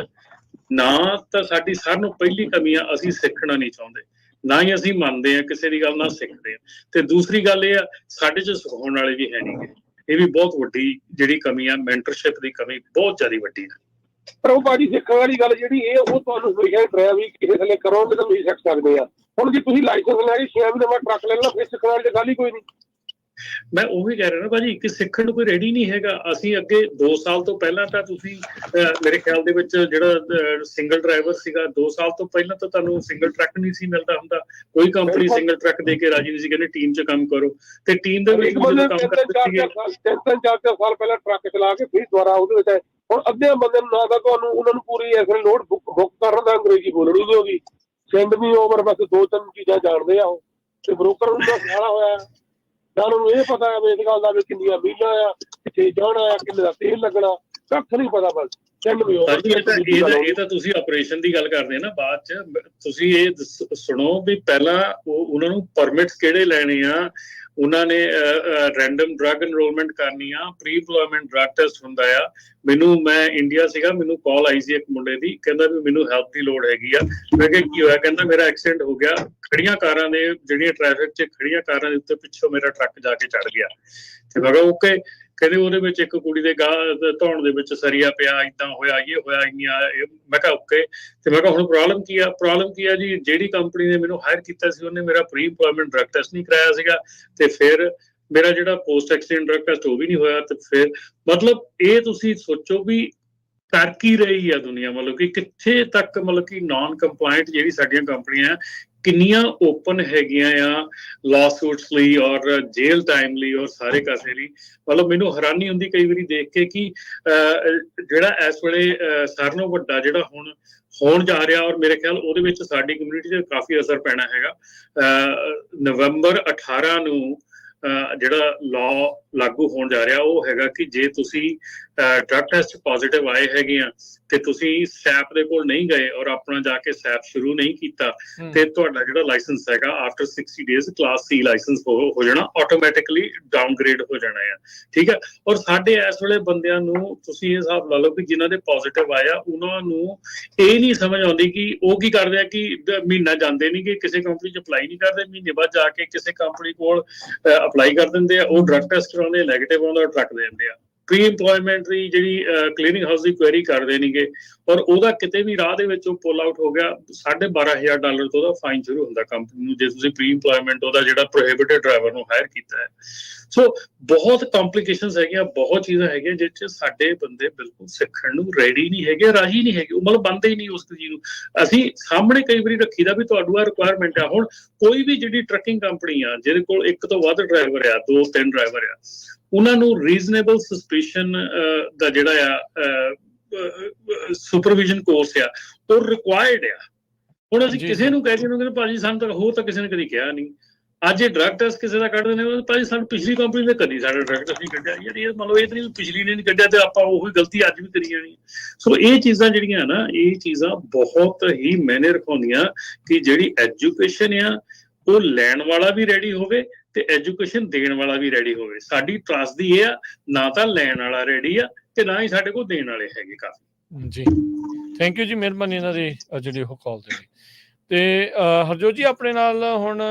ਨਾ ਤਾਂ ਸਾਡੀ ਸਾਰਿਆਂ ਨੂੰ ਪਹਿਲੀ ਕਮੀ ਆ, ਅਸੀਂ ਸਿੱਖਣਾ ਨਹੀਂ ਚਾਹੁੰਦੇ, ਨਾ ਹੀ ਅਸੀਂ ਮੰਨਦੇ ਆ ਕਿਸੇ ਦੀ ਗੱਲ ਨਾਲ ਸਿੱਖਦੇ ਆ, ਤੇ ਦੂਸਰੀ ਗੱਲ ਇਹ ਆ ਸਾਡੇ 'ਚ ਸਿਖਾਉਣ ਵਾਲੇ ਵੀ ਹੈ ਨਹੀਂਗੇ। ਇਹ ਵੀ ਬਹੁਤ ਵੱਡੀ ਜਿਹੜੀ ਕਮੀ ਆ, ਮੈਂਟਰਸ਼ਿਪ ਦੀ ਕਮੀ ਬਹੁਤ ਜ਼ਿਆਦਾ ਵੱਡੀ ਹੈ। ਪਰ ਉਹ ਭਾਜੀ ਸਿੱਖਣ ਵਾਲੀ ਗੱਲ ਜਿਹੜੀ ਇਹ ਉਹ ਤੁਹਾਨੂੰ ਹਮੇਸ਼ਾ ਡਰਾਈਵ ਵੀ ਕਿਸੇ ਥੱਲੇ ਕਰੋਗੇ ਤਾਂ ਤੁਸੀਂ ਸਿੱਖ ਸਕਦੇ ਆ। ਹੁਣ ਜੇ ਤੁਸੀਂ ਲਾਇਸੈਂਸ ਲੈ ਕੇ 6 ਮਹੀਨੇ ਬਾਅਦ ਟਰੱਕ ਲੈ ਲੈਣਾ, ਫਿਰ ਸਿੱਖਣ ਵਾਲੀ ਤਾਂ ਗੱਲ ਹੀ ਕੋਈ ਨਹੀਂ। ਮੈਂ ਉਹੀ ਕਹਿ ਰਿਹਾ ਨਾ ਭਾਜੀ ਕਿ ਸਿੱਖਣ ਨੂੰ ਕੋਈ ਰੈਡੀ ਨਹੀਂ ਹੈਗਾ। ਅਸੀਂ ਅੱਗੇ 2 ਸਾਲ ਤੋਂ ਪਹਿਲਾਂ ਤਾਂ ਤੁਸੀਂ ਮੇਰੇ ਖਿਆਲ ਦੇ ਵਿੱਚ ਜਿਹੜਾ ਸਿੰਗਲ ਡਰਾਈਵਰ ਸੀਗਾ 2 ਸਾਲ ਤੋਂ ਪਹਿਲਾਂ ਤਾਂ ਤੁਹਾਨੂੰ ਸਿੰਗਲ ਟਰੱਕ ਨਹੀਂ ਸੀ ਮਿਲਦਾ ਹੁੰਦਾ। ਕੋਈ ਕੰਪਨੀ ਸਿੰਗਲ ਟਰੱਕ ਦੇ ਕੇ ਰਾਜੀ ਨਹੀਂ ਸੀ, ਕਹਿੰਦੇ ਟੀਮ 'ਚ ਕੰਮ ਕਰੋ। ਤੇ ਟੀਮ ਦੇ ਵਿੱਚ ਕੰਮ ਕਰਦੇ ਸੀਗੇ 3-4 ਸਾਲ ਪਹਿਲਾਂ ਟਰੱਕ ਚਲਾ ਕੇ ਫਿਰ ਦੁਬਾਰਾ ਉਹਦੇ ਵਿੱਚ ਹੁਣ ਅੱਧੇ ਬੰਦੇ ਨੂੰ ਨਾ ਤਾਂ ਤੁਹਾਨੂੰ ਉਹਨਾਂ ਨੂੰ ਪੂਰੀ ਇਸ ਵੇਲੇ ਲੋਡ ਬੁੱਕ ਕਰਨ ਦਾ ਅੰਗਰੇਜ਼ੀ ਬੋਲਣੀ ਨਹੀਂ ਹੋਗੀ, ਸੈਂਡ ਵੀ ਓਵਰ, ਬਸ 2-3 ਚੀਜ਼ਾਂ ਜਾਣਦੇ ਆ ਉਹ। ਤੇ ਬਰੋਕਰ ਨੂੰ ਤਾਂ ਸਿਖਾਣਾ ਹੋਇਆ ਨਾ, ਉਹਨਾਂ ਨੂੰ ਇਹ ਪਤਾ ਹੈ ਵੀ ਇਸ ਗੱਲ ਦਾ ਵੀ ਕਿੰਨੀਆਂ ਮੀਲਾਂ ਆ, ਕਿੱਥੇ ਜਾਣਾ ਆ, ਕਿੰਨੇ ਦਾ ਤੇਲ ਲੱਗਣਾ, ਕੱਖ ਨਹੀਂ ਪਤਾ। ਬਸ ਸੈਂਡ ਵੀ ਓਵਰ। ਇਹ ਤਾਂ ਤੁਸੀਂ ਆਪਰੇਸ਼ਨ ਦੀ ਗੱਲ ਕਰਦੇ ਨਾ, ਬਾਅਦ ਚ ਤੁਸੀਂ ਇਹ ਸੁਣੋ ਵੀ ਪਹਿਲਾਂ ਉਹਨਾਂ ਨੂੰ ਪਰਮਿਟਸ ਕਿਹੜੇ ਲੈਣੇ ਆ, ਉਹਨਾਂ ਨੇ ਰੈਂਡਮ ਡਰੱਗ ਐਨਰੋਲਮੈਂਟ ਕਰਨੀ ਆ, ਪ੍ਰੀ ਇੰਪਲੋਇਮੈਂਟ ਡਰੱਗ ਟੈਸਟ ਹੁੰਦਾ ਆ। ਮੈਂ ਇੰਡੀਆ ਸੀਗਾ, ਮੈਨੂੰ ਕਾਲ ਆਈ ਸੀ ਇੱਕ ਮੁੰਡੇ ਦੀ, ਕਹਿੰਦਾ ਵੀ ਮੈਨੂੰ ਹੈਲਪ ਦੀ ਲੋੜ ਹੈਗੀ ਆ। ਮੈਂ ਕਿਹਾ ਕੀ ਹੋਇਆ? ਕਹਿੰਦਾ ਮੇਰਾ ਐਕਸੀਡੈਂਟ ਹੋ ਗਿਆ, ਖੜੀਆਂ ਕਾਰਾਂ ਦੇ ਜਿਹੜੀਆਂ ਟ੍ਰੈਫਿਕ 'ਚ ਖੜੀਆਂ ਕਾਰਾਂ ਦੇ ਉੱਤੇ ਪਿੱਛੋਂ ਮੇਰਾ ਟਰੱਕ ਜਾ ਕੇ ਚੜ ਗਿਆ। ਤੇ ਮੈਂ ਕਿਹਾ ਓਕੇ। ਕਹਿੰਦੇ ਉਹਦੇ ਵਿੱਚ ਇੱਕ ਕੁੜੀ ਦੇ ਗਾਹ ਧੌਣ ਦੇ ਵਿੱਚ ਸਰੀਆ ਪਿਆ, ਏਦਾਂ ਹੋਇਆ, ਇਹ ਹੋਇਆ, ਇੰਨੀਆਂ। ਮੈਂ ਕਿਹਾ ਓਕੇ। ਤੇ ਮੈਂ ਕਿਹਾ ਹੁਣ ਪ੍ਰੋਬਲਮ ਕੀ ਆ? ਪ੍ਰੋਬਲਮ ਕੀ ਆ ਜੀ, ਜਿਹੜੀ ਕੰਪਨੀ ਨੇ ਮੈਨੂੰ ਹਾਇਰ ਕੀਤਾ ਸੀ ਉਹਨੇ ਮੇਰਾ ਪ੍ਰੀ ਇੰਪਲੋਇਮੈਂਟ ਡਰੱਗ ਟੈਸਟ ਨਹੀਂ ਕਰਾਇਆ ਸੀਗਾ, ਤੇ ਫਿਰ ਮੇਰਾ ਜਿਹੜਾ ਪੋਸਟ ਐਕਸੀਡੈਂਟ ਡਰੱਗ ਟੈਸਟ ਉਹ ਵੀ ਨਹੀਂ ਹੋਇਆ। ਤੇ ਫਿਰ ਮਤਲਬ ਇਹ ਤੁਸੀਂ ਸੋਚੋ ਵੀ ਕਰ ਕੀ ਰਹੀ ਆ ਦੁਨੀਆ, ਮਤਲਬ ਕਿ ਕਿੱਥੇ ਤੱਕ ਮਤਲਬ ਕਿ ਨਾਨ ਕੰਪਲਾਇੰਟ ਜਿਹੜੀ ਸਾਡੀਆਂ ਕੰਪਨੀਆਂ ਕਿੰਨੀਆਂ ਓਪਨ ਹੈਗੀਆਂ ਆ ਲਾਸੂਟਸ ਲਈ ਔਰ ਜੇਲ੍ਹ ਟਾਈਮ ਲਈ ਔਰ ਸਾਰੇ ਕਾਸੇ ਲਈ। ਮਤਲਬ ਮੈਨੂੰ ਹੈਰਾਨੀ ਹੁੰਦੀ ਕਈ ਵਾਰੀ ਦੇਖ ਕੇ ਕਿ ਜਿਹੜਾ ਇਸ ਵੇਲੇ ਸਾਰਿਆਂ ਨਾਲੋਂ ਵੱਡਾ ਜਿਹੜਾ ਹੁਣ ਹੋਣ ਜਾ ਰਿਹਾ, ਔਰ ਮੇਰੇ ਖਿਆਲ ਉਹਦੇ ਵਿੱਚ ਸਾਡੀ ਕਮਿਊਨਿਟੀ 'ਚ ਕਾਫੀ ਅਸਰ ਪੈਣਾ ਹੈਗਾ। ਨਵੰਬਰ 18 ਨੂੰ ਜਿਹੜਾ ਲਾਅ ਲਾਗੂ ਹੋਣ ਜਾ ਰਿਹਾ ਉਹ ਹੈਗਾ ਕਿ ਜੇ ਤੁਸੀਂ ਡਰੱਗ ਟੈਸਟ ਪੋਜ਼ਿਟਿਵ ਆਏ ਹੈਗੇ ਆ ਤੇ ਤੁਸੀਂ ਸੈਪ ਦੇ ਕੋਲ ਨਹੀਂ ਗਏ ਔਰ ਆਪਣਾ ਜਾ ਕੇ ਸੈਪ ਸ਼ੁਰੂ ਨਹੀਂ ਕੀਤਾ, ਤੇ ਤੁਹਾਡਾ ਜਿਹੜਾ ਲਾਇਸੈਂਸ ਹੈਗਾ after 60 days class C licence ਹੋ ਜਾਣਾ, ਆਟੋਮੈਟਿਕਲੀ ਡਾਊਨਗ੍ਰੇਡ ਹੋ ਜਾਣਾ ਆ। ਠੀਕ ਹੈ। ਔਰ ਸਾਡੇ ਇਸ ਵੇਲੇ ਬੰਦਿਆਂ ਨੂੰ ਤੁਸੀਂ ਇਹ ਹਿਸਾਬ ਲਾ ਲਓ ਕਿ ਜਿਨ੍ਹਾਂ ਦੇ ਪੋਜ਼ਿਟਿਵ ਆਇਆ ਉਹਨਾਂ ਨੂੰ ਇਹ ਨਹੀਂ ਸਮਝ ਆਉਂਦੀ ਕਿ ਉਹ ਕੀ ਕਰਦੇ ਆ ਕਿ ਮਹੀਨਾ ਜਾਂਦੇ ਨਹੀਂ ਕਿ ਕਿਸੇ ਕੰਪਨੀ 'ਚ ਅਪਲਾਈ ਨਹੀਂ ਕਰਦੇ, ਮਹੀਨੇ ਬਾਅਦ ਜਾ ਕੇ ਕਿਸੇ ਕੰਪਨੀ ਕੋਲ ਅਪਲਾਈ ਕਰ ਦਿੰਦੇ ਆ, ਉਹ ਡਰੱਗ ਟੈਸਟ ਕਰਾਉਂਦੇ, ਨੈਗੇਟਿਵ ਆਉਂਦਾ, ਟਰੱਕ ਦੇ ਦਿੰਦੇ ਆ। ਪ੍ਰੀ ਇੰਪਲੋਇਮੈਂਟ ਦੀ ਜਿਹੜੀ ਕਲੀਅਰਿੰਗ ਹਾਊਸ ਦੀ ਕੁਐਰੀ ਕਰਦੇ ਨਹੀਂਗੇ, ਔਰ ਉਹਦਾ ਕਿਤੇ ਵੀ ਰਾਹ ਦੇ ਵਿੱਚ ਉਹ ਪੁੱਲ ਆਊਟ ਹੋ ਗਿਆ, $12,500 ਤੋਂ ਉਹਦਾ ਫਾਈਨ ਸ਼ੁਰੂ ਹੁੰਦਾ ਕੰਪਨੀ ਨੂੰ, ਜੇ ਤੁਸੀਂ ਪ੍ਰੀ ਇੰਪਲੋਇਮੈਂਟ ਉਹਦਾ ਜਿਹੜਾ ਪ੍ਰੋਹਿਬਿਟਡ ਡਰਾਈਵਰ ਨੂੰ ਹਾਇਰ ਕੀਤਾ ਹੈ। ਸੋ ਬਹੁਤ ਕੰਪਲੀਕੇਸ਼ਨਸ ਹੈਗੀਆਂ, ਬਹੁਤ ਚੀਜ਼ਾਂ ਹੈਗੀਆਂ ਜਿਸ 'ਚ ਸਾਡੇ ਬੰਦੇ ਬਿਲਕੁਲ ਸਿੱਖਣ ਨੂੰ ਰੈਡੀ ਨਹੀਂ ਹੈਗੇ, ਰਾਜੀ ਨਹੀਂ ਹੈਗੇ, ਉਹ ਮਤਲਬ ਬਣਦੇ ਹੀ ਨਹੀਂ ਉਸ ਚੀਜ਼ ਨੂੰ। ਅਸੀਂ ਸਾਹਮਣੇ ਕਈ ਵਾਰੀ ਰੱਖੀਦਾ ਵੀ ਤੁਹਾਨੂੰ ਆ ਰਿਕੁਆਇਰਮੈਂਟ ਆ। ਹੁਣ ਕੋਈ ਵੀ ਜਿਹੜੀ ਟਰੱਕਿੰਗ ਕੰਪਨੀ ਆ ਜਿਹਦੇ ਕੋਲ 1 ਤੋਂ ਵੱਧ ਡਰਾਈਵਰ ਆ, 2-3 ਡਰਾਈਵਰ ਆ, ਉਹਨਾਂ ਨੂੰ ਰੀਜ਼ਨੇਬਲ ਸਸਪੀਸ਼ਨ ਦਾ ਜਿਹੜਾ ਆ ਸੁਪਰਵਿਜ਼ਨ ਕੋਰਸ ਆ ਉਹ ਰਿਕੁਆਇਰਡ ਆ। ਹੁਣ ਅਸੀਂ ਕਿਸੇ ਨੂੰ ਕਹਿ ਕੇ ਭਾਜੀ ਸਾਨੂੰ ਤਾਂ ਹੋਰ ਤਾਂ ਕਿਸੇ ਨੇ ਕਦੀ ਕਿਹਾ ਨਹੀਂ। ਅੱਜ ਇਹ ਡਰੱਗ ਟੈਸਟ ਕਿਸੇ ਦਾ ਕੱਢਦੇ ਨੇ, ਭਾਜੀ ਸਾਨੂੰ ਪਿਛਲੀ ਕੰਪਨੀ ਨੇ ਕਦੀ ਸਾਡਾ ਡਰੱਗ ਟੈਸਟ ਨਹੀਂ ਕੱਢਿਆ। ਯਾਰ ਇਹ ਮੰਨ ਲਓ ਇਹ ਤਾਂ ਨਹੀਂ ਪਿਛਲੀ ਨੇ ਨਹੀਂ ਕੱਢਿਆ ਤੇ ਆਪਾਂ ਉਹੀ ਗਲਤੀ ਅੱਜ ਵੀ ਕਰੀ ਜਾਣੀ। ਸੋ ਇਹ ਚੀਜ਼ਾਂ ਜਿਹੜੀਆਂ ਨਾ, ਇਹ ਚੀਜ਼ਾਂ ਬਹੁਤ ਹੀ ਮਾਇਨੇ ਰਖਾਉਂਦੀਆਂ ਕਿ ਜਿਹੜੀ ਐਜੂਕੇਸ਼ਨ ਆ ਉਹ ਲੈਣ ਵਾਲਾ ਵੀ ਰੈਡੀ ਹੋਵੇ ਤੇ ਐਜੂਕੇਸ਼ਨ ਦੇਣ ਵਾਲਾ ਵੀ ਰੈਡੀ ਹੋਵੇ। ਸਾਡੀ ਟਰਸਟ ਦੀ ਇਹ ਆ, ਨਾ ਤਾਂ ਲੈਣ ਵਾਲਾ ਰੈਡੀ ਆ ਤੇ ਨਾ ਹੀ ਸਾਡੇ ਕੋਲ ਦੇਣ ਵਾਲੇ ਹੈਗੇ ਕਾਫੀ। ਜੀ ਥੈਂਕ ਯੂ ਜੀ, ਮਿਹਰਬਾਨੀ ਇਹਨਾਂ ਦੀ ਜਿਹੜੀ ਉਹ ਕਾਲ ਦੇ ਲਈ। ਤੇ ਹਰਜੋਤ ਜੀ ਆਪਣੇ ਨਾਲ ਹੁਣ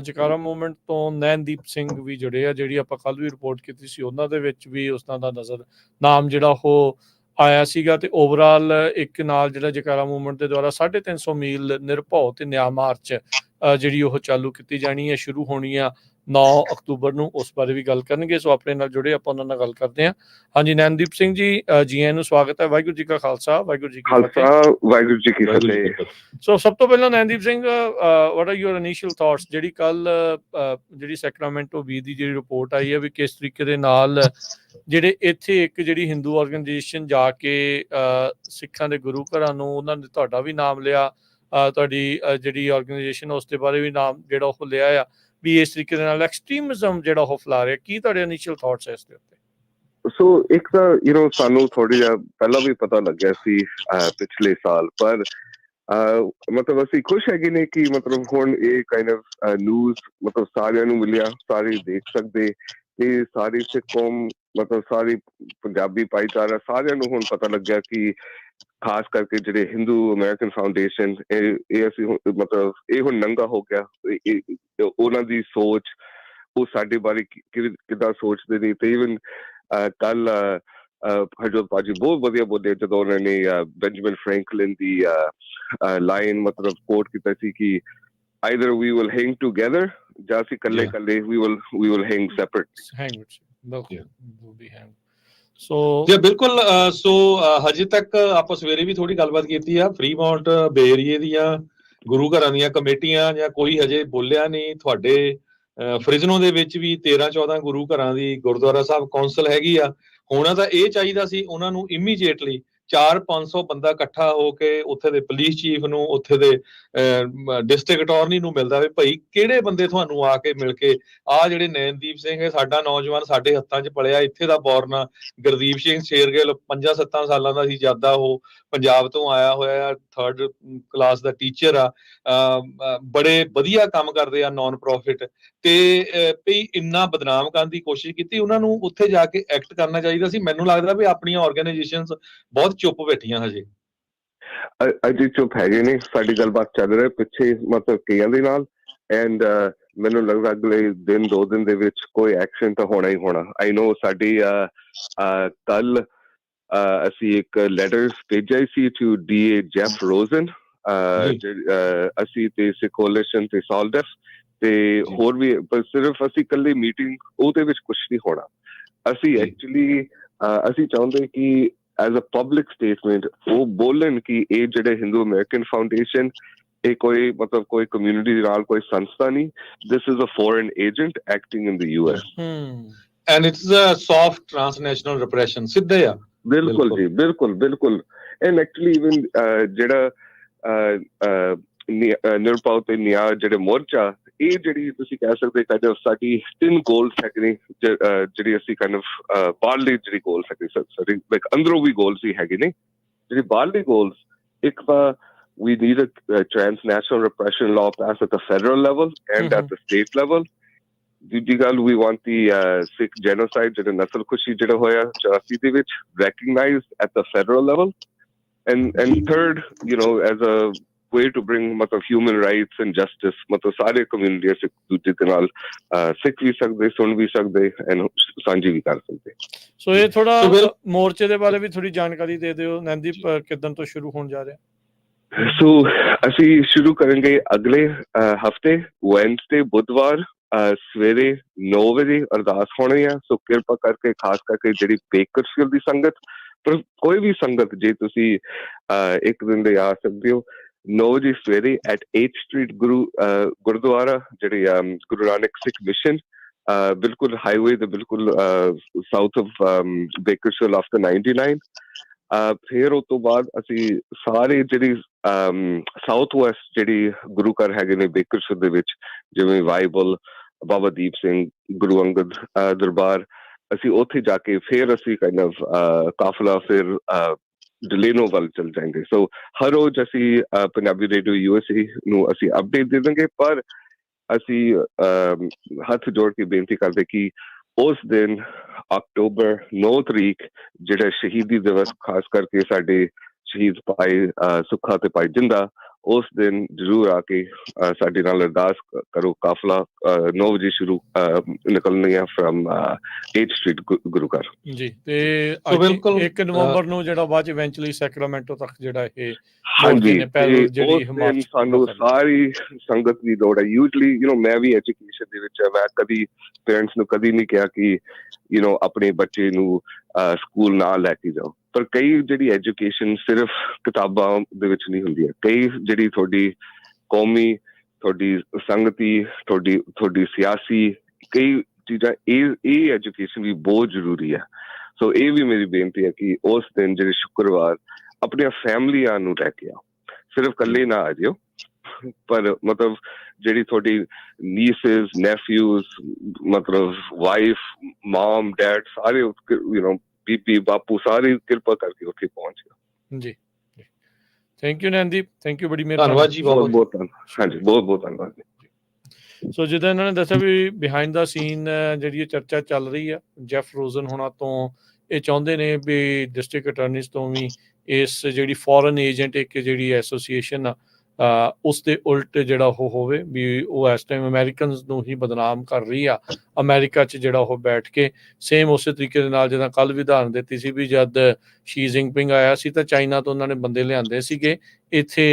ਜਕਾਰਾ ਮੂਵਮੈਂਟ ਤੋਂ ਨੈਨਦੀਪ ਸਿੰਘ ਵੀ ਜੁੜੇ ਆ, ਜਿਹੜੀ ਆਪਾਂ ਕੱਲ ਵੀ ਰਿਪੋਰਟ ਕੀਤੀ ਸੀ, ਉਹਨਾਂ ਦੇ ਵਿੱਚ ਵੀ ਉਸਦਾ ਦਾ ਨਜ਼ਰ ਨਾਮ ਜਿਹੜਾ ਉਹ ਆਇਆ ਸੀਗਾ। ਤੇ ਓਵਰਆਲ ਇੱਕ ਨਾਲ ਜਿਹੜਾ ਜਕਾਰਾ ਮੂਵਮੈਂਟ ਦੇ ਦੁਆਰਾ 350 ਮੀਲ ਨਿਰਭਉ ਤੇ ਨਿਆਂ ਮਾਰਚ ਜਿਹੜੀ ਉਹ ਚਾਲੂ ਕੀਤੀ ਜਾਣੀ ਹੈ, ਸ਼ੁਰੂ ਹੋਣੀ ਆ 9 ਅਕਤੂਬਰ ਨੂੰ, ਉਸ ਬਾਰੇ ਵੀ ਗੱਲ ਕਰਨਗੇ। ਸੋ ਆਪਣੇ ਨਾਲ ਜੁੜੇ ਆਪਾਂ ਉਹਨਾਂ ਨਾਲ ਗੱਲ ਕਰਦੇ ਹਾਂ। ਹਾਂਜੀ ਨੈਨਦੀਪ ਸਿੰਘ ਜੀ, ਜੀ ਆਇਆਂ ਨੂੰ ਸਵਾਗਤ ਹੈ। ਵਾਹਿਗੁਰੂ ਜੀ ਕਾ ਖਾਲਸਾ, ਵਾਹਿਗੁਰੂ ਜੀ ਕੀ ਫਤਿਹ। ਵਾਹਿਗੁਰੂ ਜੀ ਕੀ ਫਤਿਹ। ਸੋ ਸਭ ਤੋਂ ਪਹਿਲਾਂ Naindeep Singh, what are your initial thoughts, ਜਿਹੜੀ ਕੱਲ ਜਿਹੜੀ ਸੈਕਰਾਮੈਂਟੋ ਵੀ ਦੀ ਜਿਹੜੀ ਰਿਪੋਰਟ ਆਈ ਹੈ ਵੀ ਕਿਸ ਤਰੀਕੇ ਦੇ ਨਾਲ ਜਿਹੜੇ ਇੱਥੇ ਇੱਕ ਜਿਹੜੀ ਹਿੰਦੂ ਆਰਗੇਨਾਈਜੇਸ਼ਨ ਜਾ ਕੇ ਸਿੱਖਾਂ ਦੇ ਗੁਰੂ ਘਰਾਂ ਨੂੰ, ਉਹਨਾਂ ਨੇ ਤੁਹਾਡਾ ਵੀ ਨਾਮ ਲਿਆ, ਤੁਹਾਡੀ ਜਿਹੜੀ ਆਰਗੇਨਾਈਜੇਸ਼ਨ ਉਸ ਦੇ ਬਾਰੇ ਵੀ ਨਾਮ ਜਿਹੜਾ ਉਹ ਲਿਆ ਆ, ਵੀ ਇਸ ਤਰੀਕੇ ਦੇ ਨਾਲ ਐਕਸਟ੍ਰੀਮਿਜ਼ਮ ਜਿਹੜਾ ਉਹ ਫੈਲਾ ਰਿਹਾ। ਕੀ ਤੁਹਾਡੇ ਇਨੀਸ਼ੀਅਲ ਥਾਟਸ ਹੈ ਇਸ ਦੇ ਉੱਤੇ? ਸੋ ਇੱਕ ਤਾਂ ਸਾਨੂੰ ਥੋੜੀ ਜਿਹਾ ਪਹਿਲਾਂ ਵੀ ਪਤਾ ਲੱਗਿਆ ਸੀ ਪਿਛਲੇ ਸਾਲ, ਪਰ ਮਤਲਬ ਅਸੀਂ ਖੁਸ਼ ਹੈਗੇ ਨੇ ਕਿ ਮਤਲਬ ਹੁਣ ਇਹ ਕਾਈਂਡ ਆਫ ਨਿਊਜ਼ ਮਤਲਬ ਸਾਰਿਆਂ ਨੂੰ ਮਿਲਿਆ, ਸਾਰੇ ਦੇਖ ਸਕਦੇ, ਤੇ ਸਾਰੀ ਸਿੱਖ ਕੌਮ ਮਤਲਬ ਸਾਰੀ ਪੰਜਾਬੀ ਭਾਈਚਾਰਾ ਸਾਰਿਆਂ ਨੂੰ ਹੁਣ ਪਤਾ ਲੱਗਿਆ ਕਿ ਖਾਸ ਕਰਕੇ ਜਿਹੜੇ ਹਿੰਦੂ ਅਮਰੀਕਨ ਫਾਊਂਡੇਸ਼ਨ ਇਹ ਅਸੀਂ ਮਤਲਬ ਇਹ ਹੁਣ ਨੰਗਾ ਹੋ ਗਿਆ, ਉਹਨਾਂ ਦੀ ਸੋਚ ਉਹ ਸਾਡੇ ਬਾਰੇ ਕਿੱਦਾਂ ਸੋਚਦੇ ਨੇ। ਤੇ ਈਵਨ ਕੱਲ ਹਰਜੋਤ ਭਾਜੀ ਬਹੁਤ ਵਧੀਆ ਬੋਲੇ ਜਦੋਂ ਉਹਨਾਂ ਨੇ ਬੈਂਜਾਮਿਨ ਫਰੈਂਕਲਿਨ ਦੀ ਲਾਈਨ ਮਤਲਬ ਕੋਟ ਕੀਤਾ ਸੀ ਕਿ either we will hang together ਜਾਂ ਅਸੀਂ ਇਕੱਲੇ ਇਕੱਲੇ we will hang separately. Hang with you. ਬਿਲਕੁਲ Yeah. will be hang. So ਜੀ ਬਿਲਕੁਲ ਸੋ ਹਜੇ ਤੱਕ ਆਪਾਂ ਸਵੇਰੇ ਵੀ ਥੋੜੀ ਗੱਲਬਾਤ ਕੀਤੀ ਆ ਫਰੀਮਾਉਂਟ ਬੇ ਏਰੀਏ ਦੀਆਂ ਗੁਰੂ ਘਰਾਂ ਦੀਆਂ ਕਮੇਟੀਆਂ ਜਾਂ ਕੋਈ ਹਜੇ ਬੋਲਿਆ ਨਹੀਂ। ਤੁਹਾਡੇ ਫ੍ਰਿਜ਼ਨੋ ਦੇ ਵਿੱਚ ਵੀ 13-14 ਗੁਰੂ ਘਰਾਂ ਦੀ ਗੁਰਦੁਆਰਾ ਸਾਹਿਬ ਕੌਂਸਲ ਹੈਗੀ ਆ। ਹੋਣਾ ਤਾਂ ਇਹ ਚਾਹੀਦਾ ਸੀ ਉਹਨਾਂ ਨੂੰ ਇਮੀਡੀਏਟਲੀ 400-500 ਬੰਦਾ ਇਕੱਠਾ ਹੋ ਕੇ ਉੱਥੇ ਦੇ ਪੁਲਿਸ ਚੀਫ ਨੂੰ, ਉੱਥੇ ਦੇ ਡਿਸਟ੍ਰਿਕਟ ਅਟਾਰਨੀ ਨੂੰ ਮਿਲਦਾ ਵੀ ਭਾਈ ਕਿਹੜੇ ਬੰਦੇ ਤੁਹਾਨੂੰ ਆ ਕੇ ਮਿਲ ਕੇ ਆਹ ਜਿਹੜੇ ਨੈਣਦੀਪ ਸਿੰਘ ਹੈ ਸਾਡਾ ਨੌਜਵਾਨ ਸਾਡੇ ਹੱਥਾਂ 'ਚ ਪਲਿਆ, ਇੱਥੇ ਦਾ ਬੋਰਨ ਗੁਰਦੀਪ ਸਿੰਘ ਸ਼ੇਰਗਿੱਲ 5-7 ਸਾਲਾਂ ਦਾ ਸੀ ਜਦ ਦਾ ਉਹ ਪੰਜਾਬ ਤੋਂ ਆਇਆ ਹੋਇਆ 3rd ਕਲਾਸ ਦਾ ਟੀਚਰ ਆ, ਬੜੇ ਵਧੀਆ ਕੰਮ ਕਰਦੇ ਆ ਨੌਨ ਪ੍ਰੋਫਿਟ ਤੇ ਵੀ ਇੰਨਾ ਬਦਨਾਮ ਕਰਨ ਦੀ ਕੋਸ਼ਿਸ਼ ਕੀਤੀ। ਉਹਨਾਂ ਨੂੰ ਉੱਥੇ ਜਾ ਕੇ ਐਕਟ ਕਰਨਾ ਚਾਹੀਦਾ ਸੀ। ਮੈਨੂੰ ਲੱਗਦਾ ਵੀ ਆਪਣੀਆਂ ਆਰਗੇਨਾਈਜੇਸ਼ਨਸ ਬਹੁਤ ਚੁੱਪ ਬੈਠੀਆਂ ਹਜੇ। ਅਜੇ ਚੁੱਪ ਹੈਗੇ ਨੇ, ਸਾਡੀ ਗੱਲਬਾਤ ਚੱਲ ਰਹੀ ਪਿੱਛੇ ਮਤਲਬ ਕਈਆਂ ਦੇ ਨਾਲ ਐਂਡ ਮੈਨੂੰ ਲੱਗਦਾ ਅਗਲੇ 1-2 ਦਿਨ ਦੇ ਵਿੱਚ ਕੋਈ ਐਕਸ਼ਨ ਤਾਂ ਹੋਣਾ ਹੀ ਹੋਣਾ। ਆਈ ਨੋ ਸਾਡੀ ਕੱਲ ਅਸੀਂ ਇੱਕ ਲੈਟਰ ਭੇਜਿਆ ਸੀ ਟੂ ਡੀਏ ਜੈਫ ਰੋਜ਼ਨ, ਅਸੀਂ ਤੇ ਸਿਕੋਲੇਸ਼ਨ ਤੇ ਸੌਲਡੈਫ ਤੇ ਹੋਰ ਵੀ, ਪਰ ਸਿਰਫ ਅਸੀਂ ਇਕੱਲੀ ਮੀਟਿੰਗ ਉਹਦੇ ਵਿੱਚ ਕੁਛ ਨਹੀਂ ਹੋਣਾ। ਅਸੀਂ ਐਕਚੁਅਲੀ ਅਸੀਂ ਚਾਹੁੰਦੇ ਕਿ ਐਜ਼ ਅ ਪਬਲਿਕ ਸਟੇਟਮੈਂਟ ਉਹ ਬੋਲਣ ਕਿ ਇਹ ਜਿਹੜੇ ਹਿੰਦੂ ਅਮਰੀਕਨ ਫਾਊਂਡੇਸ਼ਨ ਇਹ ਕੋਈ ਮਤਲਬ ਕੋਈ ਕਮਿਊਨਿਟੀ ਦੇ ਨਾਲ ਕੋਈ ਸੰਸਥਾ ਨਹੀਂ, this is a foreign agent acting in the US and it's a soft transnational repression ਸਿੱਧੇ ਆ। ਬਿਲਕੁਲ ਜੀ, ਬਿਲਕੁਲ ਬਿਲਕੁਲ। ਐਂਡ ਐਕਚੁਅਲੀ ਇਵਨ ਜਿਹੜਾ ਨਿਰਭਉ ਤੇ ਨਿਆਂ ਜਿਹੜੇ ਮੋਰਚਾ, ਇਹ ਜਿਹੜੀ ਤੁਸੀਂ ਕਹਿ ਸਕਦੇ kind of ਸਾਡੀ 3 ਗੋਲਸ ਹੈਗੇ ਨੇ ਜਿਹੜੀ ਅਸੀਂ kind of ਬਾਹਰਲੀ ਜਿਹੜੀ ਗੋਲਸ ਹੈਗੇ ਸਾਡੀ ਲਾਈਕ ਅੰਦਰੋਂ ਵੀ ਗੋਲਸ ਹੀ ਹੈਗੇ ਨੇ। ਜਿਹੜੀ ਬਾਹਰਲੀ ਗੋਲਸ, ਇੱਕ ਤਾਂ we need a transnational repression law passed at the federal level and at the state level. ਦੂਜੀ ਗੱਲ, we want the Sikh genocide ਜਿਹੜਾ ਨਸਲਕੁਸ਼ੀ ਜਿਹੜਾ ਹੋਇਆ 84 ਦੇ ਵਿੱਚ recognized at the federal level. And third, you know, as a way to bring ਮਤਲਬ human rights and justice, ਮਤਲਬ ਸਾਰੇ ਕਮਿਊਨਿਟੀ ਇੱਕ ਦੂਜੇ ਦੇ ਨਾਲ ਸਿੱਖ ਵੀ ਸਕਦੇ, ਸੁਣ ਵੀ ਸਕਦੇ ਐਂਡ ਸਾਂਝੀ ਵੀ ਕਰ ਸਕਦੇ। ਸੋ ਇਹ ਥੋੜਾ ਮੋਰਚੇ ਦੇ ਬਾਰੇ ਵੀ ਥੋੜੀ ਜਾਣਕਾਰੀ ਦੇ ਦਿਓ ਨੈਨਦੀਪ, ਕਿੱਦਣ ਤੋਂ ਸ਼ੁਰੂ ਹੋਣ ਜਾ ਰਿਹਾ? ਸੋ ਅਸੀਂ ਸ਼ੁਰੂ ਕਰਾਂਗੇ ਅਗਲੇ ਹਫਤੇ ਵੈਨਸਡੇ ਬੁੱਧਵਾਰ ਸਵੇਰੇ 9 ਵਜੇ ਅਰਦਾਸ ਹੋਣੀ ਆ। ਸੋ ਕਿਰਪਾ ਕਰਕੇ ਖਾਸ ਕਰਕੇ ਜਿਹੜੀ ਬੇਕਰਸਫੀਲਡ ਦੀ ਸੰਗਤ, ਪਰ ਕੋਈ ਵੀ ਸੰਗਤ ਜੇ ਤੁਸੀਂ ਇੱਕ ਦਿਨ ਦੇ ਆ ਸਕਦੇ ਹੋ 9 ਵਜੇ ਸਵੇਰੇ ਐਟ 8th Street ਗੁਰਦੁਆਰਾ ਜਿਹੜੇ ਗੁਰੂ ਨਾਨਕ ਸਿੱਖ ਮਿਸ਼ਨ, ਬਿਲਕੁਲ ਹਾਈਵੇ ਦੇ ਬਿਲਕੁਲ ਸਾਊਥ ਆਫ ਬੇਕਰਸਫੀਲਡ ਆਫਟਰ 99। ਫਿਰ ਉਸ ਤੋਂ ਬਾਅਦ ਅਸੀਂ ਸਾਰੇ ਜਿਹੜੀ ਸਾਊਥ ਵੈਸਟ ਜਿਹੜੀ ਗੁਰੂ ਘਰ ਹੈਗੇ ਨੇ ਬੇਕਰਸਫੀਲਡ ਦੇ ਵਿੱਚ, ਜਿਵੇਂ ਬਾਈਬਲ, ਬਾਬਾ ਦੀਪ ਸਿੰਘ, ਗੁਰੂ ਅੰਗਦ ਦਰਬਾਰ, ਅਸੀਂ ਉੱਥੇ ਜਾ ਕੇ ਫਿਰ ਅਸੀਂ kind of ਕਾਫਲਾ ਫਿਰ ਡਿਲੇਨੋ ਵੱਲ ਚਲ ਜਾਏਂਗੇ। ਸੋ ਹਰ ਰੋਜ਼ ਅਸੀਂ ਪੰਜਾਬੀ ਰੇਡੀਓ USA ਨੂੰ ਅਸੀਂ ਅਪਡੇਟ ਦੇ ਦਾਂਗੇ, ਪਰ ਅਸੀਂ ਹੱਥ ਜੋੜ ਕੇ ਬੇਨਤੀ ਕਰਦੇ ਕਿ ਉਸ ਦਿਨ ਅਕਤੂਬਰ 9 ਤਰੀਕ ਜਿਹੜਾ ਸ਼ਹੀਦੀ ਦਿਵਸ ਖਾਸ ਕਰਕੇ ਸਾਡੇ ਸ਼ਹੀਦ ਭਾਈ ਸੁੱਖਾ ਤੇ ਭਾਈ ਜਿੰਦਾ, ਉਸ ਦਿਨ ਜ਼ਰੂਰ ਆ ਕੇ ਸਾਡੇ ਨਾਲ ਅਰਦਾਸ ਕਰੋ। ਕਾਫਲਾ 9 ਵਜੇ ਸ਼ੁਰੂ ਨਿਕਲਣੀਆਂ ਫਰਮ 8th Street ਗੁਰੂ ਘਰ ਜੀ। ਤੇ 1 ਨਵੰਬਰ ਨੂੰ ਜਿਹੜਾ ਬਾਅਦ ਚ ਇਵੈਂਚੁਅਲੀ ਸੈਕਰਾਮੈਂਟੋ ਤੱਕ ਜਿਹੜਾ ਇਹ ਹਾਂਜੀ ਸਾਨੂੰ ਸਾਰੀ ਸੰਗਤ ਦੀ ਲੋੜ ਹੈ। ਯੂਜਲੀ ਮੈਂ ਵੀ ਐਜੂਕੇਸ਼ਨ ਦੇ ਵਿੱਚ ਮੈਂ ਕਦੀ ਪੇਰੈਂਟਸ ਨੂੰ ਕਦੀ ਨਹੀਂ ਕਿਹਾ ਕਿ ਆਪਣੇ ਬੱਚੇ ਨੂੰ ਸਕੂਲ ਨਾ ਲੈ ਕੇ ਜਾਓ, ਪਰ ਕਈ ਜਿਹੜੀ ਐਜੂਕੇਸ਼ਨ ਸਿਰਫ ਕਿਤਾਬਾਂ ਦੇ ਵਿੱਚ ਨਹੀਂ ਹੁੰਦੀ ਹੈ। ਕਈ ਜਿਹੜੀ ਤੁਹਾਡੀ ਕੌਮੀ, ਤੁਹਾਡੀ ਸੰਗਤੀ, ਤੁਹਾਡੀ ਸਿਆਸੀ ਕਈ ਚੀਜ਼ਾਂ, ਇਹ ਐਜੂਕੇਸ਼ਨ ਵੀ ਬਹੁਤ ਜ਼ਰੂਰੀ ਹੈ। ਸੋ ਇਹ ਵੀ ਮੇਰੀ ਬੇਨਤੀ ਹੈ ਕਿ ਉਸ ਦਿਨ ਜਿਹੜੇ ਸ਼ੁੱਕਰਵਾਰ ਆਪਣੀਆਂ ਫੈਮਲੀਆਂ ਨੂੰ ਲੈ ਕੇ ਆਓ, ਸਿਰਫ ਇਕੱਲੇ ਨਾ ਆ ਜਿਓ, ਪਰ ਮਤਲਬ ਜਿਹੜੀ ਤੁਹਾਡੀ ਨੀਸਿਸ, ਨੈਫਿਊਜ਼, ਮਤਲਬ ਵਾਈਫ, ਮਮ, ਡੈਡ, ਸਾਰੇ ਬੀਬੀ, ਬਾਪੂ, ਸਾਰੇ ਕਿਰਪਾ ਕਰਕੇ ਉੱਥੇ ਪਹੁੰਚ ਜਾਓ। ਜੀ ਥੈਂਕ ਯੂ ਨੈਨਦੀਪ, ਥੈਂਕ ਯੂ, ਬੜੀ ਧੰਨਵਾਦ ਜੀ, ਬਹੁਤ ਬਹੁਤ ਧੰਨਵਾਦ। ਹਾਂਜੀ, ਬਹੁਤ ਬਹੁਤ ਧੰਨਵਾਦ ਜੀ। ਸੋ ਜਿੱਦਾਂ ਇਹਨਾਂ ਨੇ ਦੱਸਿਆ ਵੀ ਬਿਹਾਈਂਡ ਦਾ ਸੀਨ ਜਿਹੜੀ ਇਹ ਚਰਚਾ ਚੱਲ ਰਹੀ ਆ ਜੈਫ ਰੋਜ਼ਨ ਹੋਣਾ ਤੋਂ, ਇਹ ਚਾਹੁੰਦੇ ਨੇ ਵੀ ਡਿਸਟ੍ਰਿਕਟ ਅਟਾਰਨੀਜ਼ ਤੋਂ ਵੀ ਇਸ ਜਿਹੜੀ ਫੋਰਨ ਏਜੰਟ ਇੱਕ ਜਿਹੜੀ ਐਸੋਸੀਏਸ਼ਨ ਆ ਉਸ ਦੇ ਉਲਟ ਜਿਹੜਾ ਉਹ ਹੋਵੇ ਵੀ ਉਹ ਇਸ ਟਾਈਮ ਅਮੈਰੀਕਨਸ ਨੂੰ ਹੀ ਬਦਨਾਮ ਕਰ ਰਹੀ ਆ ਅਮਰੀਕਾ 'ਚ ਜਿਹੜਾ ਉਹ ਬੈਠ ਕੇ। ਸੇਮ ਉਸੇ ਤਰੀਕੇ ਦੇ ਨਾਲ ਜਿੱਦਾਂ ਕੱਲ੍ਹ ਵੀ ਉਦਾਹਰਨ ਦਿੱਤੀ ਸੀ ਵੀ ਜਦ ਸ਼ੀ ਜਿਨਪਿੰਗ ਆਇਆ ਸੀ ਤਾਂ ਚਾਈਨਾ ਤੋਂ ਉਹਨਾਂ ਨੇ ਬੰਦੇ ਲਿਆਂਦੇ ਸੀਗੇ ਇੱਥੇ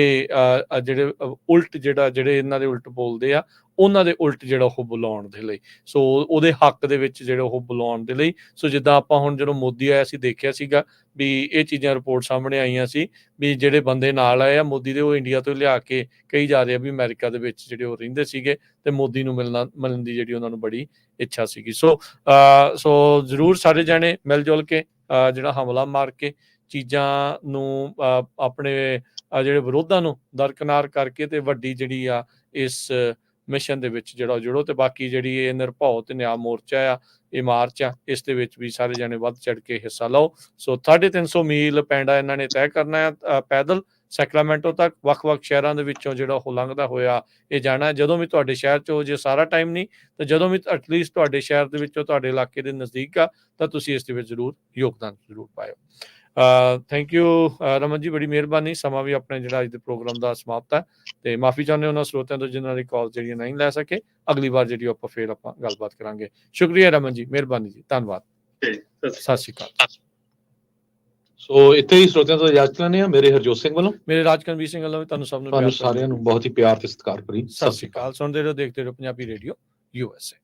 ਜਿਹੜੇ ਉਲਟ ਜਿਹੜੇ ਇਹਨਾਂ ਦੇ ਉਲਟ ਬੋਲਦੇ ਆ ਉਹਨਾਂ ਦੇ ਉਲਟ ਜਿਹੜਾ ਉਹ ਬੁਲਾਉਣ ਦੇ ਲਈ, ਸੋ ਉਹਦੇ ਹੱਕ ਦੇ ਵਿੱਚ ਜਿਹੜਾ ਉਹ ਬੁਲਾਉਣ ਦੇ ਲਈ। ਸੋ ਜਿੱਦਾਂ ਆਪਾਂ ਹੁਣ ਜਦੋਂ ਮੋਦੀ ਆਇਆ ਸੀ ਦੇਖਿਆ ਸੀਗਾ ਵੀ ਇਹ ਚੀਜ਼ਾਂ ਰਿਪੋਰਟ ਸਾਹਮਣੇ ਆਈਆਂ ਸੀ ਵੀ ਜਿਹੜੇ ਬੰਦੇ ਨਾਲ ਆਏ ਆ ਮੋਦੀ ਦੇ, ਉਹ ਇੰਡੀਆ ਤੋਂ ਲਿਆ ਕੇ ਕਹੀ ਜਾ ਰਹੇ ਆ ਵੀ ਅਮਰੀਕਾ ਦੇ ਵਿੱਚ ਜਿਹੜੇ ਉਹ ਰਹਿੰਦੇ ਸੀਗੇ ਤੇ ਮੋਦੀ ਨੂੰ ਮਿਲਣ ਦੀ ਜਿਹੜੀ ਉਹਨਾਂ ਨੂੰ ਬੜੀ ਇੱਛਾ ਸੀਗੀ। ਸੋ ਜ਼ਰੂਰ ਸਾਰੇ ਜਾਣੇ ਮਿਲ ਜੁਲ ਕੇ ਜਿਹੜਾ ਹਮਲਾ ਮਾਰ ਕੇ ਚੀਜ਼ਾਂ ਨੂੰ ਆਪਣੇ ਜਿਹੜੇ ਵਿਰੋਧਾਂ ਨੂੰ ਦਰਕਿਨਾਰ ਕਰਕੇ ਤੇ ਵੱਡੀ ਜਿਹੜੀ ਆ ਇਸ ਮਿਸ਼ਨ ਦੇ ਵਿੱਚ ਜਿਹੜਾ ਜੁੜੋ। ਤੇ ਬਾਕੀ ਜਿਹੜੀ ਇਹ ਨਿਰਭਉ ਤੇ ਨਿਆਂ ਮੋਰਚਾ ਆ, ਇਹ ਮਾਰਚ ਆ, ਇਸ ਦੇ ਵਿੱਚ ਵੀ ਸਾਰੇ ਜਾਣੇ ਵੱਧ ਚੜ ਕੇ ਹਿੱਸਾ ਲਓ। ਸੋ 350 ਮੀਲ ਪੈਂਡਾ ਇਹਨਾਂ ਨੇ ਤੈਅ ਕਰਨਾ ਆ ਪੈਦਲ ਸੈਕਰਾਮੈਂਟੋ ਤੱਕ, ਵੱਖ-ਵੱਖ ਸ਼ਹਿਰਾਂ ਦੇ ਵਿੱਚੋਂ ਜਿਹੜਾ ਉਹ ਲੰਘਦਾ ਹੋਇਆ ਇਹ ਜਾਣਾ। ਜਦੋਂ ਵੀ ਤੁਹਾਡੇ ਸ਼ਹਿਰ 'ਚੋਂ, ਜੇ ਸਾਰਾ ਟਾਈਮ ਨਹੀਂ ਤਾਂ ਜਦੋਂ ਵੀ ਐਟਲੀਸਟ ਤੁਹਾਡੇ ਸ਼ਹਿਰ ਦੇ ਵਿੱਚੋਂ, ਤੁਹਾਡੇ ਇਲਾਕੇ ਦੇ ਨਜ਼ਦੀਕ ਆ, ਤਾਂ ਤੁਸੀਂ ਇਸ ਦੇ ਵਿੱਚ ਜ਼ਰੂਰ ਯੋਗਦਾਨ ਜ਼ਰੂਰ ਪਾਇਓ। ਥੈਂਕ ਯੂ ਰਮਨ ਜੀ, ਬੜੀ ਮਿਹਰਬਾਨੀ। ਸਮਾਂ ਵੀ ਆਪਣੇ ਜਿਹੜਾ ਅੱਜ ਦੇ ਪ੍ਰੋਗਰਾਮ ਦਾ ਸਮਾਪਤ ਹੈ ਤੇ ਮਾਫੀ ਚਾਹੁੰਦੇ ਉਹਨਾਂ ਸਰੋਤਿਆਂ ਤੋਂ ਜਿਨ੍ਹਾਂ ਦੀ ਕਾਲ ਜਿਹੜੀਆਂ ਨਹੀਂ ਲੈ ਸਕੇ। ਅਗਲੀ ਵਾਰ ਜਿਹੜੀ ਆਪਾਂ ਫੇਰ ਆਪਾਂ ਗੱਲਬਾਤ ਕਰਾਂਗੇ। ਸ਼ੁਕਰੀਆ ਰਮਨ ਜੀ, ਮਿਹਰਬਾਨੀ ਜੀ, ਧੰਨਵਾਦ, ਸਤਿ ਸ਼੍ਰੀ ਅਕਾਲ। ਸੋ ਇੱਥੇ ਹੀ ਸਰੋਤਿਆਂ ਤੋਂ ਇਜਾਜ਼ਤ ਲੈਂਦੇ ਹਾਂ। ਮੇਰੇ ਹਰਜੋਤ ਸਿੰਘ ਵੱਲੋਂ, ਮੇਰੇ ਰਾਜਕਨਵੀਰ ਸਿੰਘ ਵੱਲੋਂ ਤੁਹਾਨੂੰ ਸਭ ਨੂੰ ਤੁਹਾਨੂੰ ਸਾਰਿਆਂ ਨੂੰ ਬਹੁਤ ਹੀ ਪਿਆਰ ਤੇ ਸਤਿਕਾਰ ਭਰੀ ਸਤਿ ਸ਼੍ਰੀ ਅਕਾਲ। ਸੁਣਦੇ ਰਹੋ, ਦੇਖਦੇ ਰਹੋ ਪੰਜਾਬੀ ਰੇਡੀਓ USA।